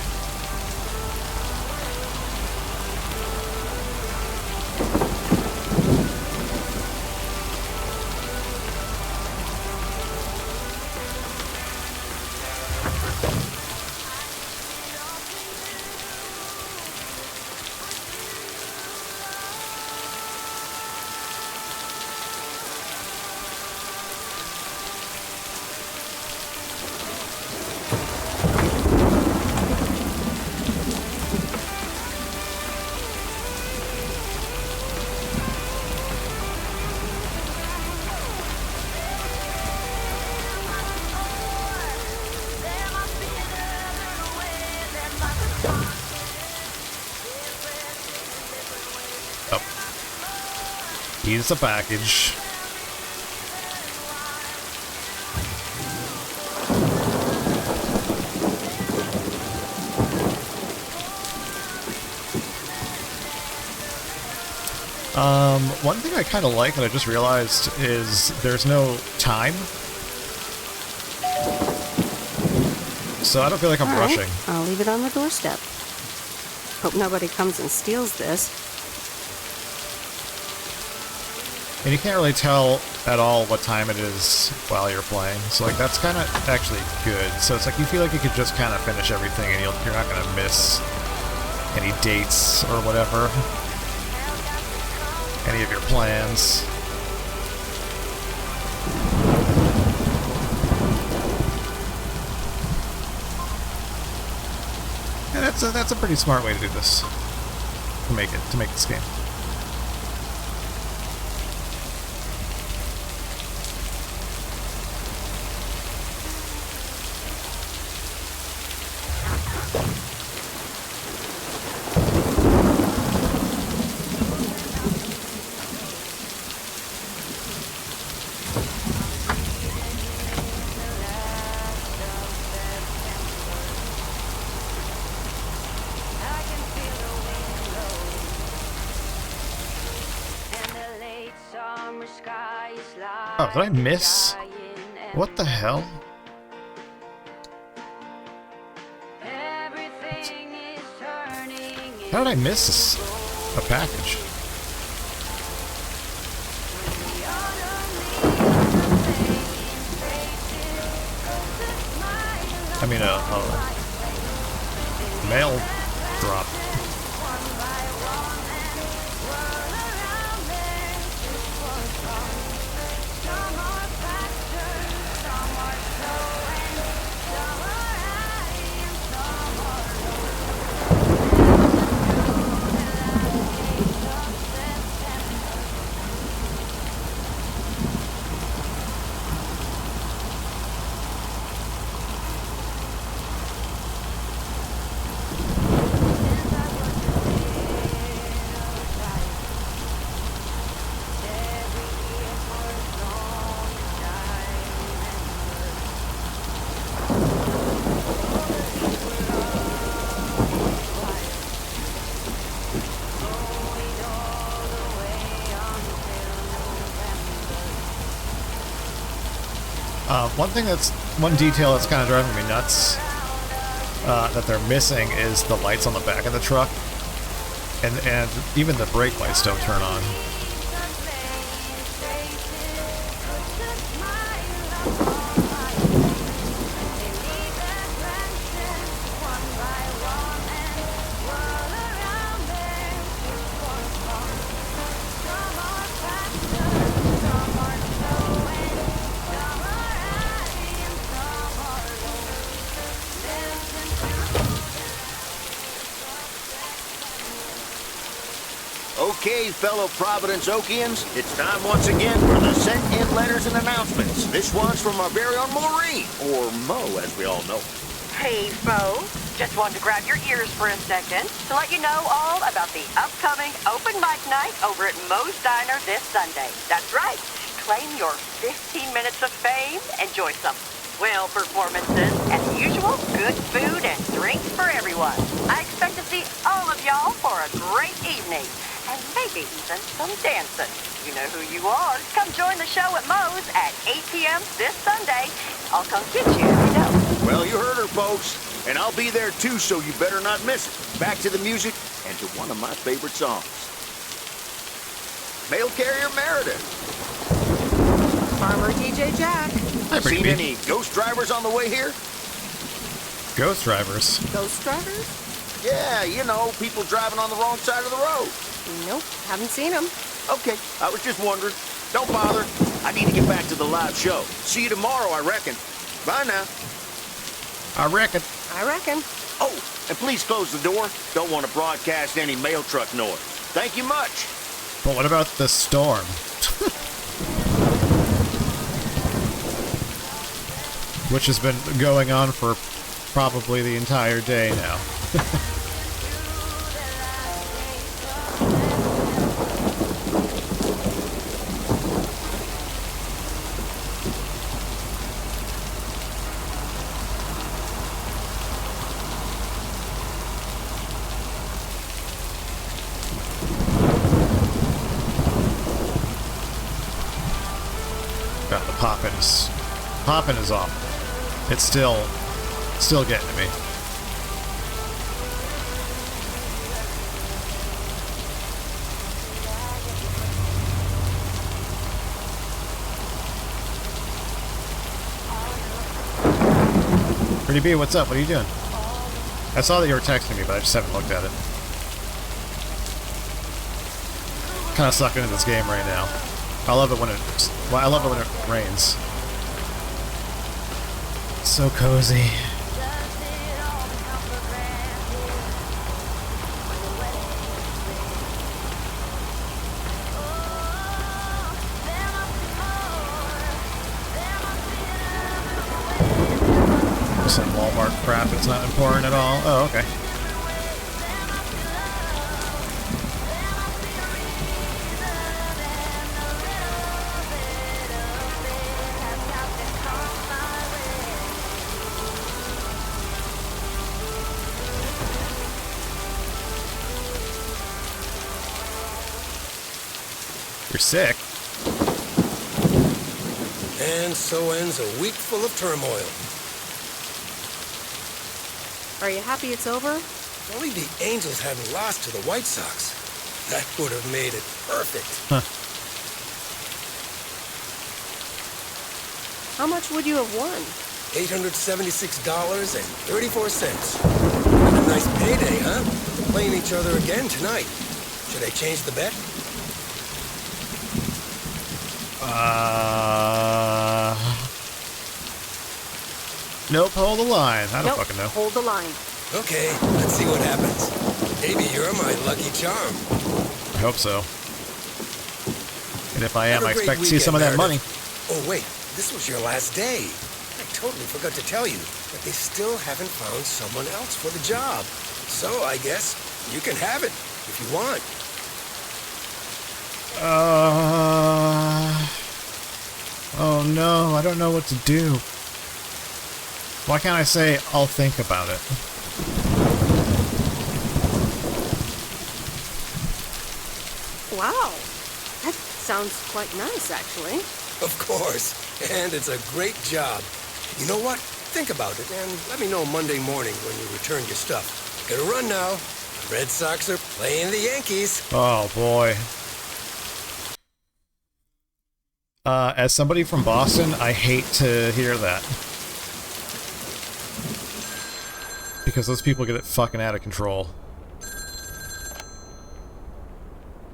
Here's the package. One thing I kind of like that I just realized is there's no time. So I don't feel like I'm rushing. Right, I'll leave it on the doorstep. Hope nobody comes and steals this. And you can't really tell at all what time it is while you're playing. So like that's kind of actually good. So it's like you feel like you could just kind of finish everything and you're not going to miss any dates or whatever. Any of your plans. And that's a pretty smart way to do this. To make this game. Oh, did I miss? What the hell? How did I miss a package? I mean, a mail drop. One detail that's kind of driving me nuts that they're missing is the lights on the back of the truck, and even the brake lights don't turn on. Okay, fellow Providence Okians, it's time once again for the sent-in letters and announcements. This one's from our very own Maureen, or Mo, as we all know. Hey, folks. Just wanted to grab your ears for a second to let you know all about the upcoming open mic night over at Moe's Diner this Sunday. That's right. Claim your 15 minutes of fame. Enjoy some swell performances. As usual, good food and drinks for everyone. I expect to see all of y'all for a great evening. And maybe even some dancing. You know who you are. Come join the show at Moe's at 8 p.m. this Sunday. I'll come get you if you don't. Well, you heard her, folks. And I'll be there too, so you better not miss it. Back to the music and to one of my favorite songs. Mail Carrier Meredith. Farmer TJ Jack. Hi, Seen any ghost drivers on the way here? Ghost drivers? Ghost drivers? Yeah, you know, people driving on the wrong side of the road. Nope, haven't seen them. Okay, I was just wondering. Don't bother. I need to get back to the live show. See you tomorrow, I reckon. Bye now. I reckon. Oh, and please close the door. Don't want to broadcast any mail truck noise. Thank you much. But what about the storm? Which has been going on for probably the entire day now. God, the poppin' is off. It's still getting to me. Pretty B, what's up? What are you doing? I saw that you were texting me, but I just haven't looked at it. Kind of sucking into this game right now. I love it when it rains. So cozy. Some Walmart crap, it's not important at all. Oh, okay. You're sick. And so ends a week full of turmoil. Are you happy it's over? If only the Angels hadn't lost to the White Sox. That would have made it perfect. Huh. How much would you have won? $876.34. What a nice payday, huh? We're playing each other again tonight. Should I change the bet? Nope, hold the line. I don't fucking know. Hold the line. Okay, let's see what happens. Maybe you're my lucky charm. I hope so. And if I am, Have a I expect great to see some of that money. Meredith. Oh, wait, this was your last day. I totally forgot to tell you that they still haven't found someone else for the job. So I guess you can have it if you want. Oh no, I don't know what to do. Why can't I say, I'll think about it? Wow. That sounds quite nice, actually. Of course. And it's a great job. You know what? Think about it and let me know Monday morning when you return your stuff. Gotta run now. The Red Sox are playing the Yankees. Oh boy. As somebody from Boston, I hate to hear that. Because those people get it fucking out of control.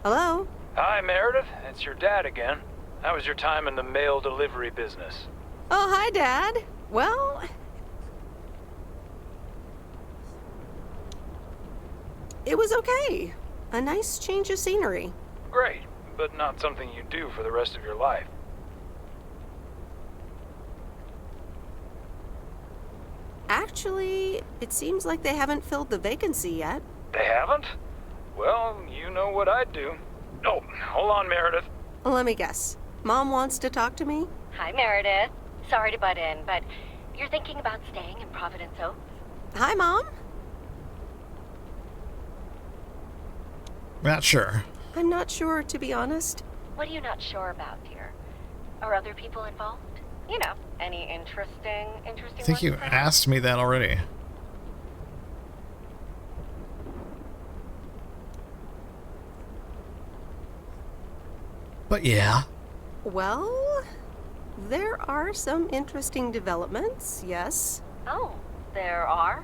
Hello? Hi, Meredith. It's your dad again. How was your time in the mail delivery business? Oh, hi, Dad. Well... it was okay. A nice change of scenery. Great, but not something you do for the rest of your life. Actually, it seems like they haven't filled the vacancy yet. They haven't? Well, you know what I'd do. Oh, hold on, Meredith. Let me guess. Mom wants to talk to me? Hi, Meredith. Sorry to butt in, but you're thinking about staying in Providence Oaks? Hi, Mom. Not sure. I'm not sure, to be honest. What are you not sure about, dear? Are other people involved? You know, any interesting I think you asked me that already. But yeah. Well, there are some interesting developments, yes. Oh, there are?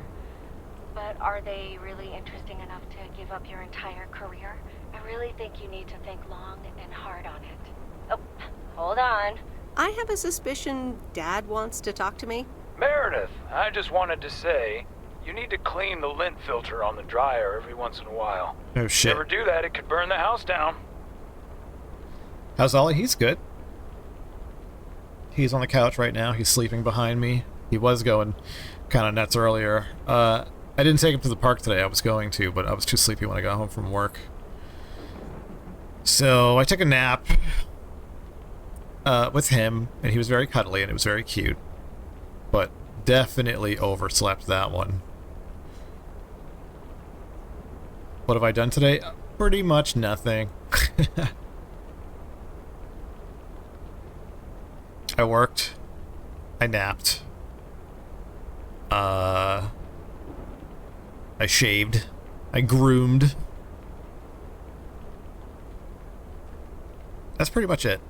But are they really interesting enough to give up your entire career? I really think you need to think long and hard on it. Oh, hold on. I have a suspicion Dad wants to talk to me. Meredith, I just wanted to say, you need to clean the lint filter on the dryer every once in a while. Oh shit. If you ever do that, it could burn the house down. How's Ollie? He's good. He's on the couch right now. He's sleeping behind me. He was going kind of nuts earlier. I didn't take him to the park today. I was going to, but I was too sleepy when I got home from work. So I took a nap with him, and he was very cuddly, and it was very cute. But definitely overslept that one. What have I done today? Pretty much nothing. I worked. I napped. I shaved. I groomed. That's pretty much it.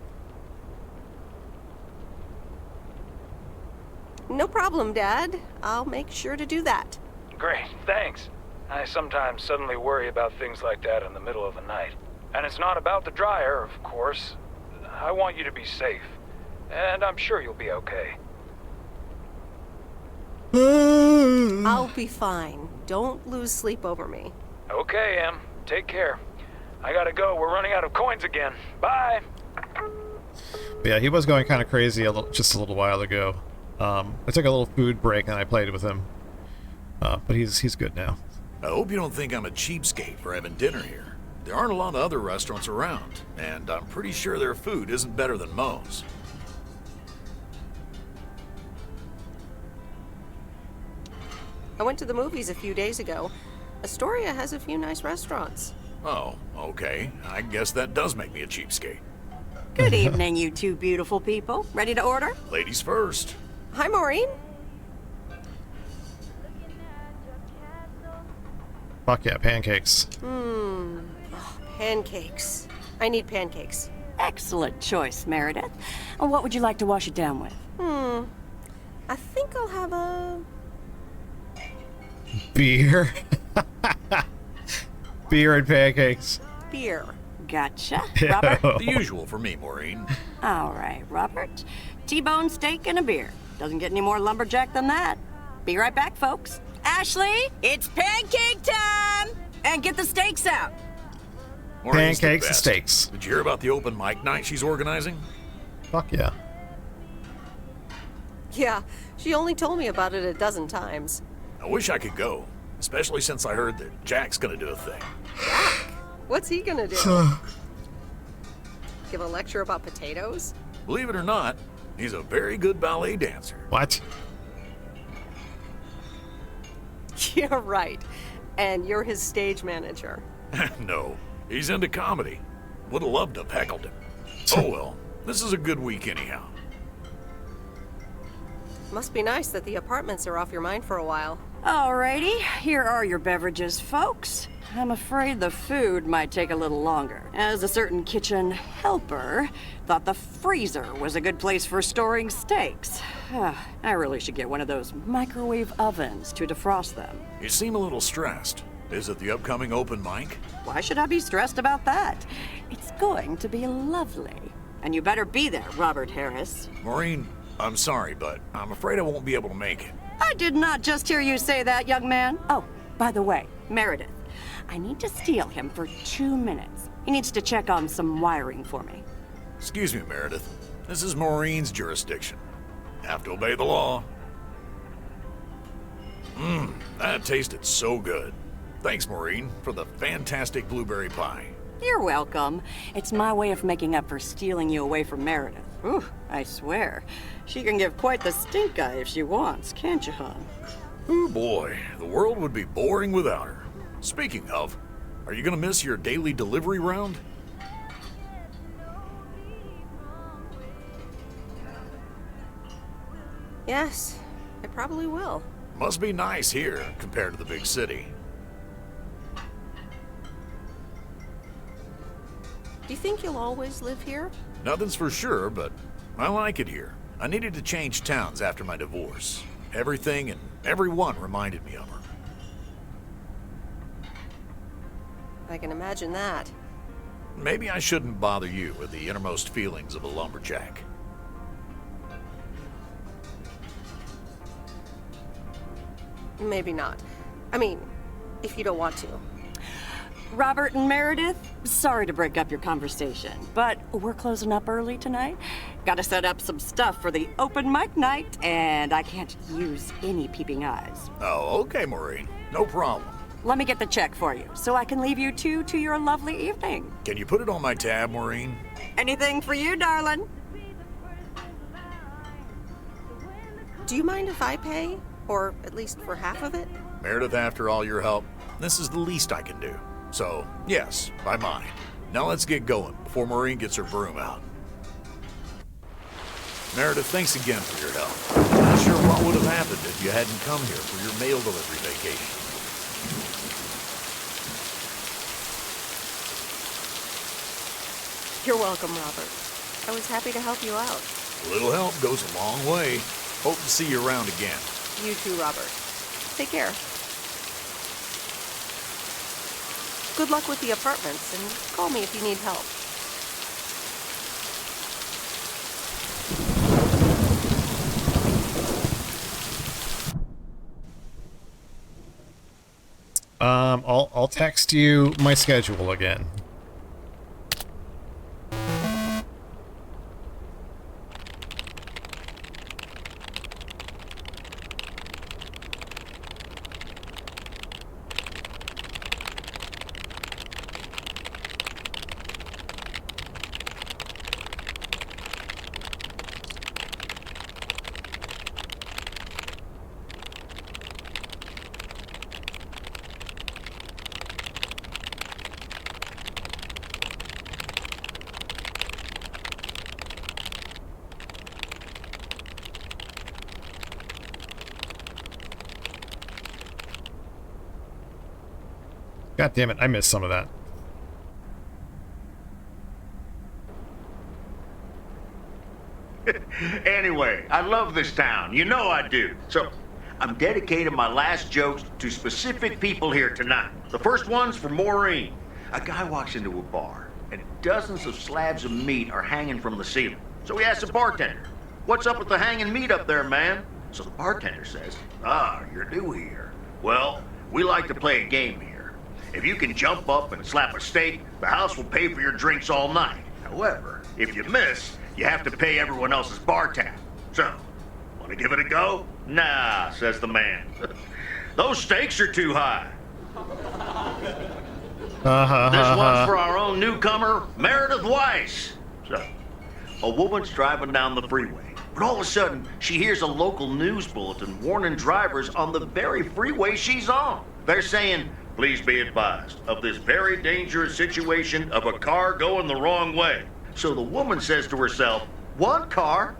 No problem, Dad. I'll make sure to do that. Great, thanks. I sometimes suddenly worry about things like that in the middle of the night. And it's not about the dryer, of course. I want you to be safe. And I'm sure you'll be okay. I'll be fine. Don't lose sleep over me. Okay, Em. Take care. I gotta go. We're running out of coins again. Bye! But yeah, he was going kind of crazy just a little while ago. I took a little food break and I played with him. But he's good now. I hope you don't think I'm a cheapskate for having dinner here. There aren't a lot of other restaurants around, and I'm pretty sure their food isn't better than Moe's. I went to the movies a few days ago. Astoria has a few nice restaurants. Oh, okay. I guess that does make me a cheapskate. Good evening, you two beautiful people. Ready to order? Ladies first. Hi, Maureen. Fuck yeah, pancakes. Oh, pancakes. I need pancakes. Excellent choice, Meredith. And what would you like to wash it down with? I think I'll have a... Beer. Beer and pancakes. beer. Gotcha. Robert? The usual for me, Maureen. All right, Robert. T-bone steak and a beer. Doesn't get any more lumberjack than that. Be right back, folks. Ashley, it's pancake time! And get the steaks out. Maureen's the Pancakes and best. steaks. Did you hear about the open mic night she's organizing? Fuck yeah. Yeah, she only told me about it a dozen times. I wish I could go, especially since I heard that Jack's gonna do a thing. What's he gonna do? Give a lecture about potatoes? Believe it or not, he's a very good ballet dancer. What? Yeah, right. And you're his stage manager. No, he's into comedy. Would have loved to have heckled him. Oh well, this is a good week anyhow. Must be nice that the apartments are off your mind for a while. Alrighty, here are your beverages, folks. I'm afraid the food might take a little longer, as a certain kitchen helper thought the freezer was a good place for storing steaks. I really should get one of those microwave ovens to defrost them. You seem a little stressed. Is it the upcoming open mic? Why should I be stressed about that? It's going to be lovely. And you better be there, Robert Harris. Maureen, I'm sorry, but I'm afraid I won't be able to make it. I did not just hear you say that, young man. Oh, by the way, Meredith, I need to steal him for 2 minutes. He needs to check on some wiring for me. Excuse me, Meredith. This is Maureen's jurisdiction. Have to obey the law. That tasted so good. Thanks, Maureen, for the fantastic blueberry pie. You're welcome. It's my way of making up for stealing you away from Meredith. Ooh, I swear. She can give quite the stink eye if she wants, can't you, hon? Ooh, boy. The world would be boring without her. Speaking of, are you gonna miss your daily delivery round? Yes, I probably will. Must be nice here compared to the big city. Do you think you'll always live here? Nothing's for sure, but I like it here. I needed to change towns after my divorce. Everything and everyone reminded me of her. I can imagine that. Maybe I shouldn't bother you with the innermost feelings of a lumberjack. Maybe not. I mean, if you don't want to. Robert and Meredith, sorry to break up your conversation, but we're closing up early tonight. Gotta set up some stuff for the open mic night, and I can't use any peeping eyes. Oh, okay, Maureen. No problem. Let me get the check for you, so I can leave you two to your lovely evening. Can you put it on my tab, Maureen? Anything for you, darling. Do you mind if I pay? Or at least for half of it? Meredith, after all your help, this is the least I can do. So, yes, I mind. Now let's get going before Maureen gets her broom out. Meredith, thanks again for your help. I'm not sure what would have happened if you hadn't come here for your mail delivery vacation. You're welcome, Robert. I was happy to help you out. A little help goes a long way. Hope to see you around again. You too, Robert. Take care. Good luck with the apartments, and call me if you need help. I'll text you my schedule again. God damn it, I missed some of that. Anyway, I love this town. You know I do. So, I'm dedicating my last jokes to specific people here tonight. The first one's for Maureen. A guy walks into a bar, and dozens of slabs of meat are hanging from the ceiling. So he asks the bartender, "What's up with the hanging meat up there, man?" So the bartender says, "Ah, you're new here. Well, we like to play a game here. If you can jump up and slap a steak, the house will pay for your drinks all night. However, if you miss, you have to pay everyone else's bar tab. So, want to give it a go?" "Nah," says the man. "Those stakes are too high." This one's for our own newcomer, Meredith Weiss. So, a woman's driving down the freeway, but all of a sudden, she hears a local news bulletin warning drivers on the very freeway she's on. They're saying, "Please be advised of this very dangerous situation of a car going the wrong way." So the woman says to herself, "One car?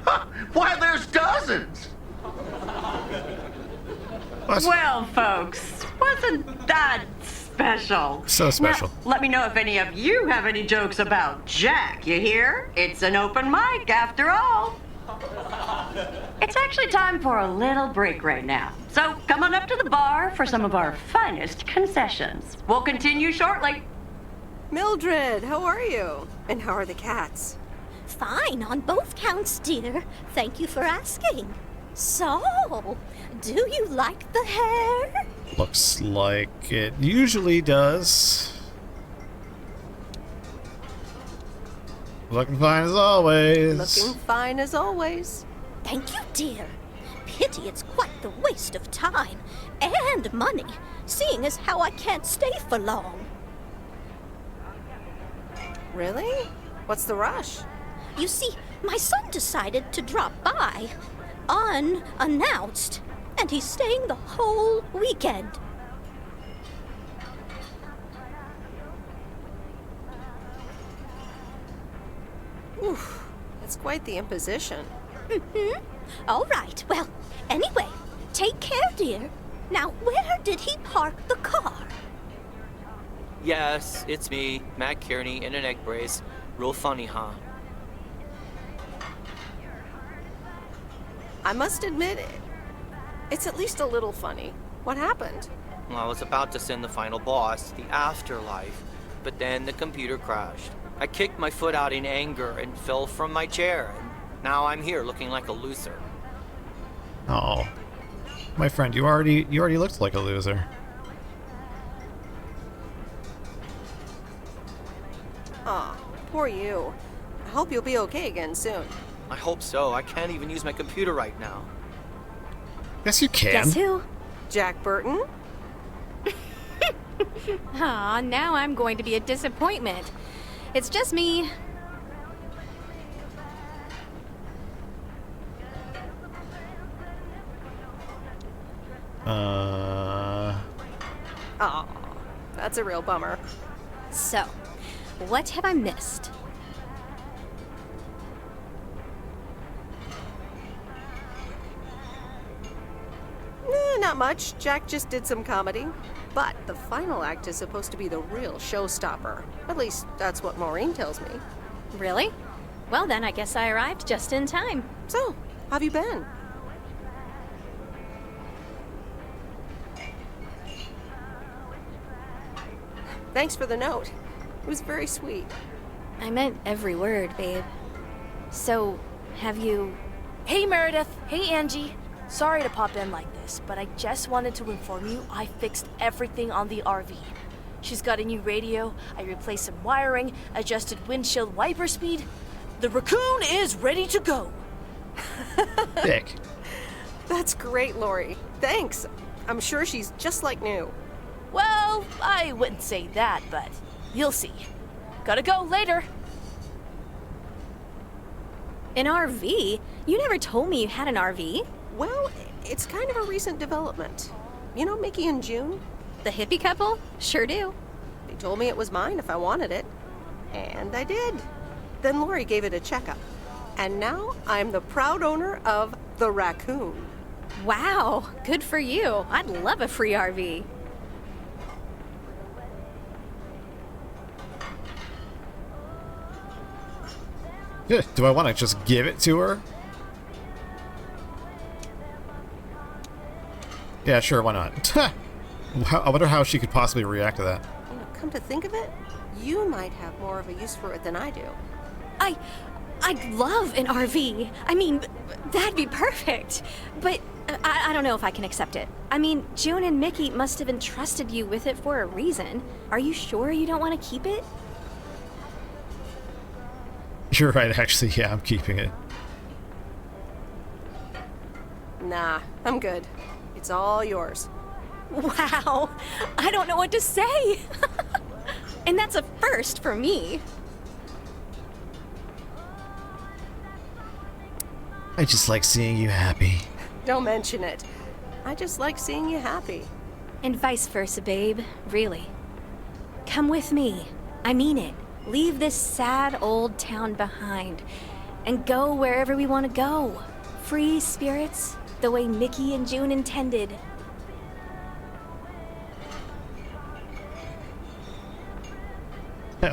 Why, there's dozens!" Well, folks, wasn't that special? So special. Now, let me know if any of you have any jokes about Jack, you hear? It's an open mic after all. It's actually time for a little break right now. So come on up to the bar for some of our finest concessions. We'll continue shortly. Mildred, how are you? And how are the cats? Fine on both counts, dear. Thank you for asking. So, do you like the hair? Looks like it usually does. Looking fine as always. Looking fine as always. Thank you, dear. Pity it's quite the waste of time and money, seeing as how I can't stay for long. Really? What's the rush? You see, my son decided to drop by, unannounced, and he's staying the whole weekend. Oof, that's quite the imposition. Mm-hmm. All right, well, anyway, take care, dear. Now, where did he park the car? Yes, it's me, Matt Kearney, in an egg brace. Real funny, huh? I must admit, it's at least a little funny. What happened? Well, I was about to send the final boss to the afterlife, but then the computer crashed. I kicked my foot out in anger and fell from my chair, and now I'm here looking like a loser. Oh, my friend, you already looked like a loser. Aw, poor you. I hope you'll be okay again soon. I hope so. I can't even use my computer right now. Yes, you can. Guess who? Jack Burton? Aw, now I'm going to be a disappointment. It's just me. Aw, that's a real bummer. So, what have I missed? Not much. Jack just did some comedy. But the final act is supposed to be the real showstopper. At least, that's what Maureen tells me. Really? Well then, I guess I arrived just in time. So, how have you been? Thanks for the note. It was very sweet. I meant every word, babe. So, have you... Hey, Meredith. Hey, Angie. Sorry to pop in like this, but I just wanted to inform you I fixed everything on the RV. She's got a new radio, I replaced some wiring, adjusted windshield wiper speed. The raccoon is ready to go. Dick. That's great, Lori. Thanks. I'm sure she's just like new. Well, I wouldn't say that, but you'll see. Gotta go later. An RV? You never told me you had an RV. Well, it's kind of a recent development. You know Mickey and June? The hippie couple? Sure do. They told me it was mine if I wanted it. And I did. Then Lori gave it a checkup. And now I'm the proud owner of the raccoon. Wow, good for you. I'd love a free RV. Yeah, do I want to just give it to her? Yeah, sure, why not? I wonder how she could possibly react to that. You know, come to think of it, you might have more of a use for it than I do. I'd love an RV. I mean, that'd be perfect. But I don't know if I can accept it. I mean, June and Mickey must have entrusted you with it for a reason. Are you sure you don't want to keep it? You're right, actually, yeah, I'm keeping it. Nah, I'm good. It's all yours. Wow, I don't know what to say. And that's a first for me. I just like seeing you happy. Don't mention it. I just like seeing you happy. And vice versa, babe. Really. Come with me. I mean it. Leave this sad old town behind and go wherever we want to go. Free spirits, the way Mickey and June intended.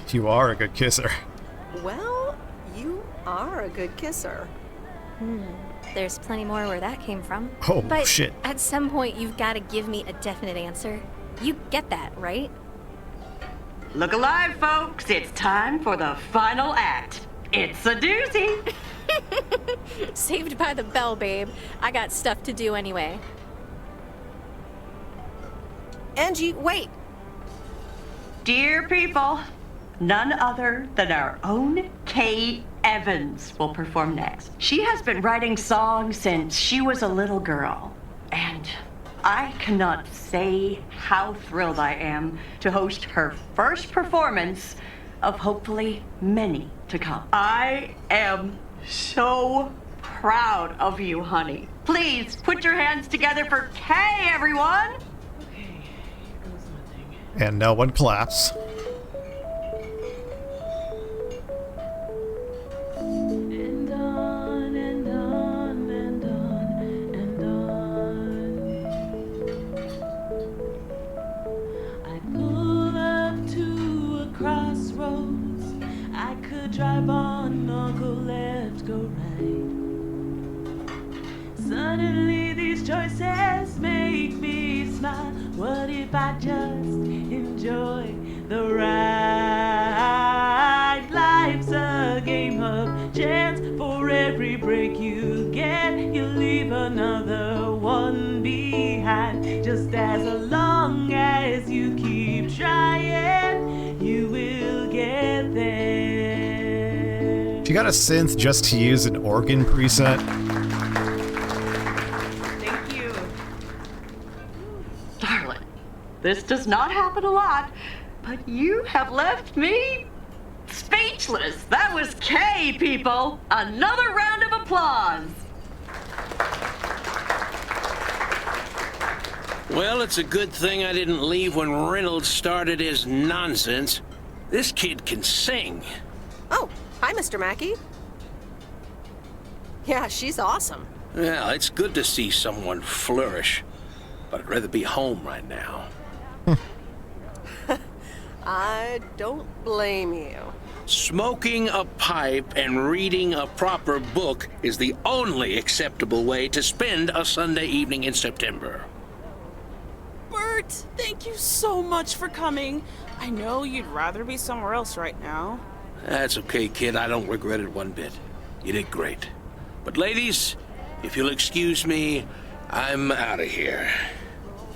You are a good kisser. Well, you are a good kisser. There's plenty more where that came from. Oh, but shit. At some point, you've got to give me a definite answer. You get that, right? Look alive, folks. It's time for the final act. It's a doozy. Saved by the bell, babe. I got stuff to do anyway. Angie, wait! Dear people, none other than our own Kay Evans will perform next. She has been writing songs since she was a little girl, and I cannot say how thrilled I am to host her first performance of hopefully many to come. I am so proud of you, honey. Please put your hands together for Kay, everyone! And no one claps. And on and on and on and on. I pull up to a crossroads. I could drive on or go left, go right. Suddenly these choices make me smile. What if I just enjoy the ride? Life's a game of chance. For every break you get, you leave another one behind. Just as long as you keep trying, you will get there. She got a synth just to use an organ preset. Thank you. Darling, this does not happen a lot, but you have left me speechless. That was Kay, people. Another round of applause. Well, it's a good thing I didn't leave when Reynolds started his nonsense. This kid can sing. Oh, hi, Mr. Mackey. Yeah, she's awesome. Well, it's good to see someone flourish, but I'd rather be home right now. I don't blame you. Smoking a pipe and reading a proper book is the only acceptable way to spend a Sunday evening in September. Bert, thank you so much for coming. I know you'd rather be somewhere else right now. That's okay, kid. I don't regret it one bit. You did great. But ladies, if you'll excuse me, I'm out of here.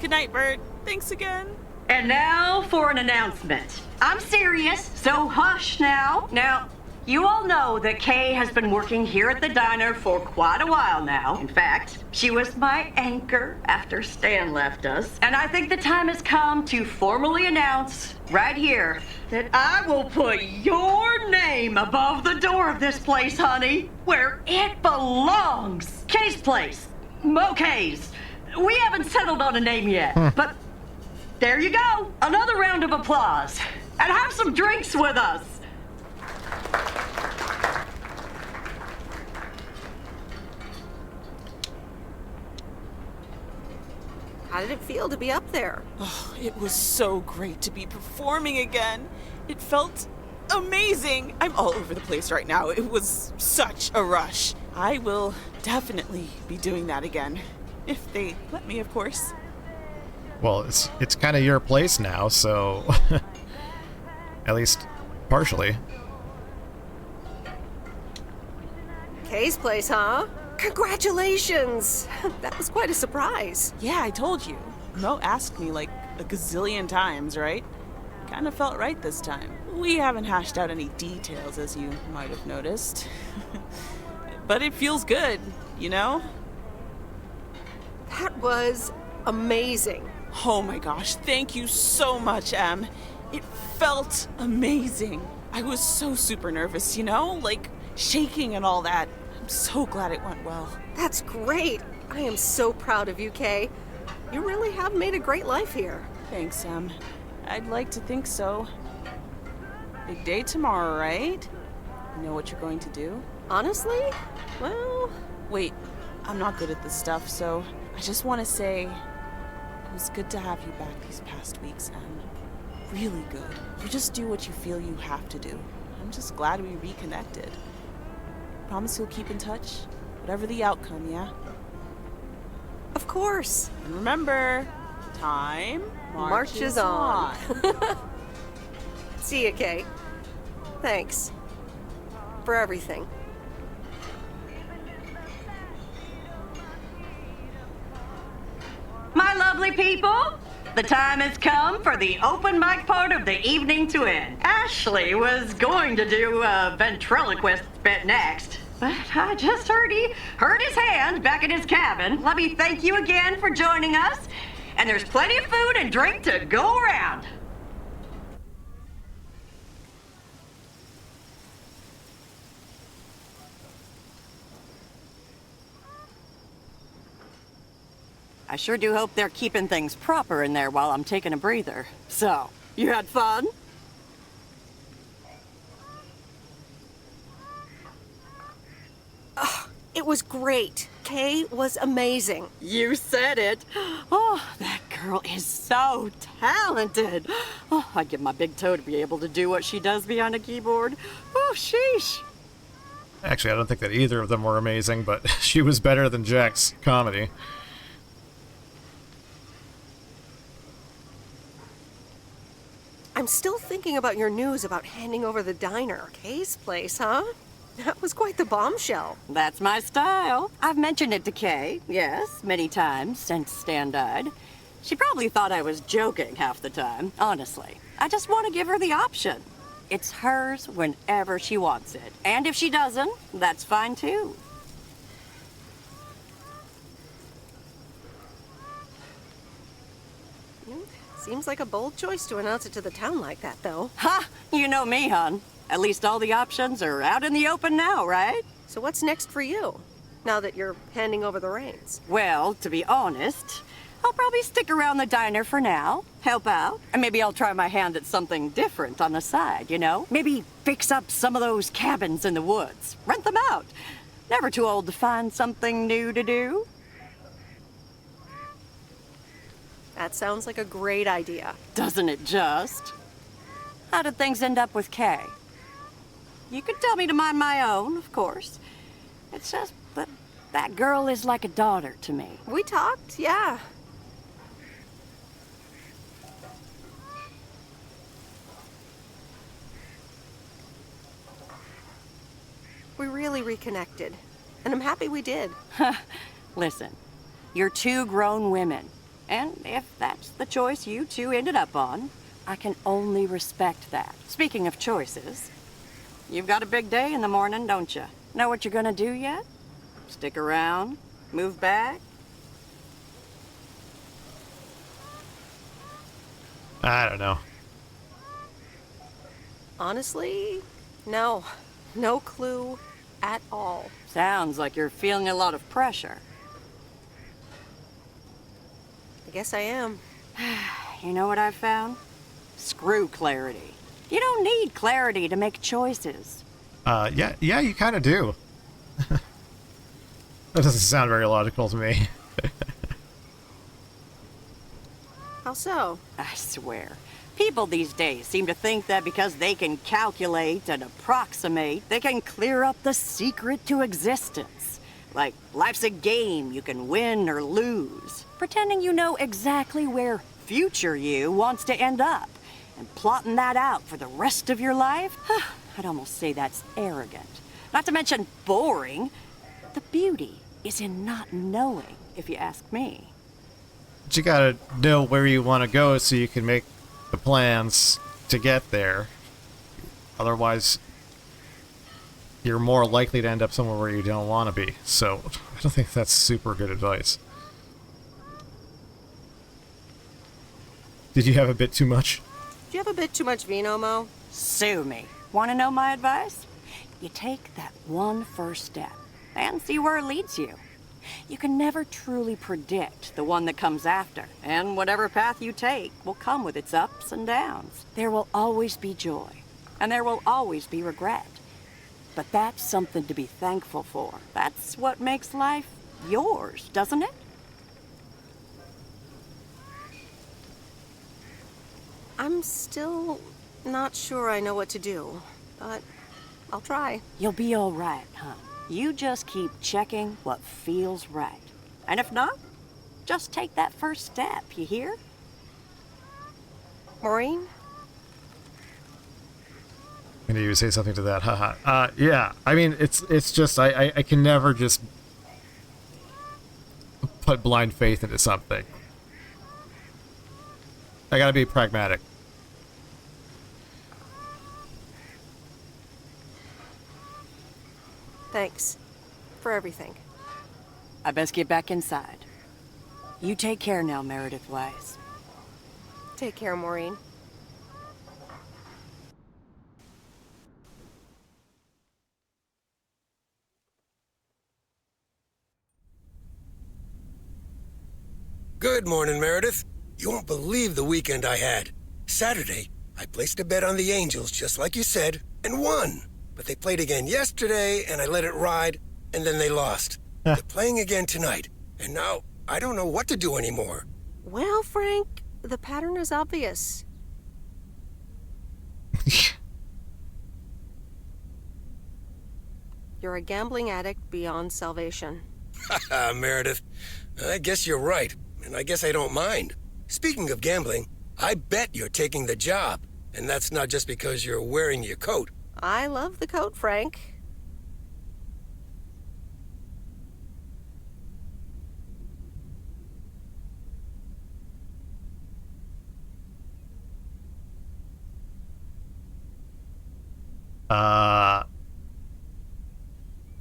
Good night, Bert. Thanks again. And now for an announcement. I'm serious, so hush now. Now, you all know that Kay has been working here at the diner for quite a while now. In fact, she was my anchor after Stan left us. And I think the time has come to formally announce right here that I will put your name above the door of this place, honey, where it belongs. Kay's place. Kay's. We haven't settled on a name yet, but there you go. Another round of applause. And have some drinks with us. How did it feel to be up there? Oh, it was so great to be performing again. It felt amazing. I'm all over the place right now. It was such a rush. I will definitely be doing that again. If they let me, of course. Well, it's kind of your place now, so at least partially. Kay's place, huh? Congratulations! That was quite a surprise. Yeah, I told you. Mo asked me like a gazillion times, right? Kind of felt right this time. We haven't hashed out any details, as you might have noticed. But it feels good, you know? That was amazing. Oh my gosh, thank you so much, Em. It felt amazing. I was so super nervous, you know? Like, shaking and all that. I'm so glad it went well. That's great. I am so proud of you, Kay. You really have made a great life here. Thanks, Em. I'd like to think so. Big day tomorrow, right? You know what you're going to do? Honestly? Well... Wait, I'm not good at this stuff, so I just want to say it was good to have you back these past weeks, Em. Really good. You just do what you feel you have to do. I'm just glad we reconnected. Promise you'll keep in touch, whatever the outcome, yeah? Of course. And remember, time marches on. See ya, Kay. Thanks. For everything. My lovely people, The time has come for the open mic part of the evening to end. Ashley was going to do a ventriloquist bit next, but I just heard he hurt his hand back in his cabin. Let me thank you again for joining us, and there's plenty of food and drink to go around. I sure do hope they're keeping things proper in there while I'm taking a breather. So, you had fun? Oh, it was great. Kay was amazing. You said it. Oh, that girl is so talented. Oh, I'd give my big toe to be able to do what she does behind a keyboard. Oh, sheesh. Actually, I don't think that either of them were amazing, but she was better than Jack's comedy. I'm still thinking about your news about handing over the diner. Kay's place, huh? That was quite the bombshell. That's my style. I've mentioned it to Kay, yes, many times since Stan died. She probably thought I was joking half the time, honestly. I just want to give her the option. It's hers whenever she wants it. And if she doesn't, that's fine too. Seems like a bold choice to announce it to the town like that, though. Ha! You know me, hon. At least all the options are out in the open now, right? So what's next for you, now that you're handing over the reins? Well, to be honest, I'll probably stick around the diner for now, help out, and maybe I'll try my hand at something different on the side, you know? Maybe fix up some of those cabins in the woods, rent them out. Never too old to find something new to do. That sounds like a great idea. Doesn't it just? How did things end up with Kay? You could tell me to mind my own, of course. It's just that that girl is like a daughter to me. We talked, yeah. We really reconnected, and I'm happy we did. Listen, you're two grown women. And if that's the choice you two ended up on, I can only respect that. Speaking of choices, you've got a big day in the morning, don't you? Know what you're gonna do yet? Stick around? Move back? I don't know. Honestly, no. No clue at all. Sounds like you're feeling a lot of pressure. I guess I am. You know what I've found? Screw clarity. You don't need clarity to make choices. Yeah, you kind of do. That doesn't sound very logical to me. How so? I swear. People these days seem to think that because they can calculate and approximate, they can clear up the secret to existence. Like, life's a game you can win or lose. Pretending you know exactly where future you wants to end up. And plotting that out for the rest of your life? I'd almost say that's arrogant. Not to mention boring. The beauty is in not knowing, if you ask me. But you gotta know where you want to go so you can make the plans to get there. Otherwise, you're more likely to end up somewhere where you don't want to be. So, I don't think that's super good advice. Did you have a bit too much? Do you have a bit too much vino, Mo? Sue me. Want to know my advice? You take that one first step and see where it leads you. You can never truly predict the one that comes after, and whatever path you take will come with its ups and downs. There will always be joy, and there will always be regret. But that's something to be thankful for. That's what makes life yours, doesn't it? I'm still not sure I know what to do, but I'll try. You'll be all right, hon. You just keep checking what feels right. And if not, just take that first step, you hear? Maureen? I knew you would say something to that, haha. Yeah, I mean, it's just, I can never just put blind faith into something. I gotta be pragmatic. Thanks for everything. I best get back inside. You take care now, Meredith Wise. Take care, Maureen. Good morning, Meredith. You won't believe the weekend I had. Saturday, I placed a bet on the Angels, just like you said, and won. But they played again yesterday, and I let it ride, and then they lost. They're playing again tonight, and now I don't know what to do anymore. Well, Frank, the pattern is obvious. You're a gambling addict beyond salvation. Haha, Meredith. I guess you're right, and I guess I don't mind. Speaking of gambling, I bet you're taking the job, and that's not just because you're wearing your coat. I love the coat, Frank.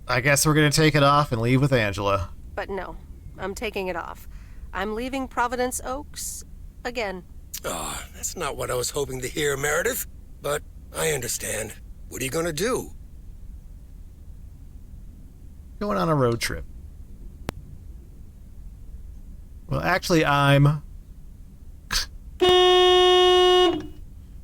I guess we're gonna take it off and leave with Angela. But no, I'm taking it off. I'm leaving Providence Oaks again. Oh, that's not what I was hoping to hear, Meredith. But I understand. What are you gonna do? Going on a road trip. Well, actually, I'm... A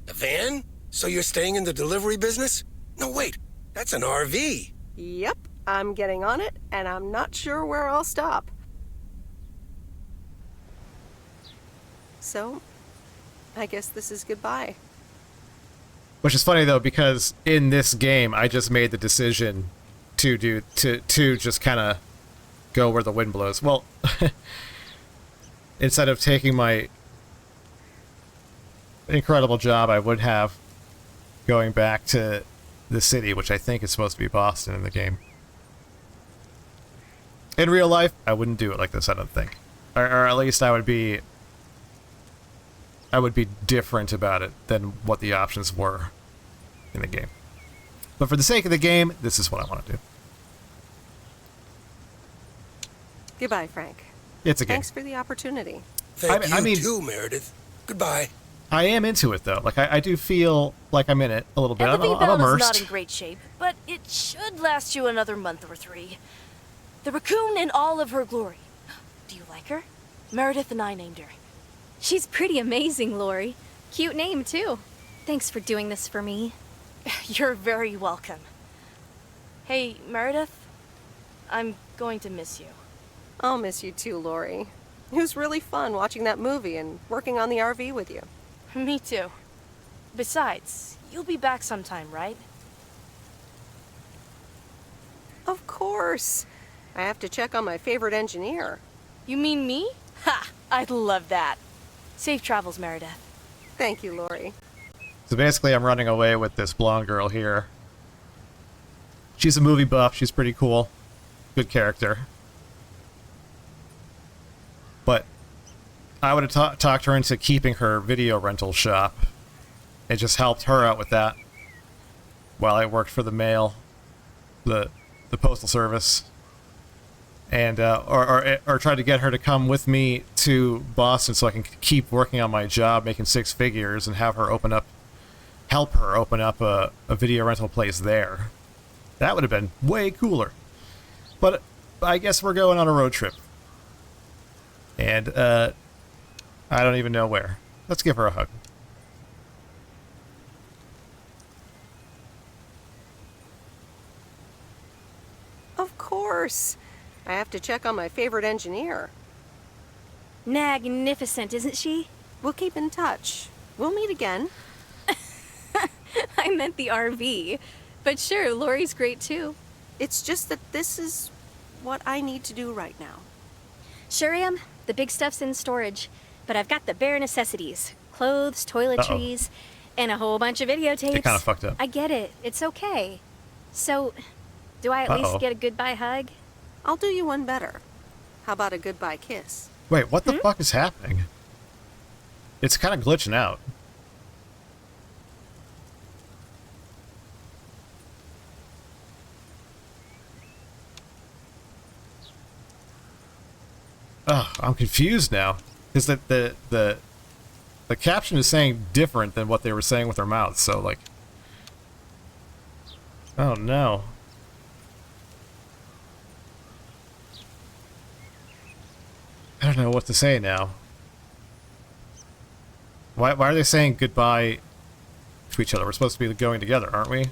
van? So you're staying in the delivery business? No, wait. That's an RV. Yep, I'm getting on it, and I'm not sure where I'll stop. So, I guess this is goodbye. Which is funny, though, because in this game, I just made the decision to just kind of go where the wind blows. Well, instead of taking my incredible job I would have going back to the city, which I think is supposed to be Boston in the game. In real life, I wouldn't do it like this, I don't think. Or at least I would be different about it than what the options were in the game. But for the sake of the game, this is what I want to do. Goodbye, Frank. It's a game. Thanks for the opportunity. Thank you too, Meredith. Goodbye. I am into it, though. Like, I do feel like I'm in it a little bit. And the I'm V-Bound is immersed. not in great shape, but it should last you another month or 3. The raccoon in all of her glory. Do you like her? Meredith and I named her. She's pretty amazing, Lori. Cute name, too. Thanks for doing this for me. You're very welcome. Hey, Meredith, I'm going to miss you. I'll miss you too, Lori. It was really fun watching that movie and working on the RV with you. Me too. Besides, you'll be back sometime, right? Of course. I have to check on my favorite engineer. You mean me? Ha! I'd love that. Safe travels, Meredith. Thank you, Lori. So basically, I'm running away with this blonde girl here. She's a movie buff. She's pretty cool. Good character. But I would have talked her into keeping her video rental shop. It just helped her out with that while I worked for the mail, the postal service, and or tried to get her to come with me to Boston so I can keep working on my job, making 6 figures, and have her help her open up a video rental place there. That would have been way cooler. But I guess we're going on a road trip. And, I don't even know where. Let's give her a hug. Of course. I have to check on my favorite engineer. Magnificent, isn't she? We'll keep in touch. We'll meet again. I meant the RV. But sure, Lori's great too. It's just that this is what I need to do right now. Sure am. The big stuff's in storage. But I've got the bare necessities. Clothes, toiletries, and a whole bunch of videotapes. It kind of fucked up. I get it. It's okay. So, do I at least get a goodbye hug? I'll do you one better. How about a goodbye kiss? Wait, what the fuck is happening? It's kind of glitching out. Ugh, I'm confused now. Because the caption is saying different than what they were saying with their mouths, so like... Oh no. I don't know what to say now. Why are they saying goodbye to each other? We're supposed to be going together, aren't we?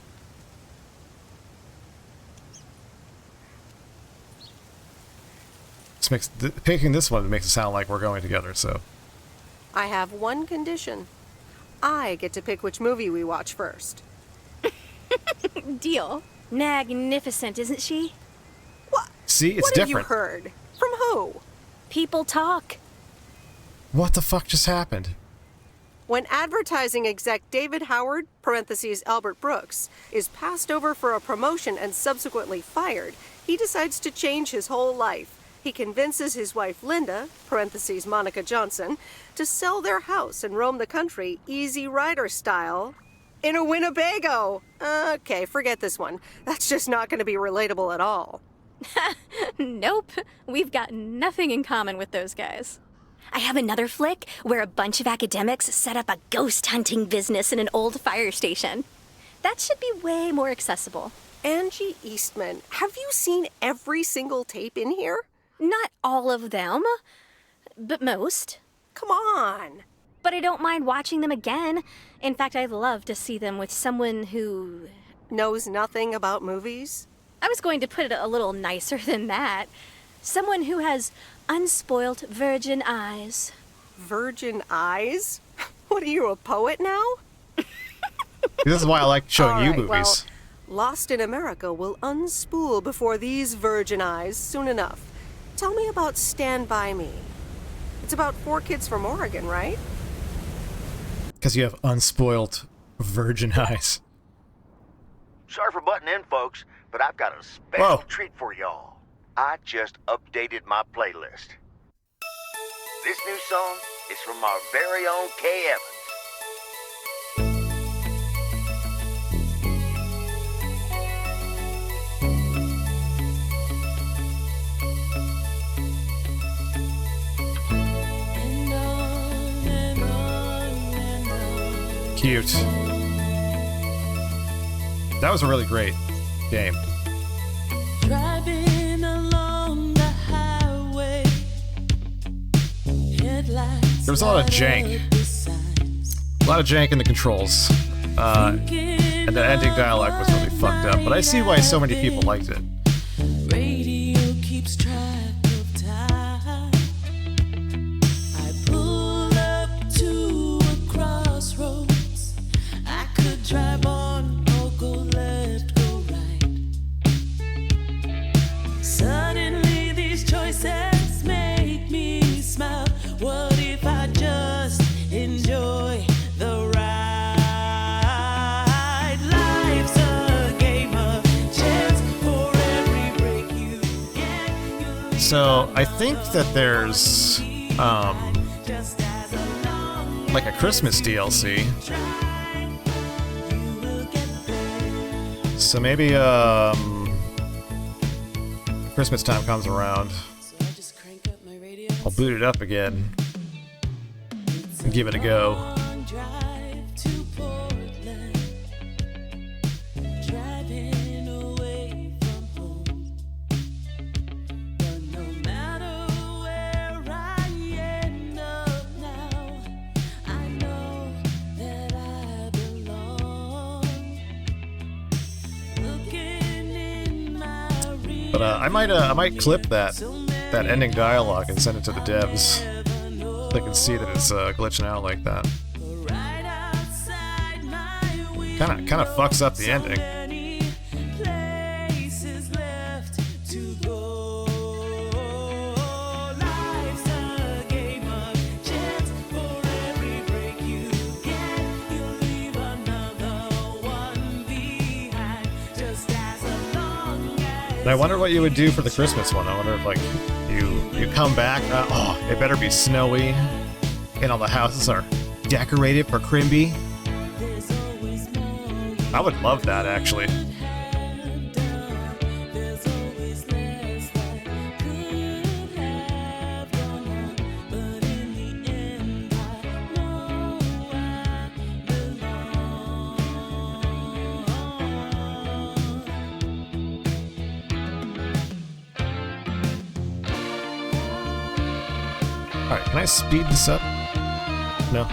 Picking this one makes it sound like we're going together, so... I have one condition. I get to pick which movie we watch first. Deal. Magnificent, isn't she? What? See, it's what different. What have you heard? From who? People talk. What the fuck just happened? When advertising exec David Howard, parentheses Albert Brooks, is passed over for a promotion and subsequently fired, he decides to change his whole life. He convinces his wife Linda, parentheses Monica Johnson, to sell their house and roam the country Easy Rider style in a Winnebago. Okay, forget this one. That's just not going to be relatable at all. Nope. We've got nothing in common with those guys. I have another flick where a bunch of academics set up a ghost hunting business in an old fire station. That should be way more accessible. Angie Eastman, have you seen every single tape in here? Not all of them, but most. Come on. But I don't mind watching them again. In fact, I'd love to see them with someone who... knows nothing about movies? I was going to put it a little nicer than that. Someone who has unspoilt virgin eyes. Virgin eyes? What are you, a poet now? This is why I like showing you movies. Well, Lost in America will unspool before these virgin eyes soon enough. Tell me about Stand By Me. It's about 4 kids from Oregon, right? Because you have unspoiled virgin eyes. Sorry for butting in, folks, but I've got a special treat for y'all. I just updated my playlist. This new song is from our very own Kay Evans. Cute. That was a really great game. Driving along the highway, There was a lot of jank. A lot of jank in the controls. And the ending dialogue was really fucked up, but I see why so many people liked it. radio keeps track of time. I pull up to a crossroads. I could drive on or go left, go right. Suddenly these choices make me smile. What if I just enjoy the ride? Life's a game of chance. For every break you get, So I think that there's like a Christmas DLC. So maybe Christmas time comes around, I'll boot it up again and give it a go. drive to Portland, driving away from home. But no matter where I end up now, I know that I belong. Looking in my rear, But I might clip that ending dialogue and send it to the devs. They can see that it's glitching out like that. Kind of fucks up the ending. places left to go. Life's a game of chance. For every break you get, you leave another one behind. Just as long as And I wonder what you would do for the Christmas one. I wonder if, like, you come back, it better be snowy, and all the houses are decorated for Crimby. I would love that, actually. Alright, can I speed this up? No.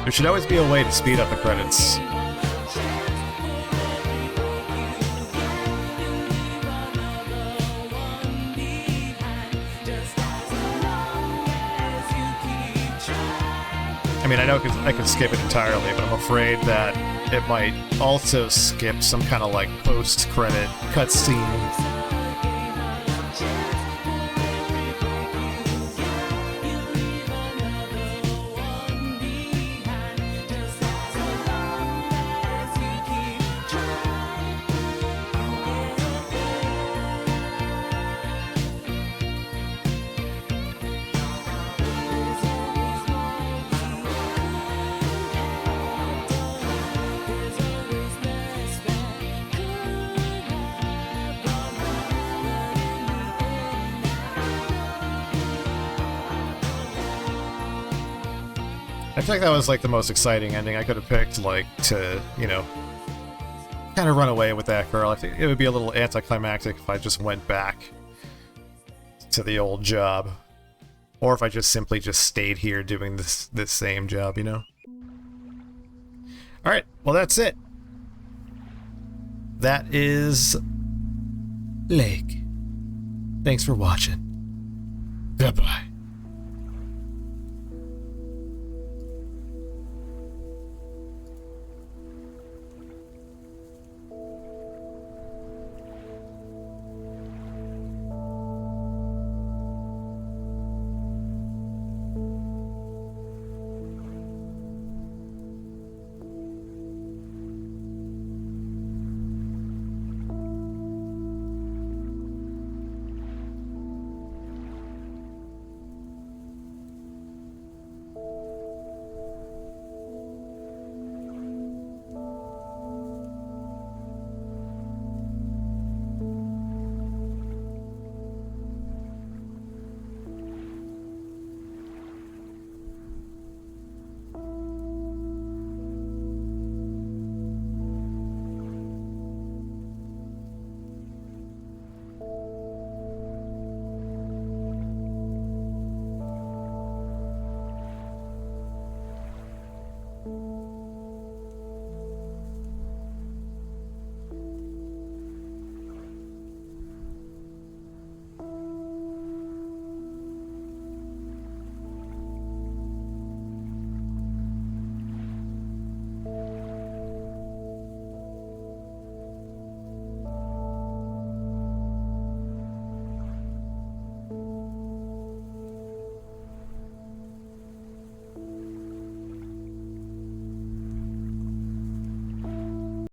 There should always be a way to speed up the credits. I mean, I know I could skip it entirely, but I'm afraid that it might also skip some kind of like post-credit cutscene. I feel like that was like the most exciting ending I could have picked, like to, you know, kind of run away with that girl. I think it would be a little anticlimactic if I just went back to the old job. Or if I just simply just stayed here doing this same job, you know? Alright, well that's it. That is Lake. Thanks for watching. Goodbye.